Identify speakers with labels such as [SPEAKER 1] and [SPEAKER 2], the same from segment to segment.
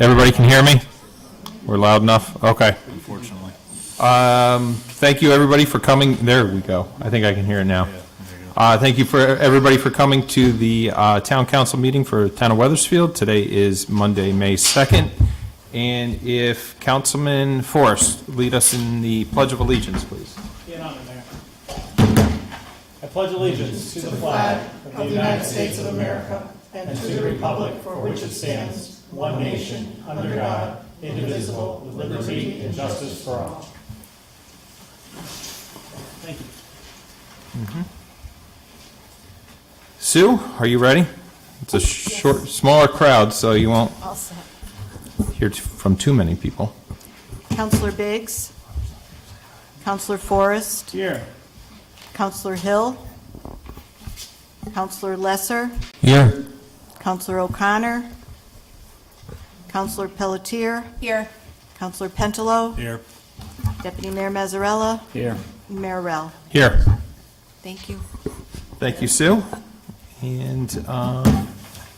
[SPEAKER 1] Everybody can hear me? We're loud enough? Okay.
[SPEAKER 2] Unfortunately.
[SPEAKER 1] Thank you, everybody, for coming. There we go. I think I can hear it now. Thank you for everybody for coming to the Town Council meeting for Town of Wethersfield. Today is Monday, May 2nd. And if Councilman Forrest lead us in the Pledge of Allegiance, please.
[SPEAKER 3] Be an honor, Mayor. I pledge allegiance to the flag of the United States of America and to the republic for which it stands, one nation, under God, indivisible, with liberty and justice for all. Thank you.
[SPEAKER 1] Sue, are you ready? It's a smaller crowd, so you won't
[SPEAKER 4] All set.
[SPEAKER 1] hear from too many people.
[SPEAKER 4] Councilor Biggs, Councilor Forrest,
[SPEAKER 3] Here.
[SPEAKER 4] Councilor Hill, Councilor Lesser,
[SPEAKER 1] Here.
[SPEAKER 4] Councilor O'Connor, Councilor Pelletier,
[SPEAKER 5] Here.
[SPEAKER 4] Councilor Pentelo,
[SPEAKER 2] Here.
[SPEAKER 4] Deputy Mayor Mazzarella,
[SPEAKER 3] Here.
[SPEAKER 4] Mayor Rell.
[SPEAKER 1] Here.
[SPEAKER 4] Thank you.
[SPEAKER 1] Thank you, Sue. And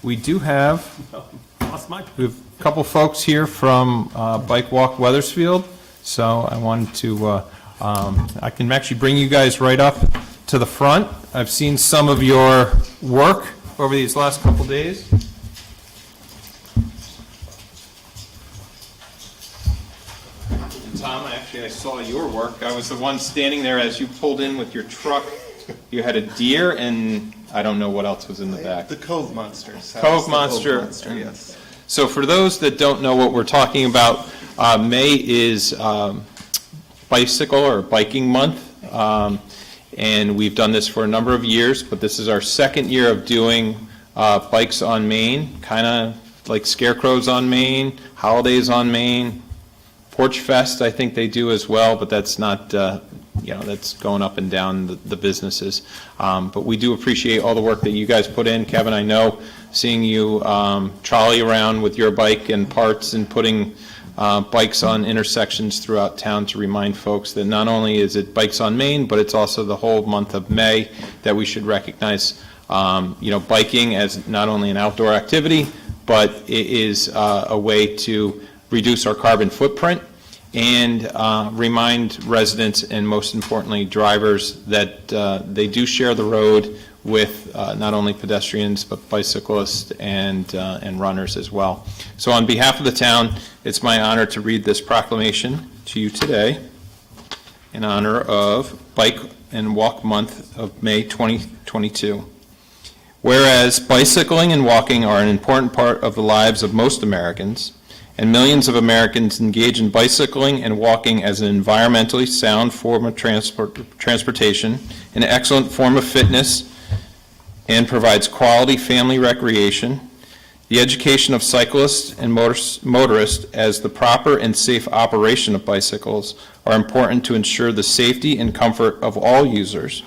[SPEAKER 1] we do have we have a couple folks here from Bike Walk Wethersfield, so I wanted to, I can actually bring you guys right up to the front. I've seen some of your work over these last couple days. And Tom, actually, I saw your work. I was the one standing there as you pulled in with your truck. You had a deer and I don't know what else was in the back.
[SPEAKER 6] The Cove Monsters.
[SPEAKER 1] Cove Monster.
[SPEAKER 6] Yes.
[SPEAKER 1] So for those that don't know what we're talking about, May is bicycle or biking month. And we've done this for a number of years, but this is our second year of doing bikes on Main, kind of like Scarecrows on Main, Holidays on Main, Porch Fest, I think they do as well, but that's not, that's going up and down the businesses. But we do appreciate all the work that you guys put in. Kevin, I know seeing you trolley around with your bike and parts and putting bikes on intersections throughout town to remind folks that not only is it Bikes on Main, but it's also the whole month of May that we should recognize, biking as not only an outdoor activity, but it is a way to reduce our carbon footprint and remind residents and most importantly drivers that they do share the road with not only pedestrians but bicyclists and runners as well. So on behalf of the town, it's my honor to read this proclamation to you today in honor of Bike and Walk Month of May 2022. Whereas bicycling and walking are an important part of the lives of most Americans, and millions of Americans engage in bicycling and walking as an environmentally sound form of transportation, an excellent form of fitness, and provides quality family recreation. The education of cyclists and motorists as the proper and safe operation of bicycles are important to ensure the safety and comfort of all users.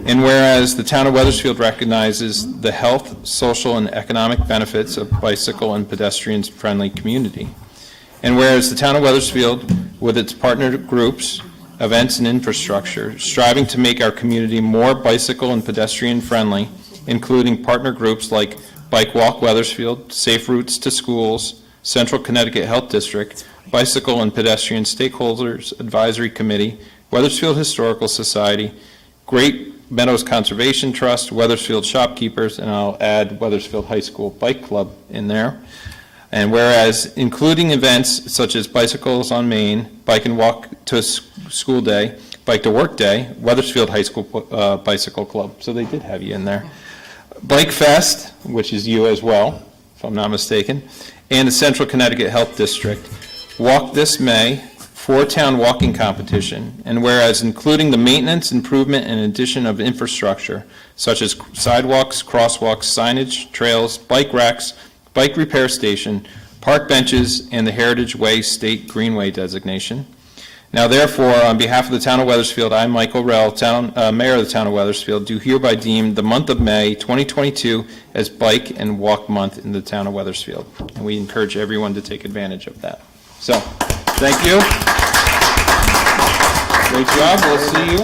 [SPEAKER 1] And whereas the town of Wethersfield recognizes the health, social, and economic benefits of bicycle and pedestrian-friendly community. And whereas the town of Wethersfield, with its partner groups, events, and infrastructure, striving to make our community more bicycle and pedestrian-friendly, including partner groups like Bike Walk Wethersfield, Safe Routes to Schools, Central Connecticut Health District, Bicycle and Pedestrian Stakeholders Advisory Committee, Wethersfield Historical Society, Great Meadows Conservation Trust, Wethersfield Shopkeepers, and I'll add Wethersfield High School Bike Club in there. And whereas including events such as Bicycles on Main, Bike and Walk to School Day, Bike to Work Day, Wethersfield High School Bicycle Club, so they did have you in there. Bike Fest, which is you as well, if I'm not mistaken, and the Central Connecticut Health District, Walk This May, four-town walking competition, and whereas including the maintenance, improvement, and addition of infrastructure, such as sidewalks, crosswalks, signage, trails, bike racks, bike repair station, park benches, and the Heritage Way State Greenway designation. Now therefore, on behalf of the town of Wethersfield, I, Michael Rell, Mayor of the town of Wethersfield, do hereby deem the month of May 2022 as Bike and Walk Month in the town of Wethersfield. And we encourage everyone to take advantage of that. So, thank you. Great job. We'll see you.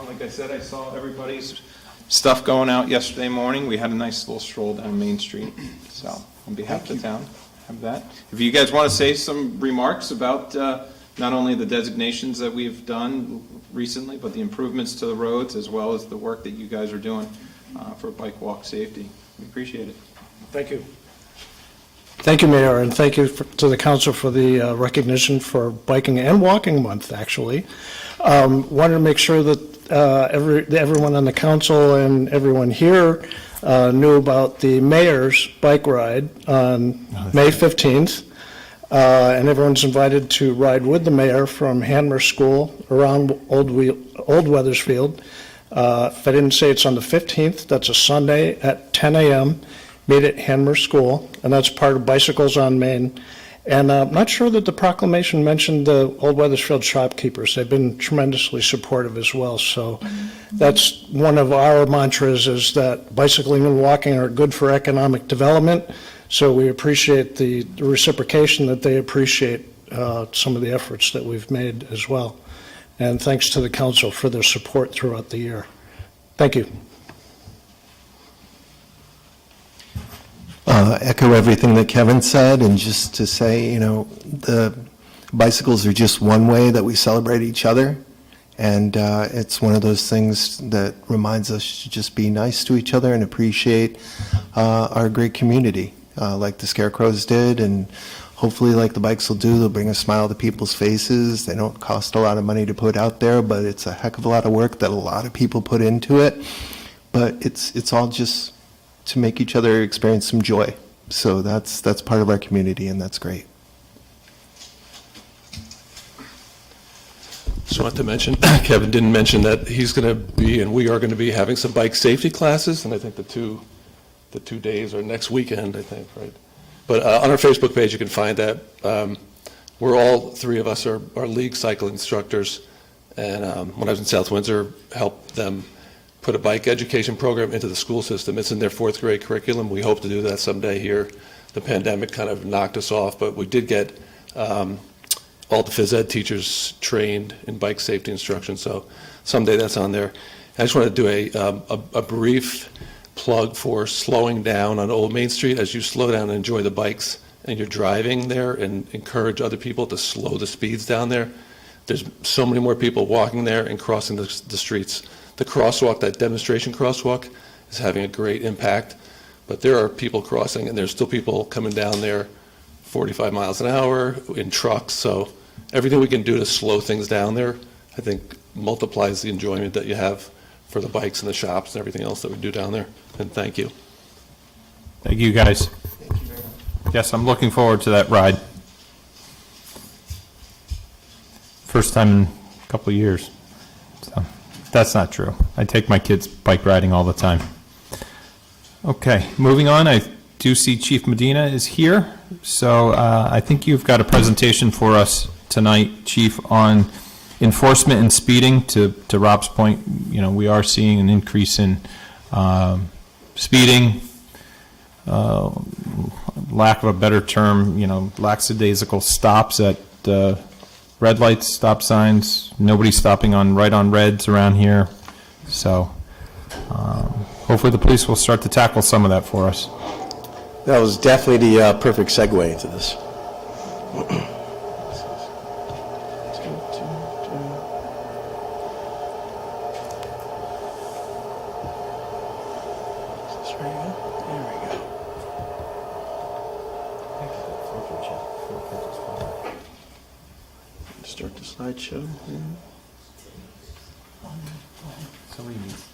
[SPEAKER 1] Like I said, I saw everybody's stuff going out yesterday morning. We had a nice little stroll down Main Street. So, on behalf of the town, have that. If you guys want to say some remarks about not only the designations that we've done recently, but the improvements to the roads, as well as the work that you guys are doing for bike walk safety, we appreciate it.
[SPEAKER 3] Thank you.
[SPEAKER 2] Thank you, Mayor, and thank you to the council for the recognition for Biking and Walking Month, actually. Wanted to make sure that everyone on the council and everyone here knew about the mayor's bike ride on May 15th. And everyone's invited to ride with the mayor from Hanmer School around Old Weathersfield. If I didn't say it's on the 15th, that's a Sunday at 10 a.m. Meet at Hanmer School, and that's part of Bicycles on Main. And I'm not sure that the proclamation mentioned the Old Weathersfield shopkeepers. They've been tremendously supportive as well. So that's one of our mantras, is that bicycling and walking are good for economic development. So we appreciate the reciprocation that they appreciate some of the efforts that we've made as well. And thanks to the council for their support throughout the year. Thank you.
[SPEAKER 5] Echo everything that Kevin said, and just to say, the bicycles are just one way that we celebrate each other, and it's one of those things that reminds us to just be nice to each other and appreciate our great community, like the Scarecrows did, and hopefully like the bikes will do. They'll bring a smile to people's faces. They don't cost a lot of money to put out there, but it's a heck of a lot of work that a lot of people put into it. But it's all just to make each other experience some joy. So that's part of our community, and that's great.
[SPEAKER 6] Just wanted to mention, Kevin didn't mention that he's going to be, and we are going to be having some bike safety classes, and I think the two days are next weekend, I think, right? But on our Facebook page, you can find that. We're all three of us are league cycle instructors, and when I was in South Windsor, helped them put a bike education program into the school system. It's in their 4th grade curriculum. We hope to do that someday here. The pandemic kind of knocked us off, but we did get all the phys ed teachers trained in bike safety instruction, so someday that's on there. I just want to do a brief plug for slowing down on Old Main Street. As you slow down and enjoy the bikes and you're driving there, and encourage other people to slow the speeds down there. There's so many more people walking there and crossing the streets. The crosswalk, that demonstration crosswalk, is having a great impact, but there are people crossing, and there's still people coming down there 45 miles an hour in trucks. So everything we can do to slow things down there, I think, multiplies the enjoyment that you have for the bikes and the shops and everything else that we do down there. And thank you.
[SPEAKER 1] Thank you, guys. Yes, I'm looking forward to that ride. First time in a couple of years. So that's not true. I take my kids bike riding all the time. Okay, moving on. I do see Chief Medina is here. So I think you've got a presentation for us tonight, Chief, on enforcement and speeding. To Rob's point, we are seeing an increase in speeding, lack of a better term, lackadaisical stops at red lights, stop signs, nobody stopping right on reds around here. So hopefully the police will start to tackle some of that for us.
[SPEAKER 7] That was definitely the perfect segue into this. Start the slideshow.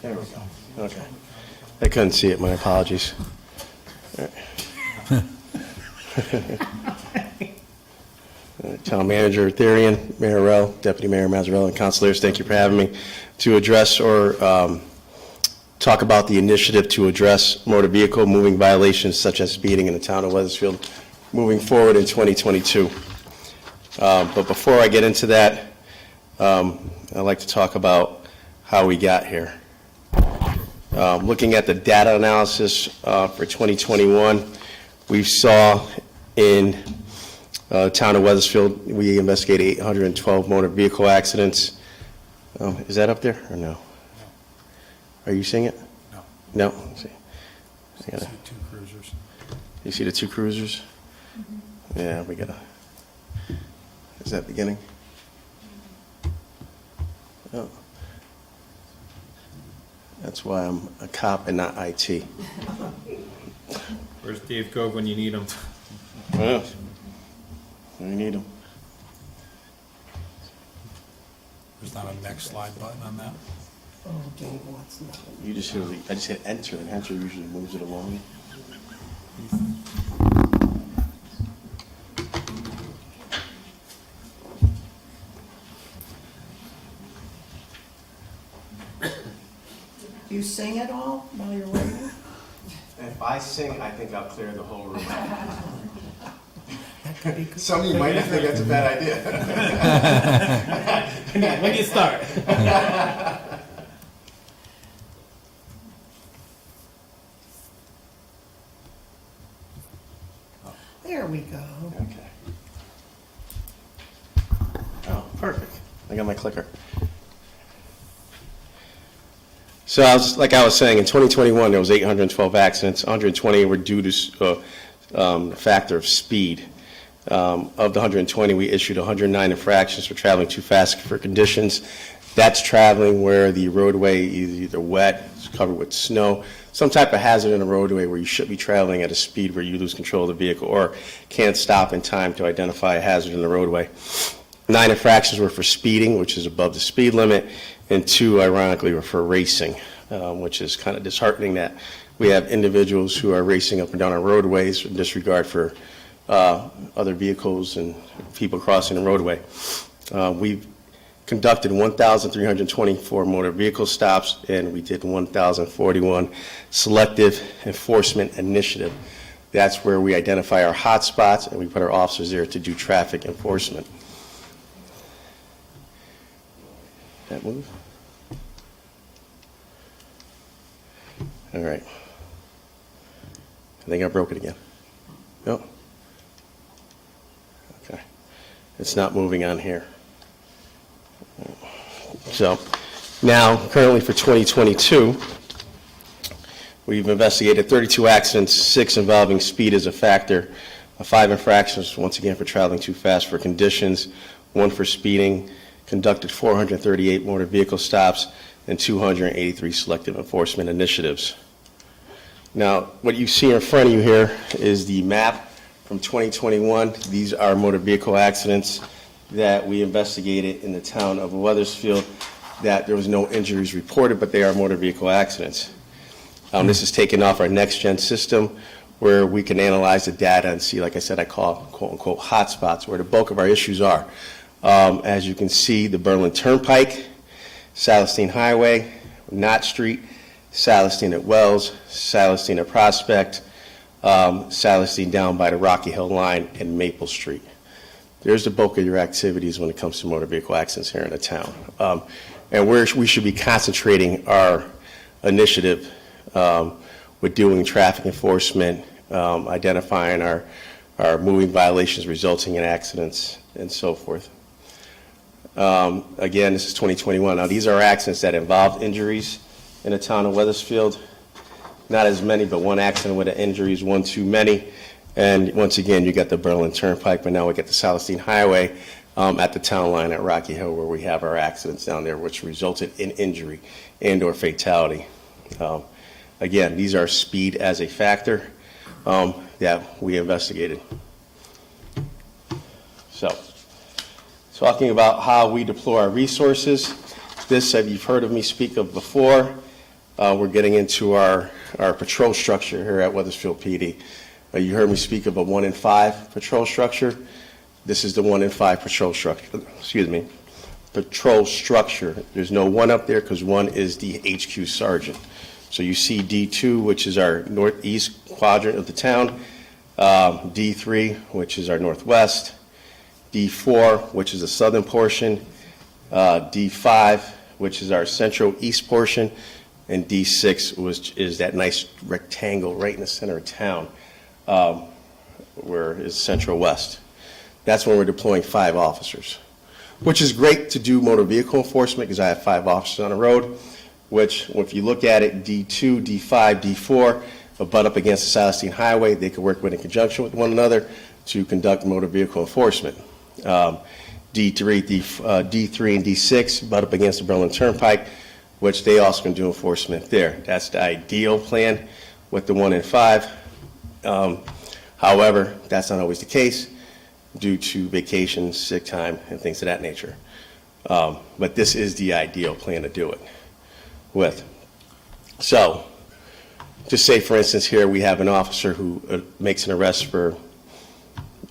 [SPEAKER 7] There we go. Okay. I couldn't see it. My apologies. All right. Town Manager Therian, Mayor Rell, Deputy Mayor Mazzarella, and councilors, thank you for having me to address or talk about the initiative to address motor vehicle moving violations such as speeding in the town of Weathersfield moving forward in 2022. But before I get into that, I'd like to talk about how we got here. Looking at the data analysis for 2021, we saw in town of Weathersfield, we investigated 812 motor vehicle accidents. Is that up there or no? Are you seeing it? No. No? Let's see.
[SPEAKER 8] See two cruisers.
[SPEAKER 7] You see the two cruisers? Yeah, we gotta, is that beginning? Oh. That's why I'm a cop and not IT.
[SPEAKER 1] Where's Dave go when you need him?
[SPEAKER 7] Yeah. We need them.
[SPEAKER 3] There's not a next slide button on that?
[SPEAKER 7] You just hit, I just hit enter, and enter usually moves it along.
[SPEAKER 8] Do you sing at all while you're waiting?
[SPEAKER 7] If I sing, I think I'll clear the whole room.
[SPEAKER 8] That could be good.
[SPEAKER 7] Some of you might not think that's a bad idea.
[SPEAKER 3] When do you start?
[SPEAKER 8] There we go.
[SPEAKER 7] Okay. Oh, perfect. I got my clicker. So like I was saying, in 2021, there was 812 accidents. 120 were due to the factor of speed. Of the 120, we issued 109 infractions for traveling too fast for conditions. That's traveling where the roadway is either wet, it's covered with snow, some type of hazard in the roadway where you should be traveling at a speed where you lose control of the vehicle or can't stop in time to identify a hazard in the roadway. 9 infractions were for speeding, which is above the speed limit, and 2, ironically, were for racing, which is kind of disheartening that we have individuals who are racing up and down our roadways in disregard for other vehicles and people crossing the roadway. We've conducted 1,324 motor vehicle stops, and we did 1,041 selective enforcement initiative. That's where we identify our hot spots, and we put our officers there to do traffic enforcement. That move? All right. I think I broke it again. No? Okay. It's not moving on here. So now, currently for 2022, we've investigated 32 accidents, 6 involving speed as a factor, 5 infractions, once again for traveling too fast for conditions, 1 for speeding, conducted 438 motor vehicle stops, and 283 selective enforcement initiatives. Now, what you see in front of you here is the map from 2021. These are motor vehicle accidents that we investigated in the town of Weathersfield, that there was no injuries reported, but they are motor vehicle accidents. This is taken off our next-gen system where we can analyze the data and see, like I said, I call quote-unquote hotspots, where the bulk of our issues are. As you can see, the Berlin Turnpike, Celestine Highway, Knott Street, Celestine at Wells, Celestine at Prospect, Celestine down by the Rocky Hill line, and Maple Street. There's the bulk of your activities when it comes to motor vehicle accidents here in the town. And where we should be concentrating our initiative with doing traffic enforcement, identifying our moving violations resulting in accidents, and so forth. Again, this is 2021. Now, these are accidents that involve injuries in the town of Weathersfield. Not as many, but 1 accident with an injury is 1 too many. And once again, you got the Berlin Turnpike, but now we get the Celestine Highway at the town line at Rocky Hill, where we have our accidents down there, which resulted in injury and or fatality. Again, these are speed as a factor that we investigated. So, talking about how we deploy our resources, this you've heard of me speak of before. We're getting into our patrol structure here at Weathersfield PD. You heard me speak of a 1 in 5 patrol structure. This is the 1 in 5 patrol structure. Excuse me, patrol structure. There's no 1 up there because 1 is the HQ sergeant. So you see D2, which is our northeast quadrant of the town, D3, which is our northwest, D4, which is the southern portion, D5, which is our central east portion, and D6, which is that nice rectangle right in the center of town, where is central west. That's when we're deploying 5 officers, which is great to do motor vehicle enforcement because I have 5 officers on the road, which if you look at it, D2, D5, D4, butt up against the Silas Deane Highway, they could work with in conjunction with one another to conduct motor vehicle enforcement. D3 and D6 butt up against the Berlin Turnpike, which they also can do enforcement there. That's the ideal plan with the 1 and 5. However, that's not always the case due to vacations, sick time, and things of that nature. But this is the ideal plan to do it with. So, just say, for instance, here we have an officer who makes an arrest for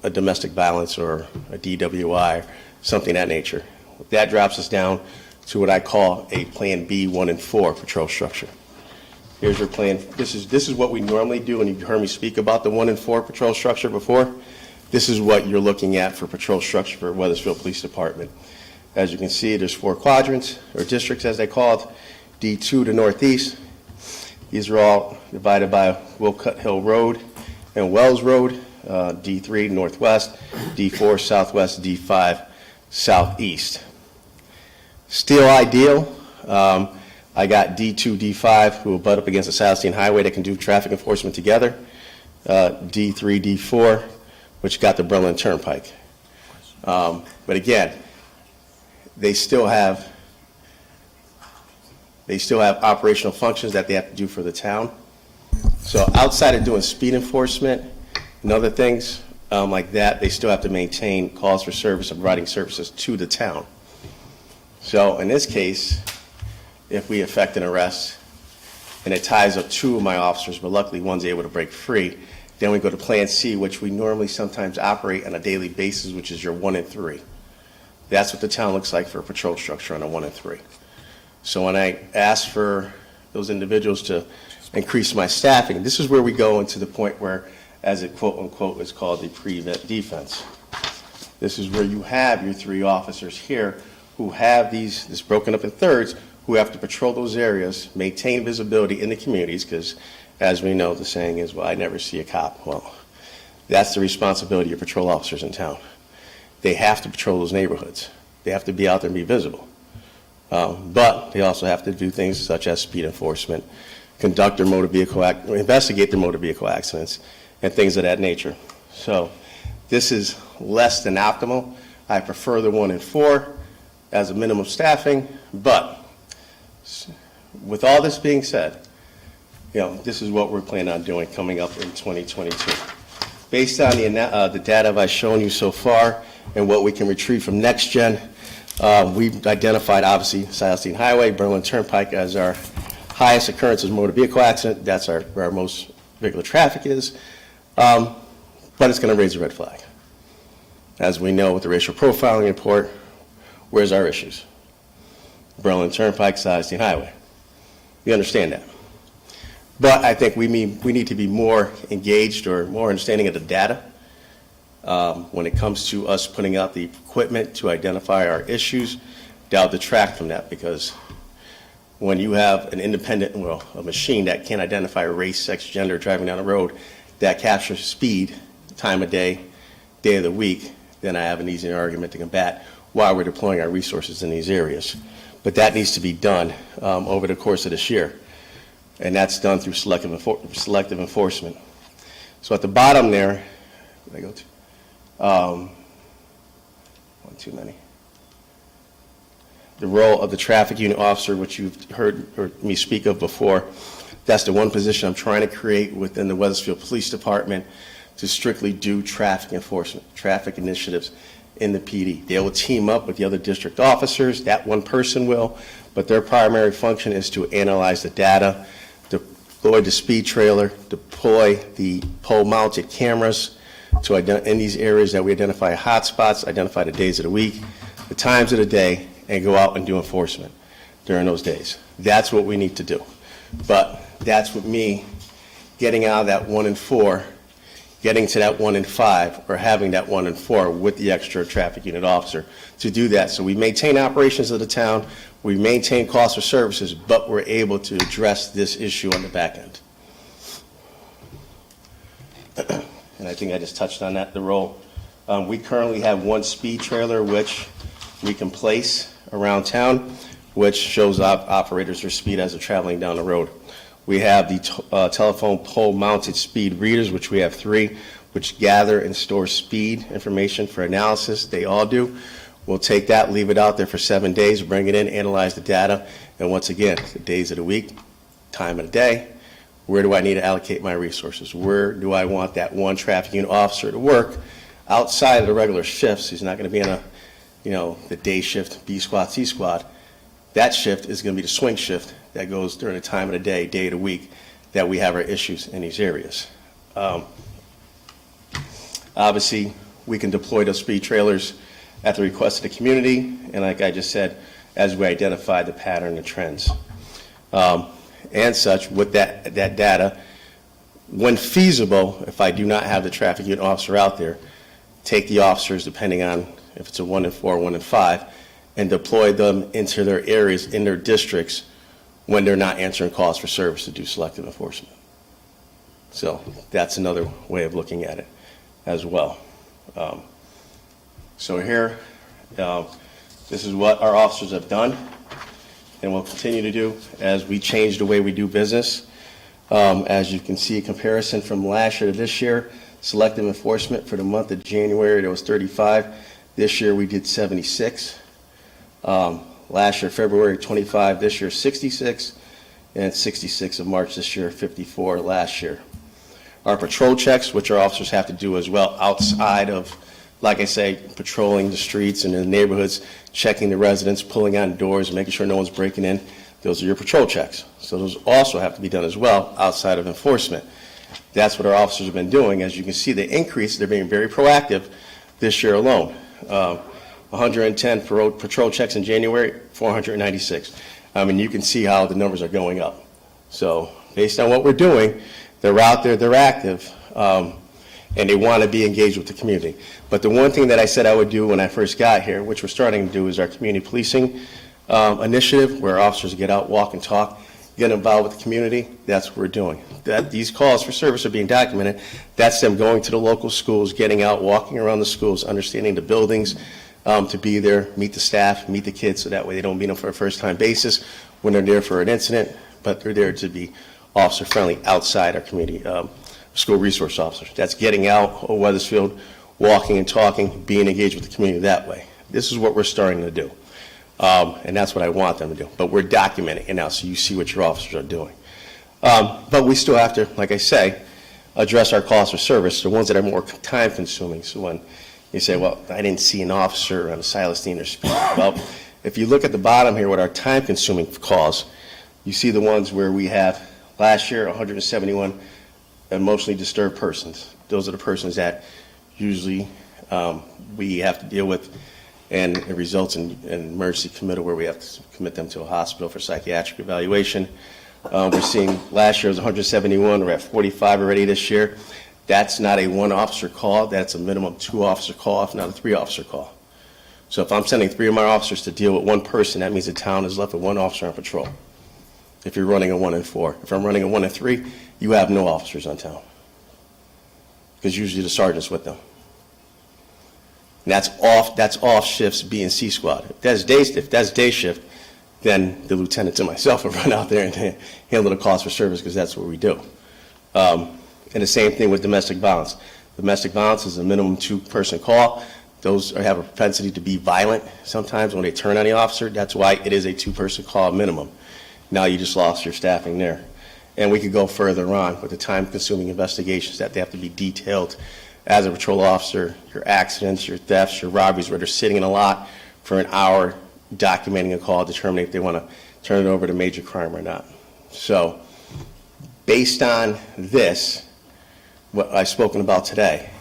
[SPEAKER 7] a domestic violence or a DWI, something of that nature. That drops us down to what I call a Plan B 1 and 4 patrol structure. Here's your plan. This is what we normally do, and you've heard me speak about the 1 and 4 patrol structure before. This is what you're looking at for patrol structure for Weathersfield Police Department. As you can see, there's 4 quadrants, or districts as they call it. D2 to northeast. These are all divided by Wilcutt Hill Road and Wells Road. D3 northwest, D4 southwest, D5 southeast. Still ideal. I got D2, D5 who will butt up against the Silas Deane Highway that can do traffic enforcement together. D3, D4, which got the Berlin Turnpike. But again, they still have operational functions that they have to do for the town. So outside of doing speed enforcement and other things like that, they still have to maintain calls for service and providing services to the town. So in this case, if we effect an arrest and it ties up 2 of my officers, but luckily one's able to break free, then we go to Plan C, which we normally sometimes operate on a daily basis, which is your 1 and 3. That's what the town looks like for a patrol structure on a 1 and 3. So when I ask for those individuals to increase my staffing, this is where we go into the point where, as it quote unquote is called, the prevent defense. This is where you have your 3 officers here who have this broken up in thirds, who have to patrol those areas, maintain visibility in the communities, because as we know, the saying is, well, I never see a cop. Well, that's the responsibility of patrol officers in town. They have to patrol those neighborhoods. They have to be out there and be visible. But they also have to do things such as speed enforcement, conduct their investigate their motor vehicle accidents, and things of that nature. So this is less than optimal. I prefer the 1 and 4 as a minimum staffing, but with all this being said, this is what we're planning on doing coming up in 2022. Based on the data I've shown you so far and what we can retrieve from Next Gen, we've identified, obviously, Silas Deane Highway, Berlin Turnpike as our highest occurrence of motor vehicle accident. That's where our most vehicular traffic is. But it's going to raise a red flag. As we know with the racial profiling report, where's our issues? Berlin Turnpike, Silas Deane Highway. We understand that. But I think we need to be more engaged or more understanding of the data when it comes to us putting out the equipment to identify our issues, to detract from that, because when you have an independent, a machine that can identify race, sex, gender driving down the road, that captures speed, time of day, day of the week, then I have an easier argument to combat while we're deploying our resources in these areas. But that needs to be done over the course of this year. And that's done through selective enforcement. So at the bottom there, where did I go to? One too many. The role of the traffic unit officer, which you've heard me speak of before, that's the one position I'm trying to create within the Weathersfield Police Department to strictly do traffic enforcement, traffic initiatives in the PD. They will team up with the other district officers, that one person will, but their primary function is to analyze the data, deploy the speed trailer, deploy the pole-mounted cameras in these areas that we identify hotspots, identify the days of the week, the times of the day, and go out and do enforcement during those days. That's what we need to do. But that's with me getting out of that 1 and 4, getting to that 1 and 5, or having that 1 and 4 with the extra traffic unit officer to do that. So we maintain operations of the town, we maintain costs for services, but we're able to address this issue on the back end. And I think I just touched on that, the role. We currently have 1 speed trailer which we can place around town, which shows operators their speed as they're traveling down the road. We have the telephone pole mounted speed readers, which we have 3, which gather and store speed information for analysis. They all do. We'll take that, leave it out there for 7 days, bring it in, analyze the data, and once again, the days of the week, time of the day, where do I need to allocate my resources? Where do I want that one traffic unit officer to work outside of the regular shifts? He's not going to be in a, the day shift, B squad, C squad. That shift is going to be the swing shift that goes during the time of the day, day of the week, that we have our issues in these areas. Obviously, we can deploy those speed trailers at the request of the community, and like I just said, as we identify the pattern and trends. And such, with that data, when feasible, if I do not have the traffic unit officer out there, take the officers, depending on if it's a 1 in 4, 1 in 5, and deploy them into their areas, in their districts, when they're not answering calls for service to do selective enforcement. So that's another way of looking at it as well. So here, this is what our officers have done and will continue to do as we change the way we do business. As you can see, a comparison from last year to this year, selective enforcement for the month of January, there was 35. This year we did 76. Last year, February, 25. This year, 66. And 66 of March this year, 54 last year. Our patrol checks, which our officers have to do as well, outside of, like I say, patrolling the streets and the neighborhoods, checking the residents, pulling on doors, making sure no one's breaking in. Those are your patrol checks. So those also have to be done as well outside of enforcement. That's what our officers have been doing. As you can see, the increase, they're being very proactive this year alone. 110 patrol checks in January, 496. You can see how the numbers are going up. So based on what we're doing, they're out there, they're active, and they want to be engaged with the community. But the one thing that I said I would do when I first got here, which we're starting to do, is our community policing initiative, where officers get out, walk and talk, get involved with the community. That's what we're doing. These calls for service are being documented. That's them going to the local schools, getting out, walking around the schools, understanding the buildings, to be there, meet the staff, meet the kids, so that way they don't meet them for a first-time basis when they're there for an incident, but they're there to be officer-friendly outside our community, school resource officers. That's getting out of Weathersfield, walking and talking, being engaged with the community that way. This is what we're starting to do, and that's what I want them to do. But we're documenting it now, so you see what your officers are doing. But we still have to, like I say, address our calls for service, the ones that are more time-consuming. So when you say, well, I didn't see an officer on Silas, Deane, or speed. Well, if you look at the bottom here with our time-consuming calls, you see the ones where we have, last year, 171 emotionally disturbed persons. Those are the persons that usually we have to deal with, and it results in an emergency committal where we have to commit them to a hospital for psychiatric evaluation. We're seeing last year was 171. We're at 45 already this year. That's not a 1-officer call. That's a minimum 2-officer call, if not a 3-officer call. So if I'm sending 3 of my officers to deal with one person, that means the town is left with 1 officer on patrol. If you're running a 1 in 4. If I'm running a 1 in 3, you have no officers on town, because usually the sergeant's with them. And that's off shifts, B and C squad. If that's day shift, then the lieutenants and myself will run out there and handle the calls for service, because that's what we do. And the same thing with domestic violence. Domestic violence is a minimum 2-person call. Those have a propensity to be violent sometimes when they turn on the officer. That's why it is a 2-person call minimum. Now you just lost your staffing there. And we could go further on with the time-consuming investigations that they have to be detailed as a patrol officer, your accidents, your thefts, your robberies, where they're sitting in a lot for an hour documenting a call, determining if they want to turn it over to major crime or not. So based on this, what I've spoken about today,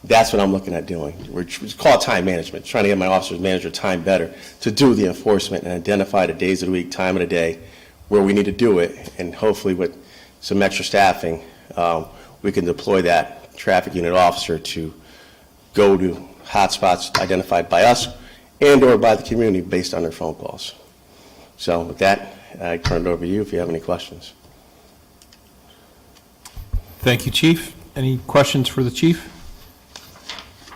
[SPEAKER 7] that's what I'm looking at doing. It's called time management, trying to get my officers manage their time better to do the enforcement and identify the days of the week, time of the day, where we need to do it, and hopefully with some extra staffing, we can deploy that traffic unit officer to go to hotspots identified by us and or by the community based on their phone calls. So with that, I turn it over to you if you have any questions.
[SPEAKER 1] Thank you, Chief. Any questions for the Chief?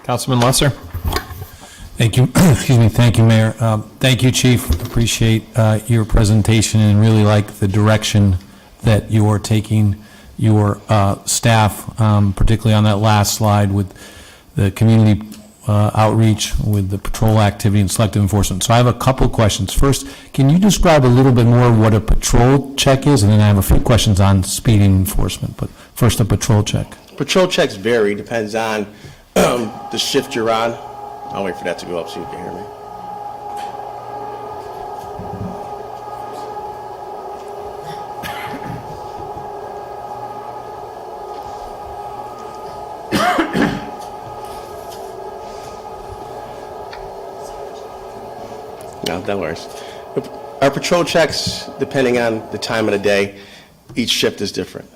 [SPEAKER 1] Councilman Lesser?
[SPEAKER 9] Thank you. Excuse me. Thank you, Mayor. Thank you, Chief. Appreciate your presentation and really like the direction that you're taking your staff, particularly on that last slide with the community outreach, with the patrol activity and selective enforcement. So I have a couple questions. First, can you describe a little bit more what a patrol check is? And then I have a few questions on speeding enforcement, but first a patrol check.
[SPEAKER 7] Patrol checks vary, depends on the shift you're on. I'll wait for that to go up so you can hear me. No, that works. Our patrol checks, depending on the time of the day, each shift is different.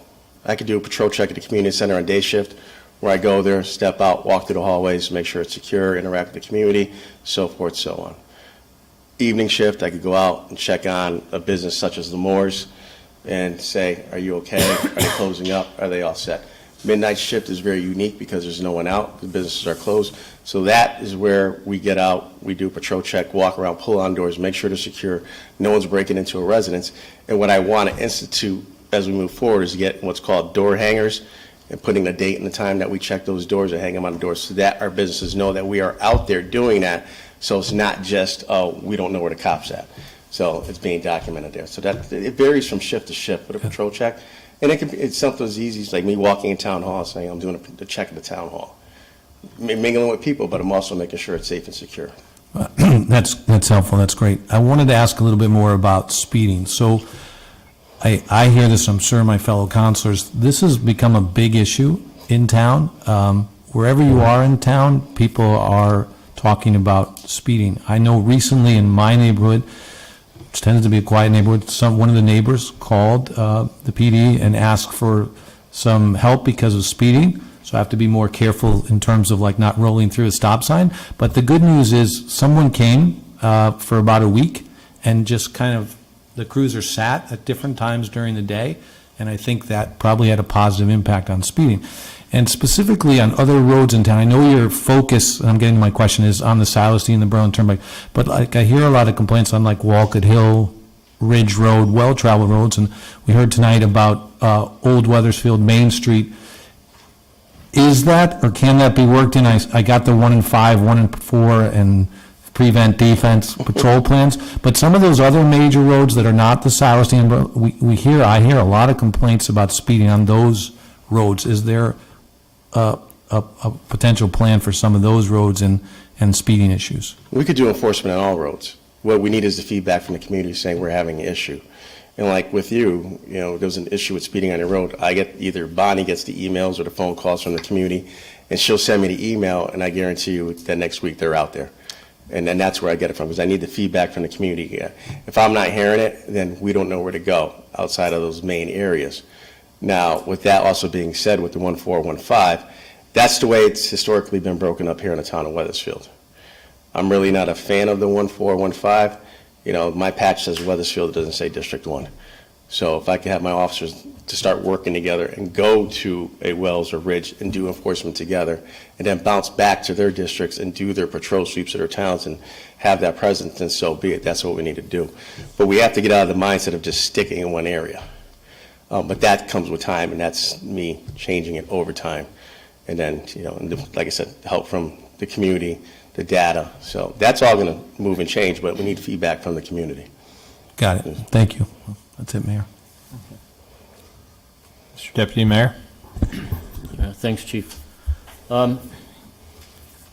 [SPEAKER 7] I could do a patrol check at the community center on day shift, where I go there, step out, walk through the hallways, make sure it's secure, interact with the community, so forth, so on. Evening shift, I could go out and check on a business such as the Moores and say, are you okay? Are they closing up? Are they all set? Midnight shift is very unique because there's no one out. The businesses are closed. So that is where we get out, we do a patrol check, walk around, pull on doors, make sure they're secure, no one's breaking into a residence. And what I want to institute as we move forward is get what's called door hangers and putting the date and the time that we check those doors and hang them on the doors so that our businesses know that we are out there doing that. So it's not just, oh, we don't know where the cop's at. So it's being documented there. So that it varies from shift to shift with a patrol check. And it's something as easy as like me walking in town hall saying I'm doing a check at the town hall. Mingling with people, but I'm also making sure it's safe and secure.
[SPEAKER 9] That's helpful, that's great. I wanted to ask a little bit more about speeding. So I hear this, I'm sure my fellow counselors, this has become a big issue in town. Wherever you are in town, people are talking about speeding. I know recently in my neighborhood, which tends to be a quiet neighborhood, one of the neighbors called the PD and asked for some help because of speeding. So I have to be more careful in terms of like not rolling through a stop sign. But the good news is someone came for about a week and just kind of, the cruiser sat at different times during the day. And I think that probably had a positive impact on speeding. And specifically on other roads in town, I know your focus, and I'm getting to my question, is on the Silas, Deane, and the Berlin Turnpike. But like I hear a lot of complaints on like Walcott Hill, Ridge Road, well-traveled roads. And we heard tonight about Old Weathersfield, Main Street. Is that, or can that be worked in? I got the 1 in 5, 1 in 4, and prevent defense patrol plans. But some of those other major roads that are not the Silas, Deane, I hear a lot of complaints about speeding on those roads. Is there a potential plan for some of those roads and speeding issues?
[SPEAKER 7] We could do enforcement on all roads. What we need is the feedback from the community saying we're having an issue. And like with you, there's an issue with speeding on your road. I get either Bonnie gets the emails or the phone calls from the community, and she'll send me the email, and I guarantee you that next week they're out there. And then that's where I get it from, because I need the feedback from the community. If I'm not hearing it, then we don't know where to go outside of those main areas. Now, with that also being said, with the 1415, that's the way it's historically been broken up here in the town of Weathersfield. I'm really not a fan of the 1415. My patch says Weathersfield, it doesn't say District 1. So if I could have my officers to start working together and go to a Wells or Ridge and do enforcement together, and then bounce back to their districts and do their patrol sweeps of their towns and have that presence, then so be it. That's what we need to do. But we have to get out of the mindset of just sticking in one area. But that comes with time, and that's me changing it over time. And then, like I said, help from the community, the data. So that's all going to move and change, but we need feedback from the community.
[SPEAKER 9] Got it. Thank you. That's it, Mayor.
[SPEAKER 1] Mr. Deputy Mayor?
[SPEAKER 10] Thanks, Chief.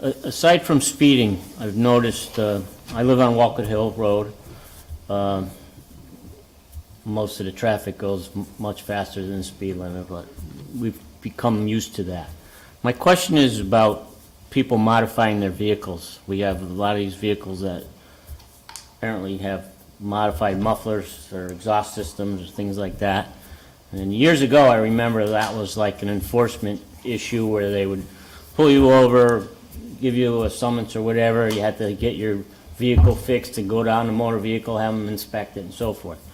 [SPEAKER 10] Aside from speeding, I've noticed, I live on Walcott Hill Road. Most of the traffic goes much faster than the speed limit, but we've become used to that. My question is about people modifying their vehicles. We have a lot of these vehicles that apparently have modified mufflers or exhaust systems or things like that. And years ago, I remember that was like an enforcement issue where they would pull you over, give you a summons or whatever. You had to get your vehicle fixed and go down to motor vehicle, have them inspected and so forth.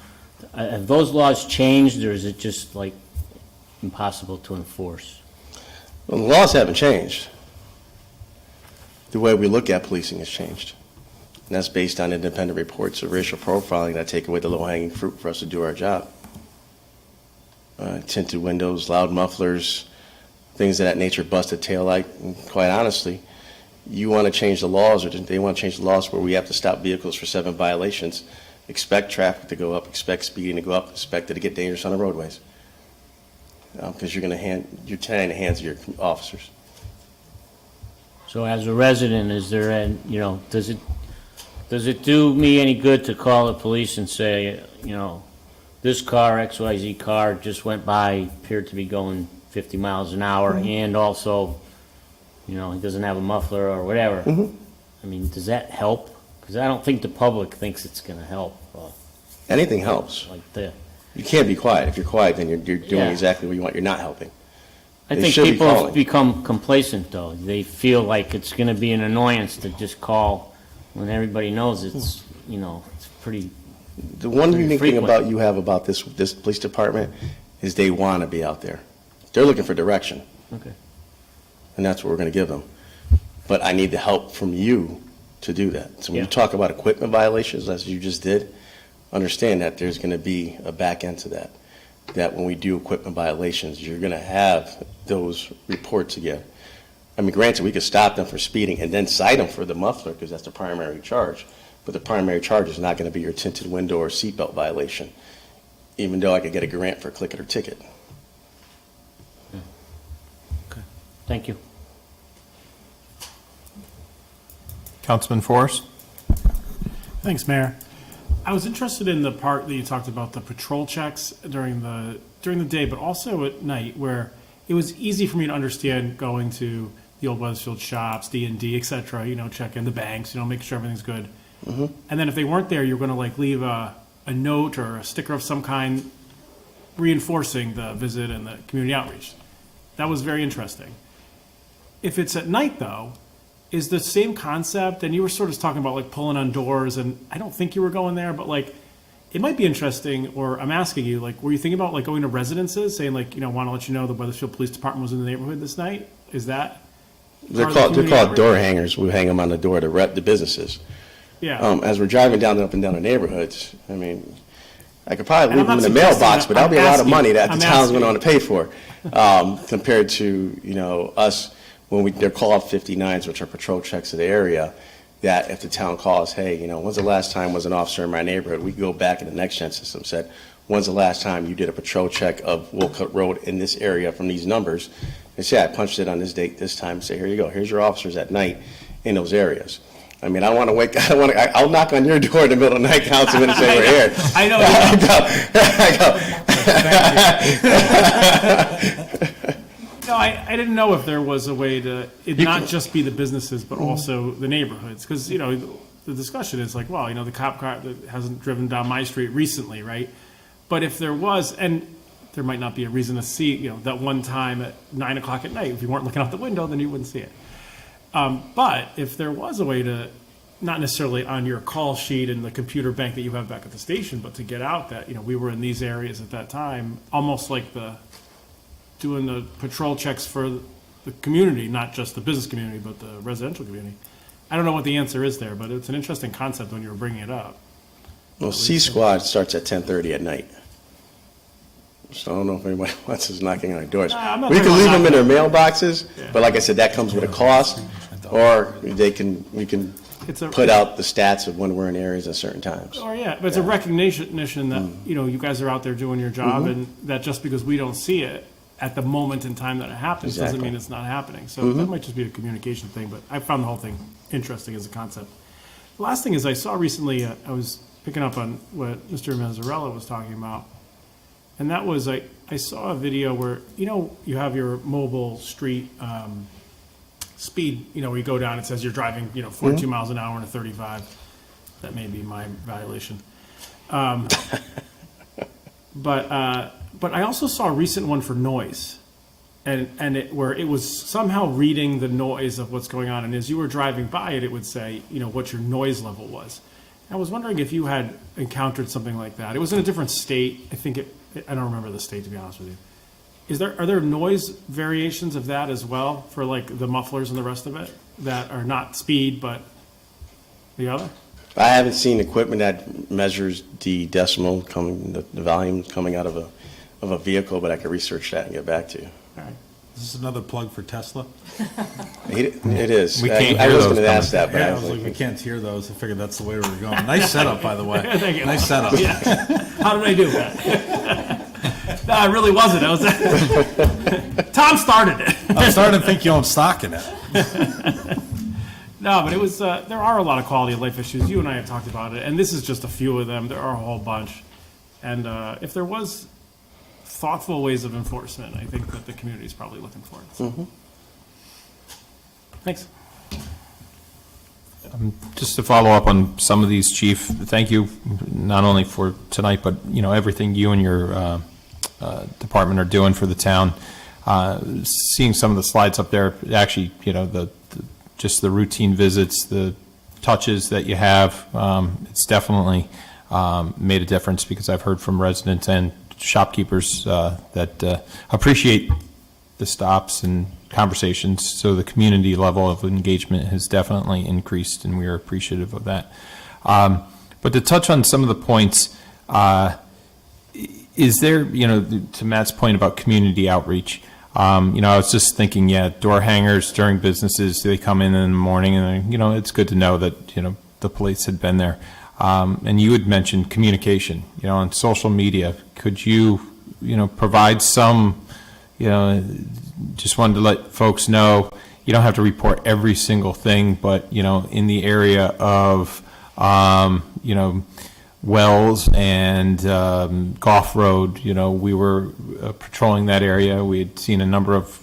[SPEAKER 10] Have those laws changed, or is it just like impossible to enforce?
[SPEAKER 7] Well, the laws haven't changed. The way we look at policing has changed. And that's based on independent reports of racial profiling that take away the low-hanging fruit for us to do our job. tinted windows, loud mufflers, things of that nature, busted taillight. And quite honestly, you want to change the laws, or they want to change the laws where we have to stop vehicles for 7 violations, expect traffic to go up, expect speeding to go up, expect it to get dangerous on the roadways. Because you're tying the hands of your officers.
[SPEAKER 10] So as a resident, is there, does it do me any good to call the police and say, this car, XYZ car, just went by, appeared to be going 50 miles an hour, and also, he doesn't have a muffler or whatever? I mean, does that help? Because I don't think the public thinks it's going to help.
[SPEAKER 7] Anything helps.
[SPEAKER 10] Like the,
[SPEAKER 7] You can't be quiet. If you're quiet, then you're doing
[SPEAKER 10] Yeah.
[SPEAKER 7] exactly what you want. You're not helping.
[SPEAKER 10] I
[SPEAKER 7] They
[SPEAKER 10] think
[SPEAKER 7] should be
[SPEAKER 10] people have
[SPEAKER 7] calling.
[SPEAKER 10] become complacent, though. They feel like it's going to be an annoyance to just call when everybody knows it's, it's pretty,
[SPEAKER 7] The one
[SPEAKER 10] Very
[SPEAKER 7] unique thing
[SPEAKER 10] frequent.
[SPEAKER 7] about you have about this police department is they want to be out there. They're looking for direction,
[SPEAKER 10] okay.
[SPEAKER 7] and that's what we're going to give them. But I need the help from you to do that. So when you
[SPEAKER 10] Yeah.
[SPEAKER 7] talk about equipment violations, as you just did, understand that there's going to be a back end to that. That when we do equipment violations, you're going to have those reports again. I mean, granted, we could stop them for speeding and then cite them for the muffler because that's the primary charge. But the primary charge is not going to be your tinted window or seatbelt violation, even though I could get a grant for a click it or ticket.
[SPEAKER 10] Thank you.
[SPEAKER 1] Councilman Forrest?
[SPEAKER 3] Thanks, Mayor. I was interested in the part that you talked about, the patrol checks during the day, but also at night, where it was easy for me to understand going to the old Weathersfield shops, D&D, et cetera, check in the banks, make sure everything's good. And then if they weren't there, you're going to leave a note or a sticker of some kind reinforcing the visit and the community outreach. That was very interesting. If it's at night, though, is the same concept, and you were sort of talking about pulling on doors, and I don't think you were going there, but it might be interesting, or I'm asking you, were you thinking about going to residences, saying want to let you know the Weathersfield Police Department was in the neighborhood this night? Is that?
[SPEAKER 7] They're
[SPEAKER 3] part of the
[SPEAKER 7] called
[SPEAKER 3] community outreach?
[SPEAKER 7] door hangers. We hang them on the door to rep the businesses.
[SPEAKER 3] Yeah.
[SPEAKER 7] As we're driving up and down the neighborhoods, I mean, I could probably
[SPEAKER 3] And
[SPEAKER 7] leave
[SPEAKER 3] I'm
[SPEAKER 7] them in
[SPEAKER 3] not
[SPEAKER 7] the
[SPEAKER 3] suggesting
[SPEAKER 7] mailbox,
[SPEAKER 3] that.
[SPEAKER 7] but that'll be a
[SPEAKER 3] I'm
[SPEAKER 7] lot of
[SPEAKER 3] asking-
[SPEAKER 7] money that the
[SPEAKER 3] I'm
[SPEAKER 7] town's going
[SPEAKER 3] asking.
[SPEAKER 7] to pay for, compared to, us, when they're called 59s, which are patrol checks of the area, that if the town calls, hey, when's the last time was an officer in my neighborhood? We can go back in the next gen system, said, when's the last time you did a patrol check of Wolcott Road in this area from these numbers? They say, I punched it on this date, this time, say, here you go, here's your officers at night in those areas. I mean, I'll knock on your door in the middle of the night, Councilman, and say, we're here.
[SPEAKER 3] I know. No, I didn't know if there was a way to, it not just be the businesses, but also the neighborhoods. Because, the discussion is well, the cop car that hasn't driven down my street recently, right? But if there was, and there might not be a reason to see, that one time at 9 o'clock at night, if you weren't looking out the window, then you wouldn't see it. But if there was a way to, not necessarily on your call sheet and the computer bank that you have back at the station, but to get out that, we were in these areas at that time, almost like doing the patrol checks for the community, not just the business community, but the residential community. I don't know what the answer is there, but it's an interesting concept when you were bringing it up.
[SPEAKER 7] Well, C-Squad starts at 10:30 at night. So I don't know if anybody wants us knocking on our doors.
[SPEAKER 3] I'm not
[SPEAKER 7] We
[SPEAKER 3] talking
[SPEAKER 7] can leave
[SPEAKER 3] about
[SPEAKER 7] them in their
[SPEAKER 3] knocking.
[SPEAKER 7] mailboxes,
[SPEAKER 3] Yeah.
[SPEAKER 7] but like I said, that comes with a cost, or we can
[SPEAKER 3] It's a-
[SPEAKER 7] put out the stats of when we're in areas at certain times.
[SPEAKER 3] Or yeah, but it's a recognition that, you guys are out there doing your job, and that just because we don't see it at the moment in time that it happens, doesn't
[SPEAKER 7] Exactly.
[SPEAKER 3] mean it's not happening. So that might just be a communication thing, but I found the whole thing interesting as a concept. The last thing is I saw recently, I was picking up on what Mr. Mazzarella was talking about, and that was, I saw a video where, you have your mobile street speed, where you go down, it says you're driving, 42 miles an hour in a 35. That may be my violation. But I also saw a recent one for noise, where it was somehow reading the noise of what's going on, and as you were driving by it, it would say, what your noise level was. I was wondering if you had encountered something like that. It was in a different state. I don't remember the state, to be honest with you. Are there noise variations of that as well for the mufflers and the rest of it that are not speed, but the other?
[SPEAKER 7] I haven't seen equipment that measures the decimal the volume coming out of of a vehicle, but I could research that and get back to you.
[SPEAKER 11] Is this another plug for Tesla?
[SPEAKER 7] It is.
[SPEAKER 1] We can't
[SPEAKER 7] I
[SPEAKER 1] hear
[SPEAKER 7] was
[SPEAKER 1] those
[SPEAKER 7] going to ask that, but
[SPEAKER 11] Yeah,
[SPEAKER 7] I
[SPEAKER 11] I
[SPEAKER 7] was
[SPEAKER 11] was like, we
[SPEAKER 7] like,
[SPEAKER 11] can't hear those. I figured that's the way we were going. Nice setup, by the way.
[SPEAKER 3] Thank you.
[SPEAKER 11] Nice setup.
[SPEAKER 3] How did I do that? No, I really wasn't. I was. Tom started it.
[SPEAKER 11] I'm starting to think you own stock in it.
[SPEAKER 3] No, but it was. There are a lot of quality of life issues. You and I have talked about it, and this is just a few of them. There are a whole bunch, and if there was thoughtful ways of enforcement, I think that the community is probably looking for it. So. Thanks.
[SPEAKER 1] Just to follow up on some of these, Chief, thank you not only for tonight, but, everything you and your department are doing for the town. Seeing some of the slides up there, actually, just the routine visits, the touches that you have, it's definitely made a difference, because I've heard from residents and shopkeepers that appreciate the stops and conversations. So the community level of engagement has definitely increased, and we are appreciative of that. But to touch on some of the points, is there, to Matt's point about community outreach, I was just thinking, door hangers during businesses, they come in the morning, and, it's good to know that, the police had been there. And you had mentioned communication, on social media. Could you, provide some, just wanted to let folks know, you don't have to report every single thing, but, in the area of, Wells and Goff Road, we were patrolling that area. We had seen a number of,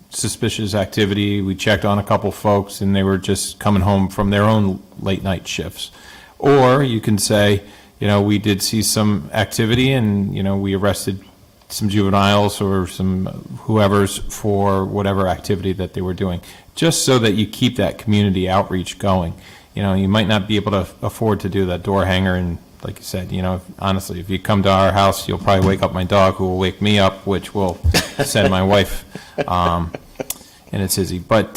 [SPEAKER 1] suspicious activity. We checked on a couple folks, and they were just coming home from their own late night shifts. Or you can say, we did see some activity, and, we arrested some juveniles or some whoever's for whatever activity that they were doing, just so that you keep that community outreach going. You might not be able to afford to do that door hanger, and like you said, honestly, if you come to our house, you'll probably wake up my dog, who will wake me up, which will send my wife, and it's Izzy. But,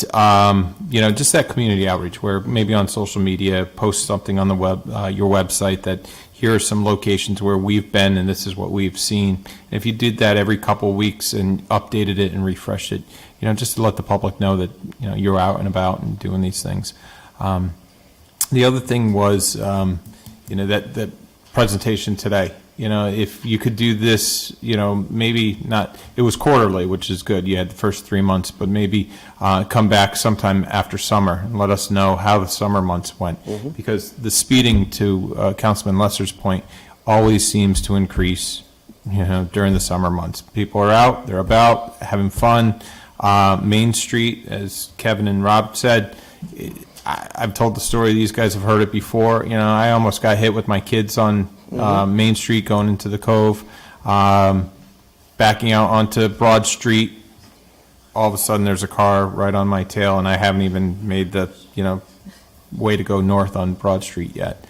[SPEAKER 1] just that community outreach, where maybe on social media, post something on the web, your website, that here are some locations where we've been and this is what we've seen. And if you did that every couple weeks and updated it and refreshed it, just to let the public know that, you're out and about and doing these things. The other thing was, that presentation today. If you could do this, maybe not, it was quarterly, which is good. You had the first 3 months, but maybe come back sometime after summer and let us know how the summer months went.
[SPEAKER 7] Mm-hmm.
[SPEAKER 1] Because the speeding, to Councilman Lesser's point, always seems to increase, during the summer months. People are out, they're about, having fun. Main Street, as Kevin and Rob said, I've told the story, these guys have heard it before. I almost got hit with my kids on Main Street going into the Cove, backing out onto Broad Street. All of a sudden, there's a car right on my tail, and I haven't even made the, way to go north on Broad Street yet.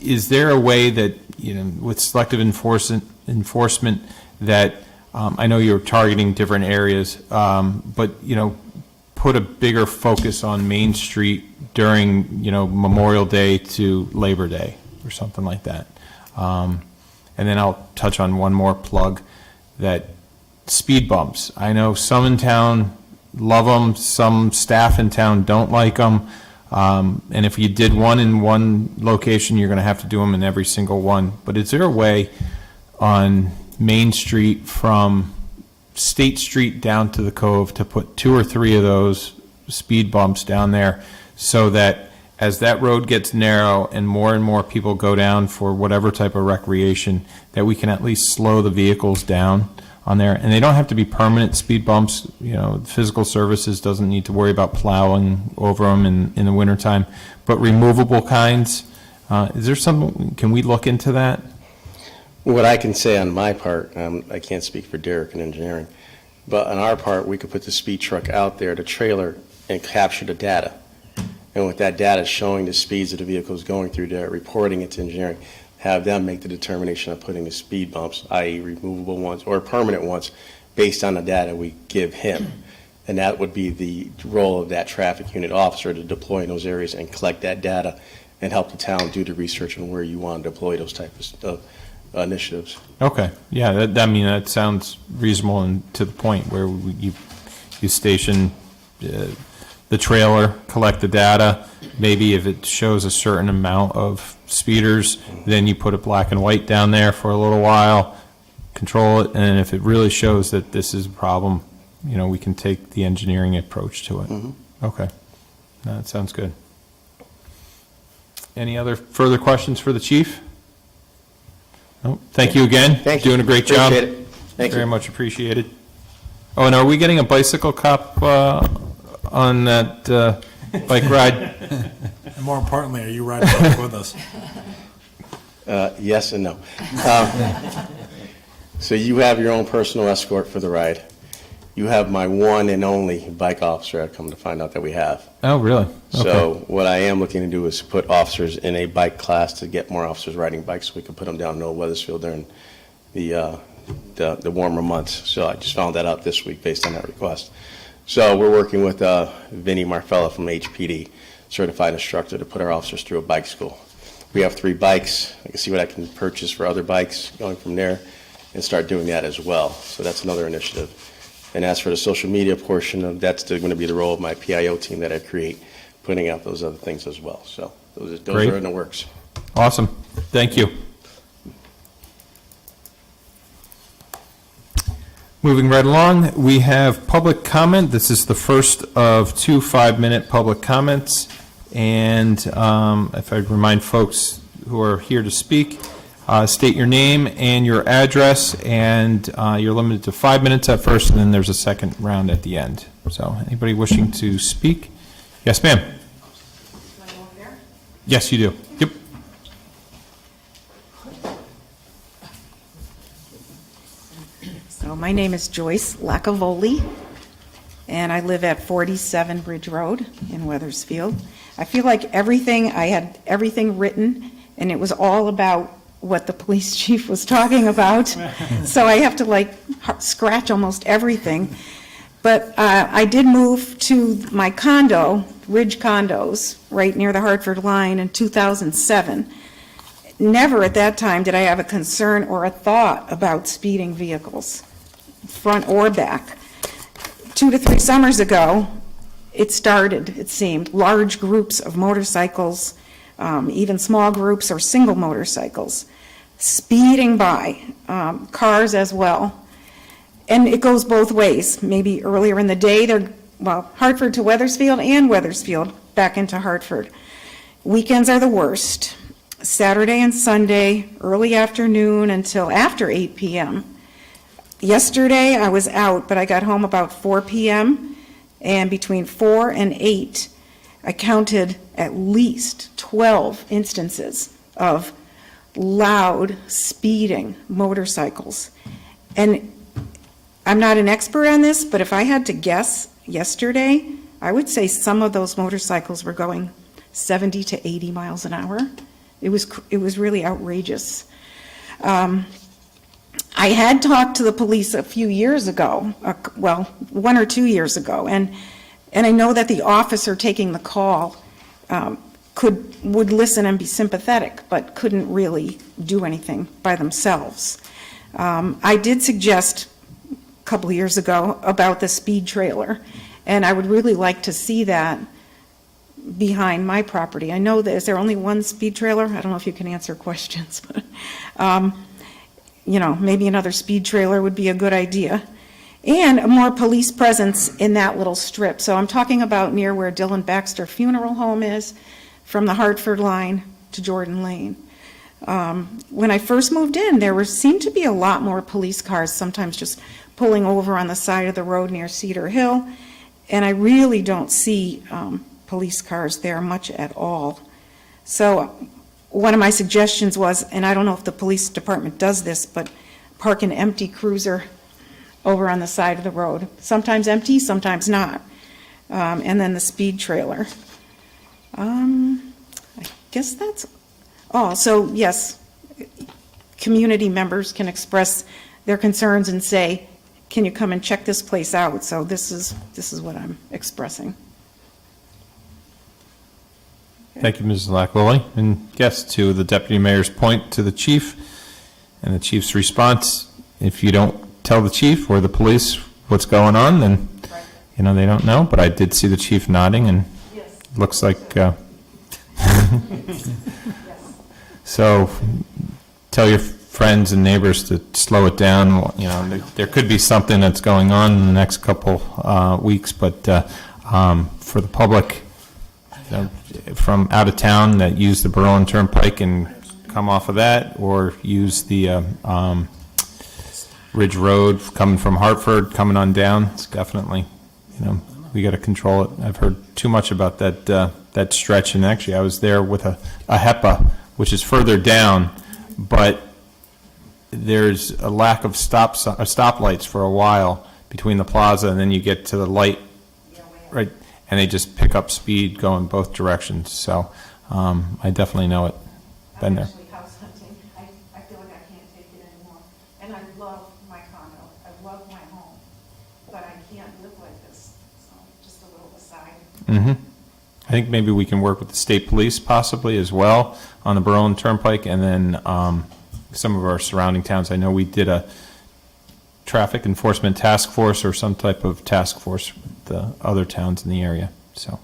[SPEAKER 1] Is there a way that, with selective enforcement that, I know you're targeting different areas, but, put a bigger focus on Main Street during, Memorial Day to Labor Day or something like that. And then I'll touch on one more plug, that speed bumps. I know some in town love them, some staff in town don't like them. And if you did one in one location, you're going to have to do them in every single one. But is there a way on Main Street from State Street down to the Cove to put 2 or 3 of those speed bumps down there, so that as that road gets narrow and more people go down for whatever type of recreation, that we can at least slow the vehicles down on there? And they don't have to be permanent speed bumps. Physical services doesn't need to worry about plowing over them in the wintertime, but removable kinds. Is there something, can we look into that?
[SPEAKER 7] What I can say on my part, I can't speak for Derek in engineering, but on our part, we could put the speed truck out there, the trailer, and capture the data. And with that data showing the speeds that the vehicle is going through there, reporting it to engineering, have them make the determination of putting the speed bumps, i.e. removable ones or permanent ones, based on the data we give him. And that would be the role of that traffic unit officer, to deploy in those areas and collect that data and help the town do the research on where you want to deploy those types of initiatives.
[SPEAKER 1] Okay, yeah, I mean, that sounds reasonable and to the point where you station the trailer, collect the data, maybe if it shows a certain amount of speeders, then you put it black and white down there for a little while, control it, and if it really shows that this is a problem, we can take the engineering approach to it. Okay, no, that sounds good. Any other further questions for the chief? No, thank you again.
[SPEAKER 7] Thank you.
[SPEAKER 1] Doing a great job.
[SPEAKER 7] Appreciate it. Thank you.
[SPEAKER 1] Very much appreciated. Oh, and are we getting a bicycle cop on that bike ride?
[SPEAKER 11] And more importantly, are you riding bike with us?
[SPEAKER 7] Yes and no. So you have your own personal escort for the ride. You have my one and only bike officer. I've come to find out that we have.
[SPEAKER 1] Oh, really?
[SPEAKER 7] So what I am looking to do is put officers in a bike class to get more officers riding bikes, so we can put them down in Old Weathersfield during the warmer months. So I just found that out this week based on that request. So we're working with Vinny Marfella from HPD, certified instructor, to put our officers through a bike school. We have 3 bikes. I can see what I can purchase for other bikes going from there and start doing that as well. So that's another initiative. And as for the social media portion, that's going to be the role of my PIO team that I create, putting out those other things as well. So those
[SPEAKER 1] Great.
[SPEAKER 7] are in the works.
[SPEAKER 1] Awesome. Thank you. Moving right along, we have public comment. This is the first of 2 5-minute public comments. And if I remind folks who are here to speak, state your name and your address, and you're limited to 5 minutes at first, and then there's a second round at the end. So anybody wishing to speak? Yes, ma'am. Yes, you do. Yep.
[SPEAKER 8] So my name is Joyce Lacavoli, and I live at 47 Bridge Road in Weathersfield. I feel like I had everything written, and it was all about what the police chief was talking about. So I have to scratch almost everything. But I did move to my condo, Ridge Condos, right near the Hartford line in 2007. Never at that time did I have a concern or a thought about speeding vehicles, front or back. 2 to 3 summers ago, it started, it seemed, large groups of motorcycles, even small groups or single motorcycles, speeding by, cars as well. And it goes both ways. Maybe earlier in the day, Hartford to Weathersfield and Weathersfield back into Hartford. Weekends are the worst. Saturday and Sunday, early afternoon until after 8 p.m. Yesterday, I was out, but I got home about 4 p.m., and between 4 and 8, I counted at least 12 instances of loud, speeding motorcycles. And I'm not an expert on this, but if I had to guess yesterday, I would say some of those motorcycles were going 70 to 80 miles an hour. It was really outrageous. I had talked to the police a few years ago, 1 or 2 years ago, and I know that the officer taking the call would listen and be sympathetic, but couldn't really do anything by themselves. I did suggest a couple of years ago about the speed trailer, and I would really like to see that behind my property. I know that, is there only one speed trailer? I don't know if you can answer questions, but, maybe another speed trailer would be a good idea. And a more police presence in that little strip. So I'm talking about near where Dylan Baxter Funeral Home is, from the Hartford line to Jordan Lane. When I first moved in, seemed to be a lot more police cars, sometimes just pulling over on the side of the road near Cedar Hill, and I really don't see police cars there much at all. So one of my suggestions was, and I don't know if the police department does this, but park an empty cruiser over on the side of the road. Sometimes empty, sometimes not. And then the speed trailer. I guess that's all. So yes, community members can express their concerns and say, can you come and check this place out? So this is what I'm expressing.
[SPEAKER 1] Thank you, Mrs. Lackley. And yes, to the Deputy Mayor's point to the Chief, And the chief's response, if you don't tell the chief or the police what's going on, then, they don't know. But I did see the chief nodding, and looks like, so tell your friends and neighbors to slow it down. There could be something that's going on in the next couple weeks, but for the public from out of town that use the Berlin Turnpike and come off of that, or use the Ridge Road coming from Hartford, coming on down, it's definitely, we got to control it. I've heard too much about that stretch, and actually I was there with a HEPA, which is further down, but there's a lack of stoplights for a while between the plaza, and then you get to the light, right, and they just pick up speed going both directions. So I definitely know it. Been there.
[SPEAKER 8] I'm actually house hunting. I feel like I can't take it anymore. And I love my condo. I love my home. But I can't live like this. So just a little aside.
[SPEAKER 1] I think maybe we can work with the state police possibly as well on the Berlin Turnpike, and then some of our surrounding towns. I know we did a traffic enforcement task force or some type of task force with the other towns in the area. So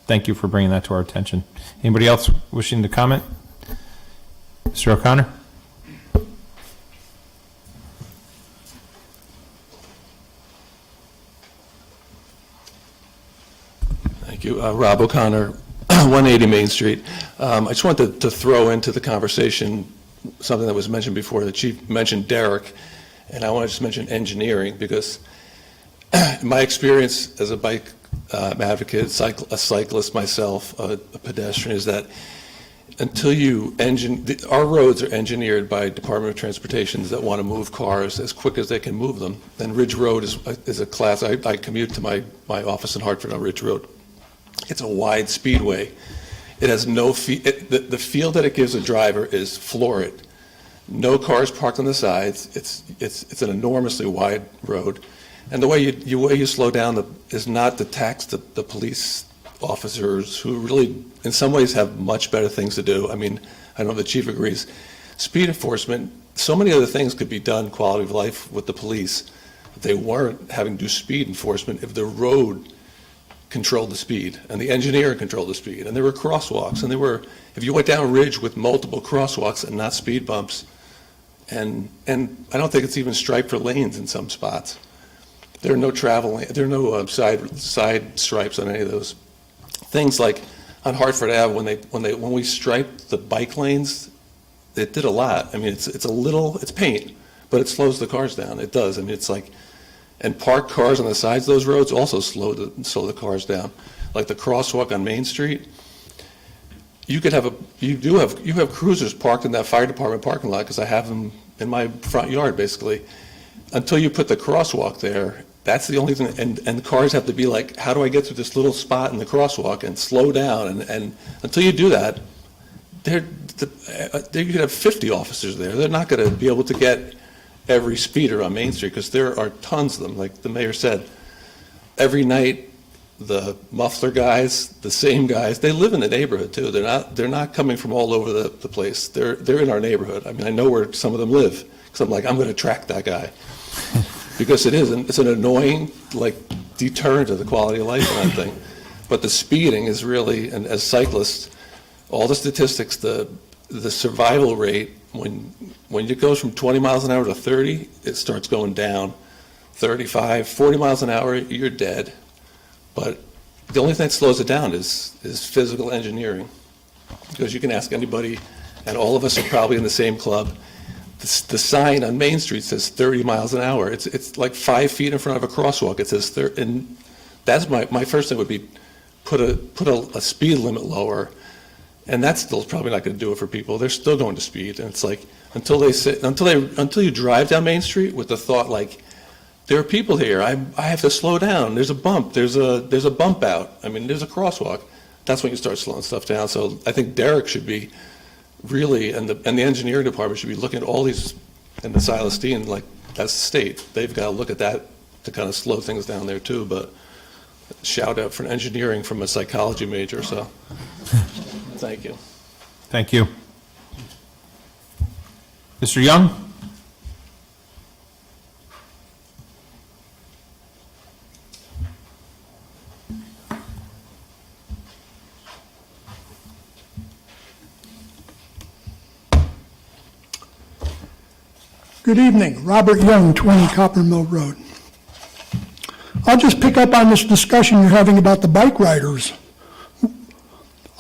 [SPEAKER 1] thank you for bringing that to our attention. Anybody else wishing to comment? Mr. O'Connor?
[SPEAKER 6] Thank you. Rob O'Connor, 180 Main Street. I just wanted to throw into the conversation something that was mentioned before. The chief mentioned Derek, and I want to just mention engineering, because my experience as a bike advocate, a cyclist myself, a pedestrian, is that until you our roads are engineered by Department of Transportation that want to move cars as quick as they can move them. Then Ridge Road is a class. I commute to my office in Hartford on Ridge Road. It's a wide speedway. It has no the feel that it gives a driver is florid. No cars parked on the sides. It's an enormously wide road, and the way you slow down is not to tax the police officers, who really, in some ways, have much better things to do. I mean, I know the chief agrees. Speed enforcement, so many other things could be done, quality of life with the police, if they weren't having to do speed enforcement, if the road controlled the speed and the engineer controlled the speed, and there were crosswalks, and if you went down Ridge with multiple crosswalks and not speed bumps, and I don't think it's even striped for lanes in some spots. There are no there are no side stripes on any of those. Things like on Hartford Ave, when we striped the bike lanes, it did a lot. I mean, it's paint, but it slows the cars down. It does. I mean, and parked cars on the sides of those roads also slow the cars down. Like the crosswalk on Main Street, you have cruisers parked in that fire department parking lot, because I have them in my front yard basically. Until you put the crosswalk there, that's the only thing, and the cars have to be like, how do I get through this little spot in the crosswalk and slow down? And until you do that, you could have 50 officers there. They're not going to be able to get every speeder on Main Street, because there are tons of them. Like the mayor said, every night the muffler guys, the same guys, they live in the neighborhood too. They're not coming from all over the place. They're in our neighborhood. I mean, I know where some of them live, because I'm like, I'm going to track that guy. Because it's an annoying, deterrent to the quality of life and that thing. But the speeding is really, and as cyclists, all the statistics, the survival rate, when it goes from 20 miles an hour to 30, it starts going down. 35, 40 miles an hour, you're dead. But the only thing that slows it down is physical engineering. Because you can ask anybody, and all of us are probably in the same club. The sign on Main Street says 30 miles an hour. It's like 5 feet in front of a crosswalk. It says 30, and that's my first thing would be put a speed limit lower, and that's still probably not going to do it for people. They're still going to speed, and it's like until you drive down Main Street with the thought like, there are people here. I have to slow down. There's a bump. There's a bump out. I mean, there's a crosswalk. That's when you start slowing stuff down. So I think Derek should be really, and the engineering department should be looking at all these, and the Silas, Deane, like, that's the state. They've got to look at that to kind of slow things down there too. But shout out for engineering from a psychology major, so thank you.
[SPEAKER 1] Thank you. Mr. Young?
[SPEAKER 12] Good evening. Robert Young, 20 Copper Mill Road. I'll just pick up on this discussion you're having about the bike riders.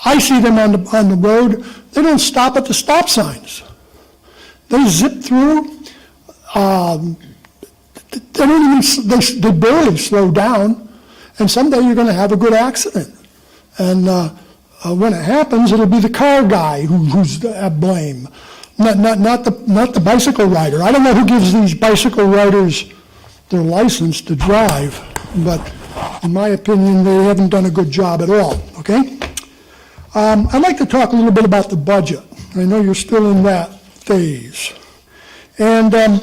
[SPEAKER 12] I see them on the road. They don't stop at the stop signs. They zip through. They barely slow down. And someday you're going to have a good accident. And when it happens, it'll be the car guy who's at blame. Not the bicycle rider. I don't know who gives these bicycle riders their license to drive, but in my opinion, they haven't done a good job at all, okay? I'd like to talk a little bit about the budget. I know you're still in that phase. And I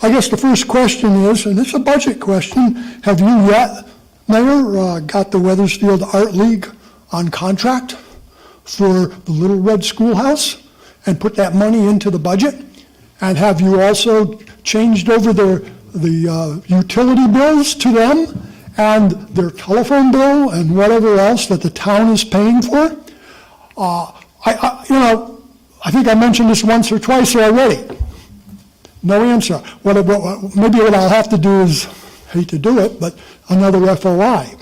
[SPEAKER 12] guess the first question is, and it's a budget question, have you yet, Mayor, got the Weathersfield Art League on contract for the Little Red Schoolhouse and put that money into the budget? And have you also changed over the utility bills to them and their telephone bill and whatever else that the town is paying for? I think I mentioned this once or twice already. No answer. Maybe what I'll have to do is, hate to do it, but another FOI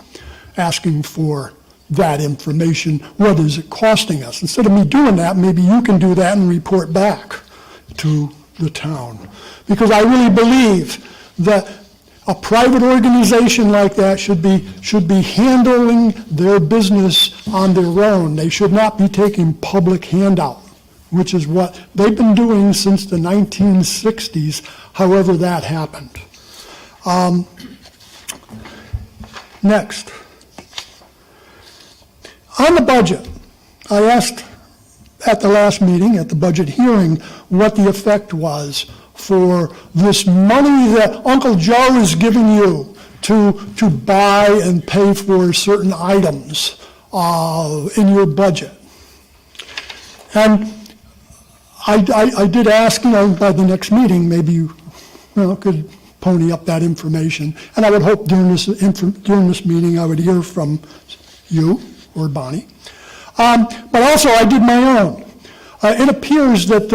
[SPEAKER 12] asking for that information. What is it costing us? Instead of me doing that, maybe you can do that and report back to the town. Because I really believe that a private organization like that should be handling their business on their own. They should not be taking public handout, which is what they've been doing since the 1960s, however that happened. Next. On the budget, I asked at the last meeting, at the budget hearing, what the effect was for this money that Uncle Joe is giving you to buy and pay for certain items in your budget. And I did ask, by the next meeting, maybe you could pony up that information. And I would hope during this meeting I would hear from you or Bonnie. But also I did my own. It appears that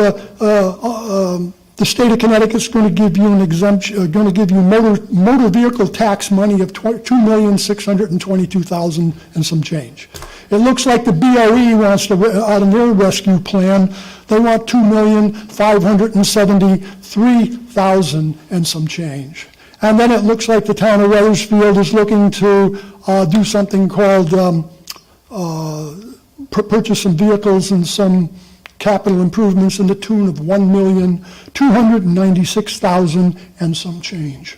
[SPEAKER 12] the state of Connecticut is going to give you an exemption, going to give you motor vehicle tax money of $2,622,000 and some change. It looks like the BOE wants to, out of their rescue plan, they want $2,573,000 and some change. And then it looks like the town of Weathersfield is looking to do something called purchase some vehicles and some capital improvements in the tune of $1,296,000 and some change.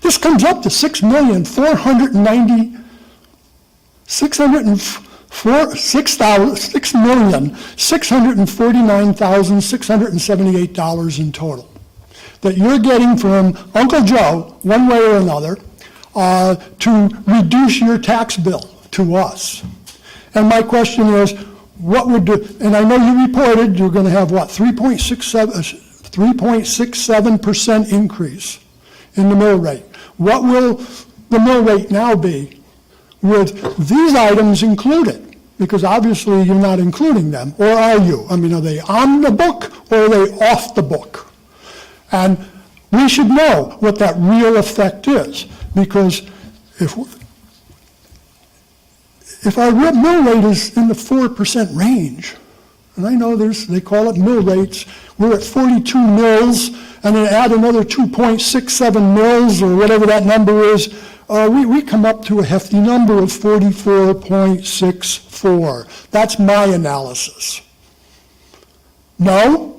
[SPEAKER 12] This comes up to $6,649,678 in total that you're getting from Uncle Joe, one way or another, to reduce your tax bill to us. And my question is, what would do, and I know you reported you're going to have what, 3.67% increase in the mill rate. What will the mill rate now be with these items included? Because obviously you're not including them, or are you? I mean, are they on the book or are they off the book? And we should know what that real effect is, because if our mill rate is in the 4% range, and I know they call it mill rates, we're at 42 mills, and then add another 2.67 mills, or whatever that number is, we come up to a hefty number of 44.64. That's my analysis. No?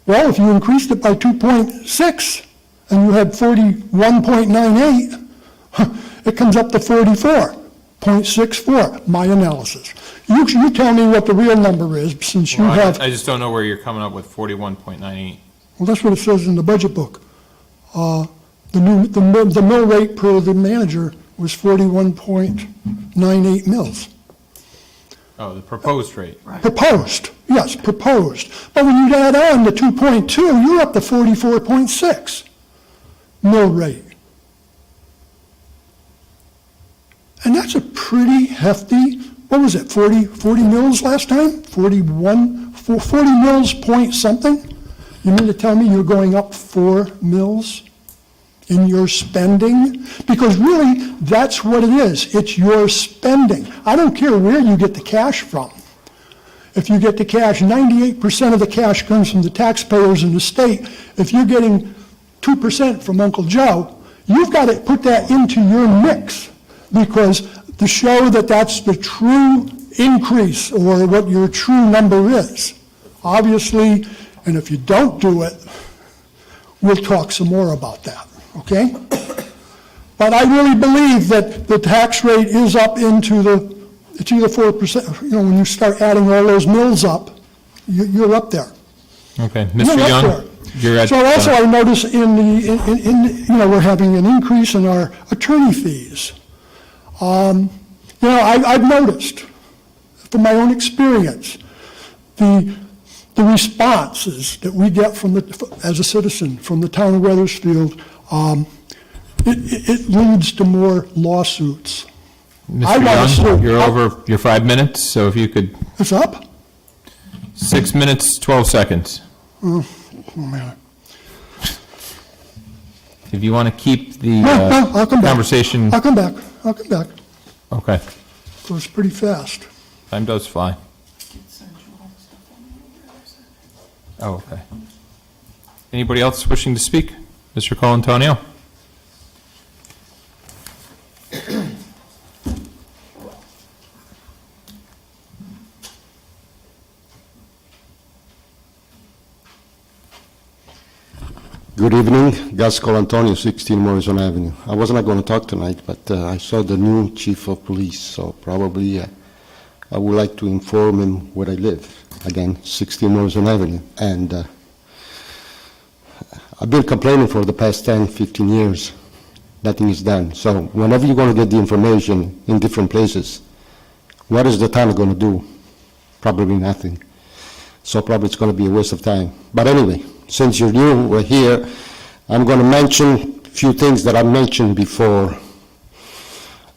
[SPEAKER 12] Well, if you increased it by 2.6, and you had 41.98, it comes up to 44.64, my analysis. You tell me what the real number is, since you have...
[SPEAKER 1] I just don't know where you're coming up with 41.98.
[SPEAKER 12] Well, that's what it says in the budget book. The mill rate per the manager was 41.98 mills.
[SPEAKER 1] Oh, the proposed rate.
[SPEAKER 12] Proposed, yes, proposed. But when you add on the 2.2, you're up to 44.6 mill rate. And that's a pretty hefty, what was it, 40 mills last time? 40 mills point something? You mean to tell me you're going up 4 mills in your spending? Because really, that's what it is. It's your spending. I don't care where you get the cash from. If you get the cash, 98% of the cash comes from the taxpayers in the state. If you're getting 2% from Uncle Joe, you've got to put that into your mix, because to show that that's the true increase or what your true number is. Obviously, and if you don't do it, we'll talk some more about that, okay? But I really believe that the tax rate is up into it's either 4%, when you start adding all those mills up, you're up there.
[SPEAKER 1] Okay,
[SPEAKER 12] You're
[SPEAKER 1] Mr.
[SPEAKER 12] up
[SPEAKER 1] Young,
[SPEAKER 12] there.
[SPEAKER 1] you're at...
[SPEAKER 12] So also, I notice we're having an increase in our attorney fees. I've noticed, from my own experience, the responses that we get as a citizen from the town of Weathersfield, it leads to more lawsuits.
[SPEAKER 1] Mr. Young, you're over your 5 minutes, so if you could...
[SPEAKER 12] It's up?
[SPEAKER 1] 6 minutes, 12 seconds.
[SPEAKER 12] Oh, man.
[SPEAKER 1] If you want to keep the
[SPEAKER 12] No, I'll come back.
[SPEAKER 1] conversation...
[SPEAKER 12] I'll come back.
[SPEAKER 1] Okay,
[SPEAKER 12] Goes pretty fast.
[SPEAKER 1] time does fly. Oh, okay. Anybody else wishing to speak? Mr. Colantonio?
[SPEAKER 13] Good evening, Gus Colantonio, 16 Morrison Avenue. I wasn't going to talk tonight, but I saw the new chief of police, so probably I would like to inform him where I live. Again, 16 Morrison Avenue. And I've been complaining for the past 10, 15 years. Nothing is done. So whenever you're going to get the information in different places, what is the town going to do? Probably nothing. So probably it's going to be a waste of time. But anyway, since you're new, we're here, I'm going to mention a few things that I mentioned before.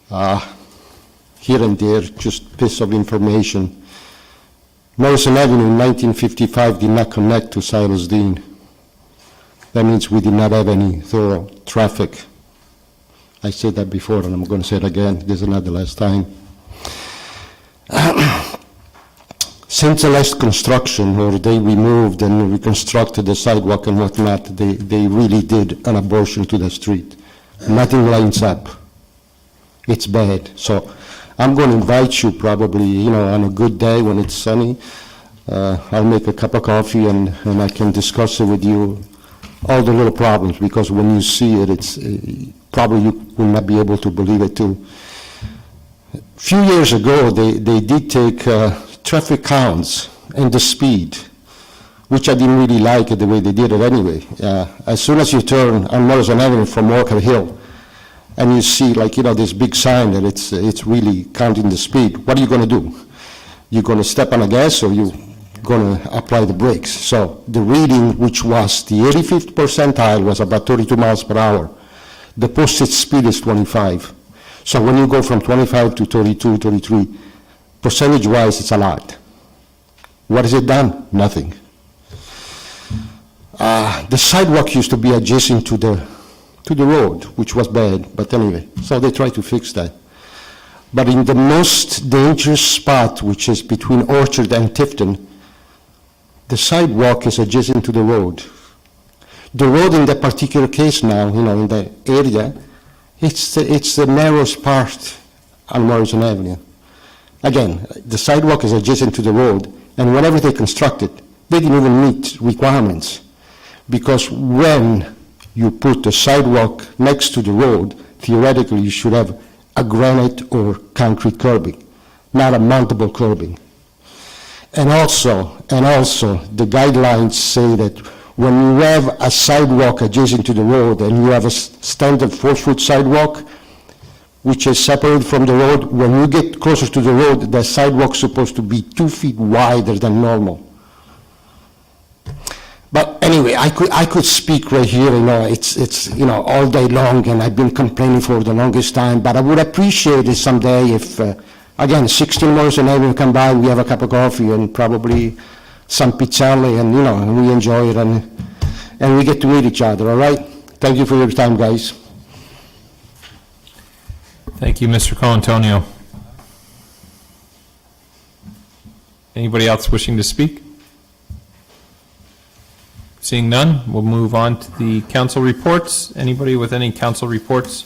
[SPEAKER 13] Here and there, just piece of information. Morrison Avenue in 1955 did not connect to Silas Deane. That means we did not have any thorough traffic. I said that before, and I'm going to say it again. This is not the last time. Since the last construction, or they removed and reconstructed the sidewalk and whatnot, they really did an abortion to the street. Nothing lines up. It's bad. So I'm going to invite you probably, on a good day when it's sunny. I'll make a cup of coffee and I can discuss it with you, all the little problems, because when you see it, it's probably you will not be able to believe it too. A few years ago, they did take traffic counts and the speed, which I didn't really like it the way they did it anyway. As soon as you turn on Morrison Avenue from Walker Hill, and you see this big sign that it's really counting the speed, what are you going to do? You're going to step on the gas or you're going to apply the brakes? So the reading, which was the 85th percentile, was about 32 miles per hour. The posted speed is 25. So when you go from 25 to 32, 33, percentage-wise, it's a lot. What has it done? Nothing. The sidewalk used to be adjacent to the road, which was bad, but anyway, so they tried to fix that. But in the most dangerous spot, which is between Orchard and Tifton, the sidewalk is adjacent to the road. The road in that particular case now, in the area, it's the narrowest part on Morrison Avenue. Again, the sidewalk is adjacent to the road, and whenever they constructed, they didn't even meet requirements. Because when you put the sidewalk next to the road, theoretically you should have a granite or concrete curbing, not a mountable curbing. And also, the guidelines say that when you have a sidewalk adjacent to the road and you have a standard 4-foot sidewalk, which is separated from the road. When you get closer to the road, the sidewalk's supposed to be 2 feet wider than normal. But anyway, I could speak right here, it's all day long, and I've been complaining for the longest time, but I would appreciate it someday if, again, 16 months and I will come by, we have a cup of coffee and probably some pizzelle, and, and we enjoy it, and we get to meet each other, all right? Thank you for your time, guys.
[SPEAKER 1] Thank you, Mr. Colantonio. Anybody else wishing to speak? Seeing none, we'll move on to the council reports. Anybody with any council reports?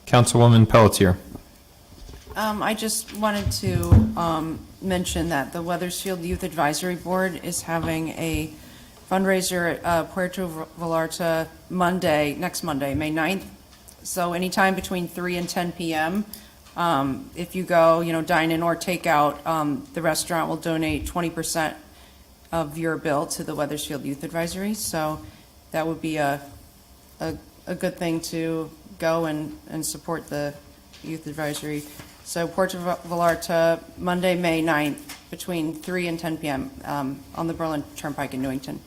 [SPEAKER 1] Councilwoman Pelletier.
[SPEAKER 14] I just wanted to mention that the Weathersfield Youth Advisory Board is having a fundraiser at Puerto Vallarta next Monday, May 9th. So anytime between 3 and 10 p.m. If you go, dine in or take out, the restaurant will donate 20% of your bill to the Weathersfield Youth Advisory. So that would be a good thing to go and support the Youth Advisory. So Puerto Vallarta, Monday, May 9th, between 3 and 10 p.m. On the Berlin Turnpike in Newington.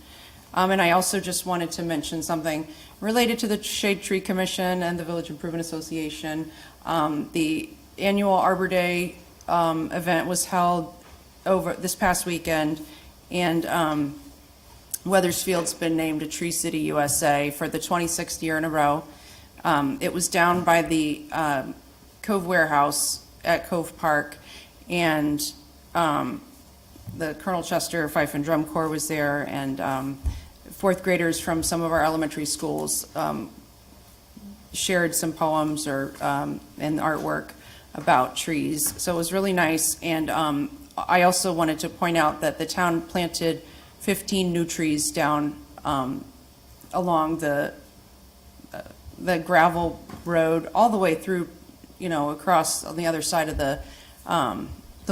[SPEAKER 14] And I also just wanted to mention something related to the Shade Tree Commission and the Village Improvement Association. The Annual Arbor Day event was held over this past weekend, and Weathersfield's been named a Tree City USA for the 26th year in a row. It was down by the Cove Warehouse at Cove Park, and the Colonel Chester Fife and Drum Corps was there, and fourth graders from some of our elementary schools shared some poems and artwork about trees. So it was really nice, and I also wanted to point out that the town planted 15 new trees down along the gravel road all the way through, across on the other side of the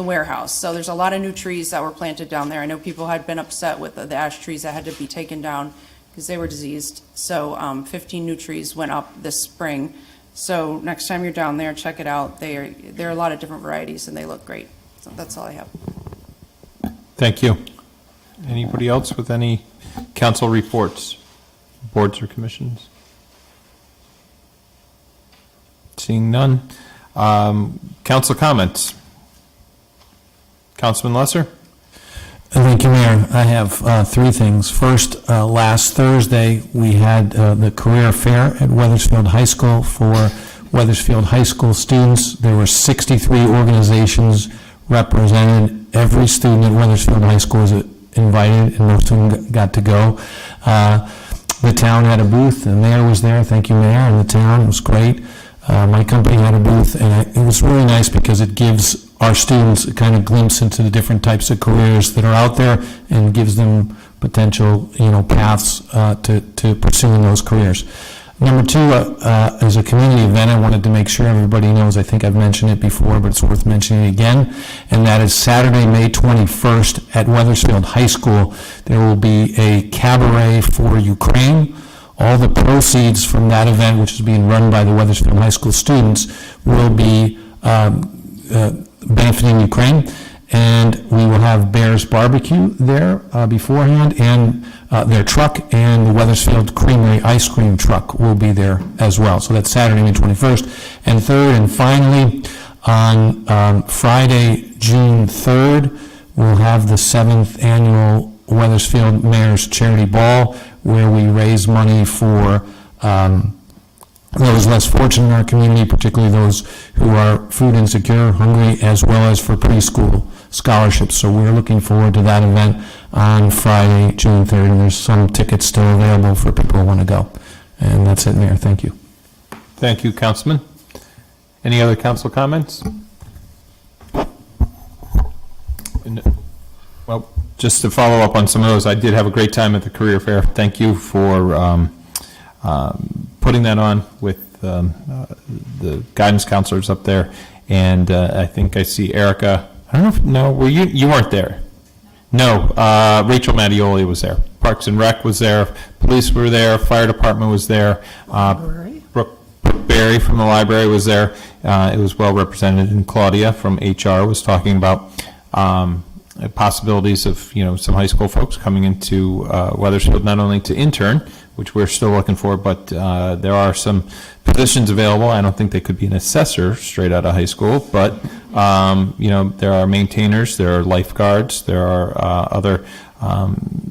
[SPEAKER 14] warehouse. So there's a lot of new trees that were planted down there. I know people had been upset with the ash trees that had to be taken down because they were diseased. So 15 new trees went up this spring. So next time you're down there, check it out. There are a lot of different varieties, and they look great. So that's all I have.
[SPEAKER 1] Thank you. Anybody else with any council reports, boards or commissions? Seeing none. Council comments. Councilman Lesser?
[SPEAKER 9] Thank you, Mayor. I have three things. First, last Thursday, we had the career fair at Weathersfield High School for Weathersfield High School students. There were 63 organizations represented. Every student at Weathersfield High School was invited, and most of them got to go. The town had a booth, the mayor was there. Thank you, Mayor, and the town. It was great. My company had a booth, and it was really nice because it gives our students a kind of glimpse into the different types of careers that are out there and gives them potential, paths to pursuing those careers. Number two, as a community event, I wanted to make sure everybody knows, I think I've mentioned it before, but it's worth mentioning again, and that is Saturday, May 21st at Weathersfield High School. There will be a cabaret for Ukraine. All the proceeds from that event, which is being run by the Weathersfield High School students, will be benefiting Ukraine, and we will have Bear's Barbecue there beforehand, and their truck and the Weathersfield Creamery ice cream truck will be there as well. So that's Saturday, May 21st. And third and finally, on Friday, June 3rd, we'll have the 7th Annual Weathersfield Mayor's Charity Ball, where we raise money for those less fortunate in our community, particularly those who are food insecure, hungry, as well as for preschool scholarships. So we're looking forward to that event on Friday, June 3rd, and there's some tickets still available for people who want to go. And that's it, Mayor. Thank you.
[SPEAKER 1] Thank you, Councilman. Any other council comments? Well, just to follow up on some of those, I did have a great time at the career fair. Thank you for putting that on with the guidance counselors up there. And I think I see Erica. I don't know if, no, were you weren't there. No, Rachel Mattioli was there. Parks and Rec was there. Police were there. Fire department was there. Brooke Barry from the library was there. It was well represented, and Claudia from HR was talking about possibilities of, some high school folks coming into Weathersfield, not only to intern, which we're still looking for, but there are some positions available. I don't think they could be an assessor straight out of high school, but, there are maintainers, there are lifeguards, there are other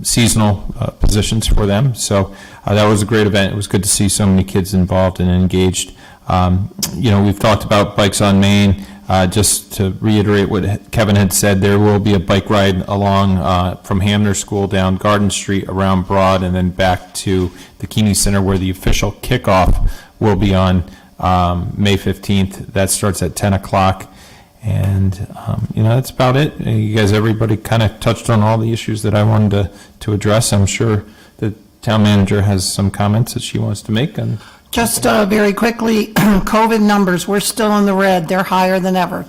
[SPEAKER 1] seasonal positions for them. So that was a great event. It was good to see so many kids involved and engaged. We've talked about Bikes on Main. Just to reiterate what Kevin had said, there will be a bike ride along from Hamner School down Garden Street around Broad and then back to the Keeney Center, where the official kickoff will be on May 15th. That starts at 10 o'clock. And, that's about it. You guys, everybody kind of touched on all the issues that I wanted to address. I'm sure the town manager has some comments that she wants to make. And
[SPEAKER 15] just very quickly, COVID numbers, we're still in the red. They're higher than ever.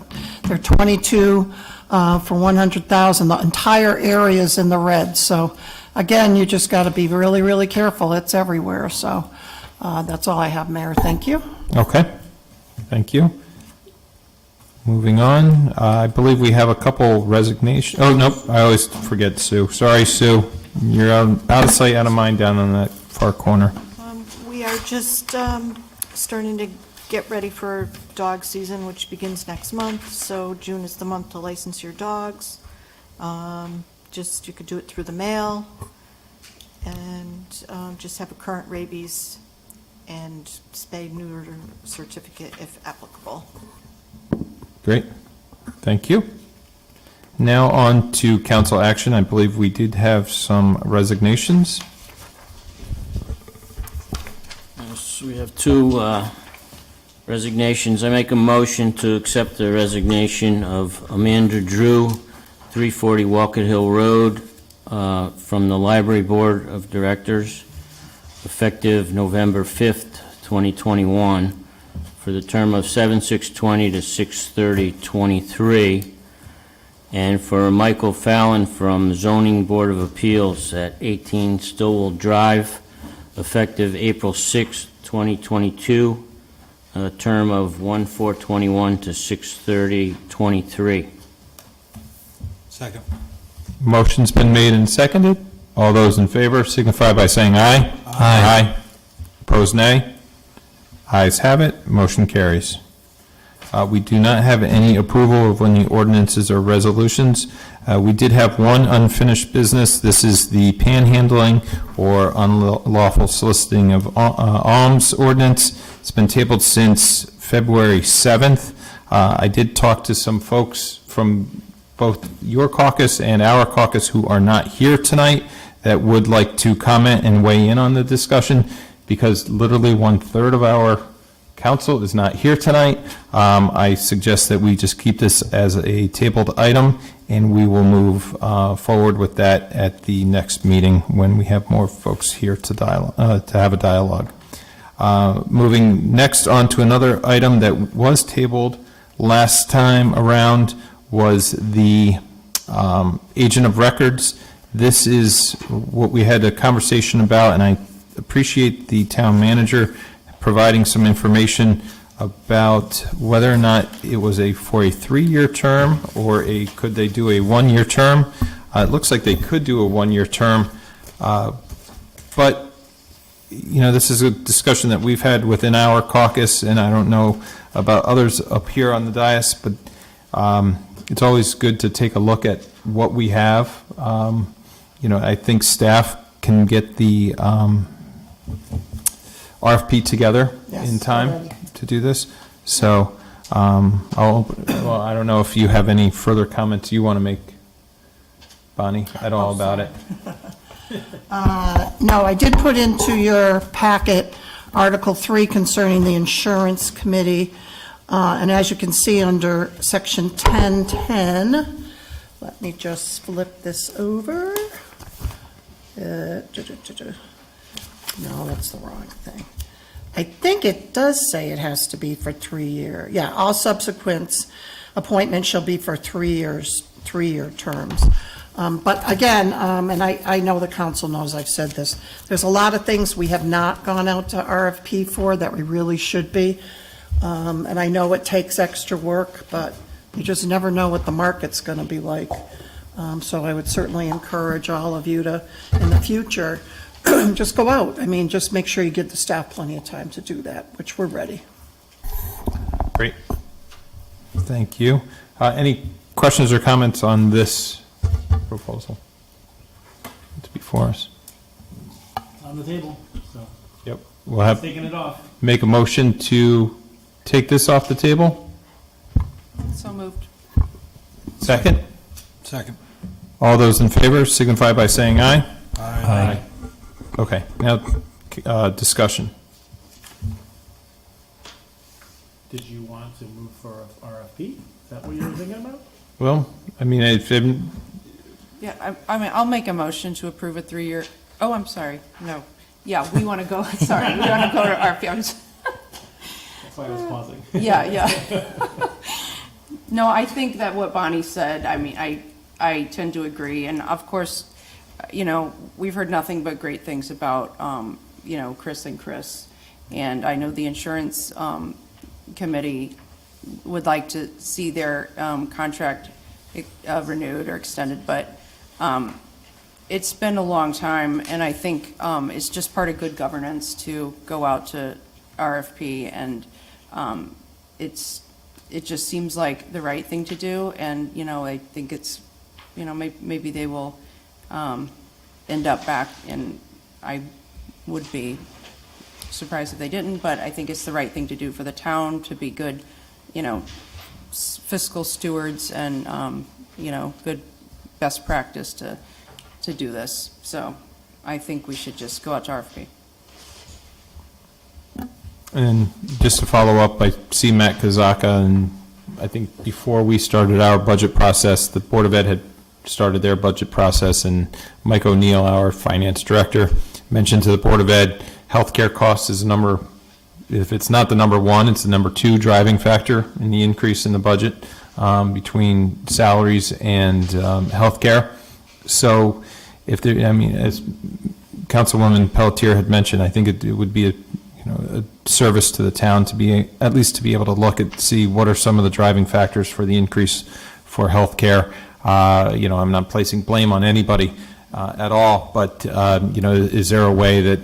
[SPEAKER 15] They're 22 for 100,000. The entire area is in the red. So, again, you just got to be really, really careful. It's everywhere. So that's all I have, Mayor. Thank you.
[SPEAKER 1] Okay. Thank you. Moving on, I believe we have a couple resignations. Oh, nope, I always forget Sue. Sorry, Sue. You're out of sight, out of mind down on that far corner.
[SPEAKER 4] We are just starting to get ready for dog season, which begins next month. So June is the month to license your dogs. You could do it through the mail, and just have a current rabies and spay-neuter certificate if applicable.
[SPEAKER 1] Great. Thank you. Now on to council action. I believe we did have some resignations.
[SPEAKER 10] Yes, we have two resignations. I make a motion to accept the resignation of Amanda Drew, 340 Walcott Hill Road, from the Library Board of Directors, effective November 5th, 2021, for the term of 7/6/20 to 6/30/23, and for Michael Fallon from Zoning Board of Appeals at 18 Stowell Drive, effective April 6th, 2022, a term of 1/4/21 to 6/30/23.
[SPEAKER 11] Second.
[SPEAKER 1] Motion's been made and seconded. All those in favor signify by saying aye. Aye. Opposed, nay. Ayes have it. Motion carries. We do not have any approval of any ordinances or resolutions. We did have one unfinished business. This is the panhandling or unlawful soliciting of alms ordinance. It's been tabled since February 7th. I did talk to some folks from both your caucus and our caucus who are not here tonight that would like to comment and weigh in on the discussion, because literally 1/3 of our council is not here tonight. I suggest that we just keep this as a tabled item, and we will move forward with that at the next meeting when we have more folks here to have a dialogue. Moving next on to another item that was tabled last time around was the agent of records. This is what we had a conversation about, and I appreciate the town manager providing some information about whether or not it was for a 3-year term or could they do a 1-year term. It looks like they could do a 1-year term, but this is a discussion that we've had within our caucus, and I don't know about others up here on the dais, but it's always good to take a look at what we have. I think staff can get the RFP together in time to do this. So I don't know if you have any further comments you want to make, Bonnie, at all about it.
[SPEAKER 15] No, I did put into your packet Article 3 concerning the Insurance Committee. And as you can see under Section 1010, let me just flip this over. No, that's the wrong thing. I think it does say it has to be for 3 years. Yeah, all subsequent appointments shall be for 3 years, 3-year terms. But again, and I know the council knows I've said this, there's a lot of things we have not gone out to RFP for that we really should be. And I know it takes extra work, but you just never know what the market's going to be like. So I would certainly encourage all of you to, in the future, just go out. I mean, just make sure you give the staff plenty of time to do that, which we're ready.
[SPEAKER 1] Great. Thank you. Any questions or comments on this proposal? It's before us.
[SPEAKER 3] It's on the table, so
[SPEAKER 1] Yep. We'll have,
[SPEAKER 3] taking it off.
[SPEAKER 1] make a motion to take this off the table.
[SPEAKER 14] So moved.
[SPEAKER 1] Second?
[SPEAKER 11] Second.
[SPEAKER 1] All those in favor signify by saying aye.
[SPEAKER 11] Aye.
[SPEAKER 1] Okay, now, discussion.
[SPEAKER 3] Did you want to move for RFP? Is that what you were thinking about?
[SPEAKER 1] Well, I mean,
[SPEAKER 14] Yeah, I mean, I'll make a motion to approve a 3-year, oh, I'm sorry, no. Yeah, we want to go, sorry, we want to go to RFP.
[SPEAKER 3] That's why I was pausing.
[SPEAKER 14] Yeah. No, I think that what Bonnie said, I mean, I tend to agree. And of course, you know, we've heard nothing but great things about, you know, Chris and Chris. And I know the insurance committee would like to see their contract renewed or extended, but it's been a long time, and I think it's just part of good governance to go out to RFP, and it just seems like the right thing to do, and, you know, I think it's, you know, maybe they will end up back, and I would be surprised if they didn't, but I think it's the right thing to do for the town to be good, you know, fiscal stewards and, you know, good best practice to do this. So I think we should just go out to RFP.
[SPEAKER 1] And just to follow up, I see Matt Kazaka, and I think before we started our budget process, the Board of Ed had started their budget process, and Mike O'Neill, our finance director, mentioned to the Board of Ed, healthcare costs is if it's not the number one, it's the number 2 driving factor in the increase in the budget between salaries and healthcare. So if there, I mean, as Councilwoman Pelletier had mentioned, I think it would be a service to the town to be, at least to be able to look at, see what are some of the driving factors for the increase for healthcare. You know, I'm not placing blame on anybody at all, but, you know, is there a way that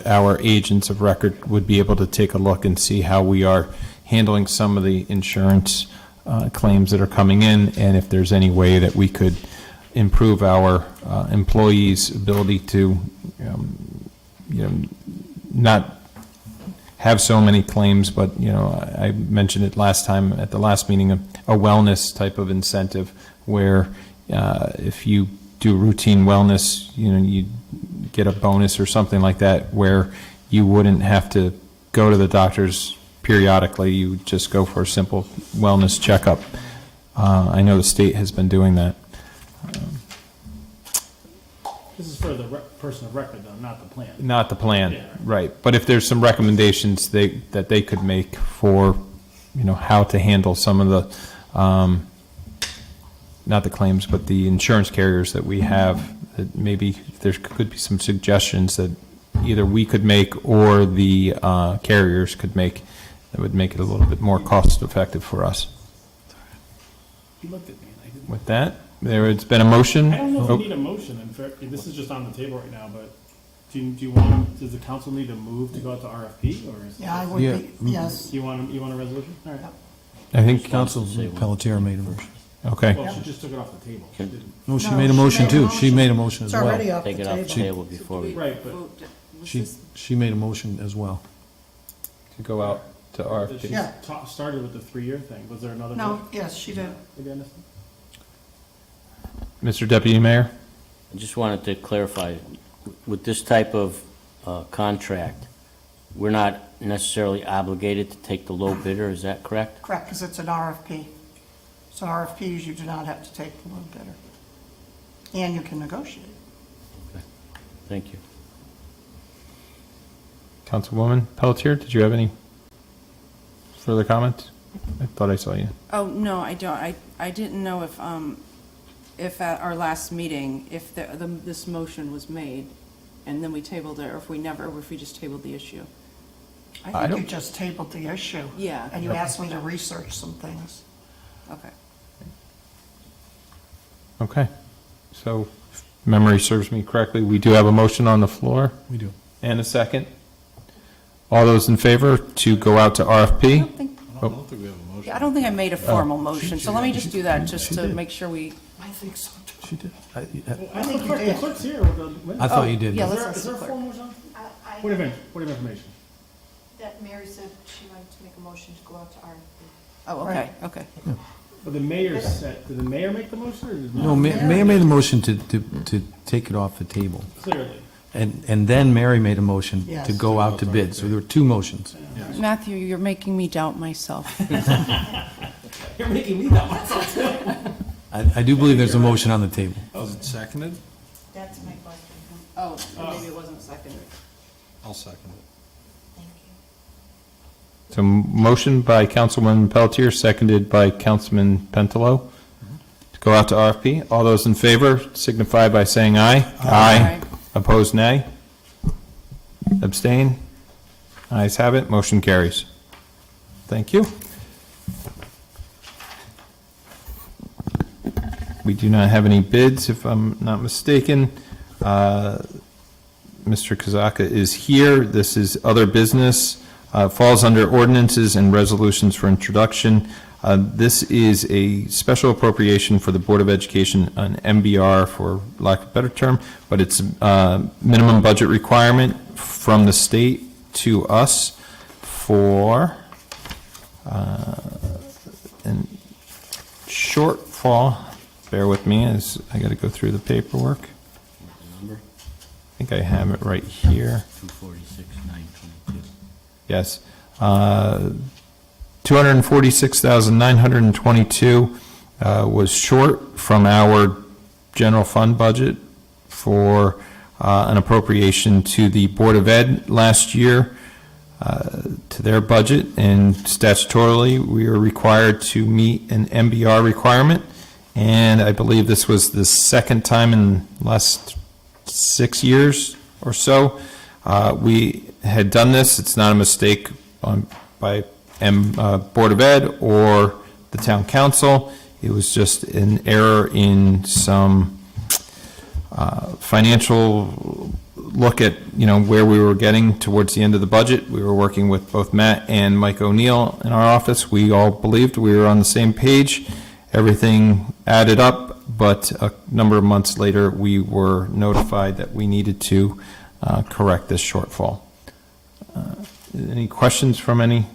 [SPEAKER 1] our agents of record would be able to take a look and see how we are handling some of the insurance claims that are coming in, and if there's any way that we could improve our employees' ability to, you know, not have so many claims, but, you know, I mentioned it last time at the last meeting, a wellness type of incentive where if you do routine wellness, you know, you get a bonus or something like that, where you wouldn't have to go to the doctors periodically. You would just go for a simple wellness checkup. I know the state has been doing that.
[SPEAKER 3] This is for the person of record, though, not the plan.
[SPEAKER 1] Not the plan,
[SPEAKER 3] Yeah.
[SPEAKER 1] right. But if there's some recommendations that they could make for, you know, how to handle some of the, not the claims, but the insurance carriers that we have, that maybe there could be some suggestions that either we could make or the carriers could make that would make it a little bit more cost effective for us.
[SPEAKER 3] You looked at me and I didn't.
[SPEAKER 1] With that, it's been a motion.
[SPEAKER 3] I don't know if
[SPEAKER 1] Oh,
[SPEAKER 3] we need a motion, and this is just on the table right now, but do you want, does the council need to move to go out to RFP, or is?
[SPEAKER 15] Yeah, I would
[SPEAKER 9] Yeah.
[SPEAKER 15] be, yes.
[SPEAKER 3] You want a resolution? All right.
[SPEAKER 1] I think,
[SPEAKER 9] Council Pelletier made a motion.
[SPEAKER 1] okay.
[SPEAKER 3] Well, she just took it off the table. She didn't.
[SPEAKER 9] No, she
[SPEAKER 15] No,
[SPEAKER 9] made a
[SPEAKER 15] she
[SPEAKER 9] motion
[SPEAKER 15] made a
[SPEAKER 9] too.
[SPEAKER 15] motion.
[SPEAKER 9] She made a motion as
[SPEAKER 15] It's already
[SPEAKER 9] well.
[SPEAKER 15] off the
[SPEAKER 10] Take it off the
[SPEAKER 15] table.
[SPEAKER 10] table before we.
[SPEAKER 3] Right, but
[SPEAKER 9] She made a motion as well.
[SPEAKER 1] To go out to
[SPEAKER 3] she
[SPEAKER 1] RFP.
[SPEAKER 15] Yeah.
[SPEAKER 3] started with the 3-year thing. Was there another?
[SPEAKER 15] No,
[SPEAKER 3] vote?
[SPEAKER 15] yes, she did.
[SPEAKER 3] Maybe I missed it.
[SPEAKER 1] Mr. Deputy Mayor?
[SPEAKER 10] I just wanted to clarify, with this type of contract, we're not necessarily obligated to take the low bidder, is that correct?
[SPEAKER 15] Correct, because it's an RFP. So RFPs, you do not have to take the low bidder. And you can negotiate.
[SPEAKER 10] Thank you.
[SPEAKER 1] Councilwoman Pelletier, did you have any further comments? I thought I saw you.
[SPEAKER 14] Oh, no, I don't. I didn't know if, if at our last meeting, if this motion was made, and then we tabled it, or if we just tabled the issue.
[SPEAKER 15] I think you just tabled the issue.
[SPEAKER 14] Yeah.
[SPEAKER 15] And you asked me to research some things.
[SPEAKER 14] Okay.
[SPEAKER 1] Okay. So, if memory serves me correctly, we do have a motion on the floor.
[SPEAKER 9] We do.
[SPEAKER 1] And a second. All those in favor to go out to RFP?
[SPEAKER 11] I don't think we have a motion.
[SPEAKER 14] Yeah, I don't think I made a formal motion, so let me just do that, just to
[SPEAKER 9] did.
[SPEAKER 14] make sure we.
[SPEAKER 15] I think so too.
[SPEAKER 9] She did.
[SPEAKER 3] I think the clerk's here with the.
[SPEAKER 9] I thought you did.
[SPEAKER 14] Yeah,
[SPEAKER 3] Is
[SPEAKER 14] let's
[SPEAKER 3] there,
[SPEAKER 14] ask
[SPEAKER 3] is there
[SPEAKER 14] the
[SPEAKER 3] a
[SPEAKER 14] clerk.
[SPEAKER 3] formal motion?
[SPEAKER 4] What
[SPEAKER 3] Point of information.
[SPEAKER 4] That Mary said she wanted to make a motion to go out to RFP.
[SPEAKER 14] Oh, okay, okay.
[SPEAKER 3] But the mayor said, did the mayor make the motion or did?
[SPEAKER 9] No, Mayor made a motion to take it off the table.
[SPEAKER 3] Clearly.
[SPEAKER 9] And then Mary made a motion to
[SPEAKER 15] Yes.
[SPEAKER 9] go out to bid. So there were two motions.
[SPEAKER 14] Matthew, you're making me doubt myself.
[SPEAKER 3] You're making me that myself.
[SPEAKER 9] I do believe there's a motion on the table.
[SPEAKER 11] Was it seconded?
[SPEAKER 4] That's my question.
[SPEAKER 14] Oh, maybe it wasn't seconded.
[SPEAKER 11] I'll second it.
[SPEAKER 4] Thank you.
[SPEAKER 1] So motion by Councilman Pelletier, seconded by Councilman Pentelo to go out to RFP. All those in favor signify by saying aye.
[SPEAKER 14] Aye.
[SPEAKER 1] Opposed, nay. Abstain? Ayes have it, motion carries. Thank you. We do not have any bids, if I'm not mistaken. Mr. Kazaka is here. This is other business. Falls under ordinances and resolutions for introduction. This is a special appropriation for the Board of Education, an MBR for lack of a better term, but it's a minimum budget requirement from the state to us for an shortfall. Bear with me as I got to go through the paperwork.
[SPEAKER 10] Number?
[SPEAKER 1] I think I have it right here.
[SPEAKER 10] 246,922.
[SPEAKER 1] Yes. 246,922 was short from our general fund budget for an appropriation to the Board of Ed last year, to their budget, and statutorily, we are required to meet an MBR requirement, and I believe this was the second time in the last 6 years or so. We had done this. It's not a mistake by Board of Ed or the Town Council. It was just an error in some financial look at, where we were getting towards the end of the budget. We were working with both Matt and Mike O'Neill in our office. We all believed we were on the same page. Everything added up, but a number of months later, we were notified that we needed to correct this shortfall. Any questions from any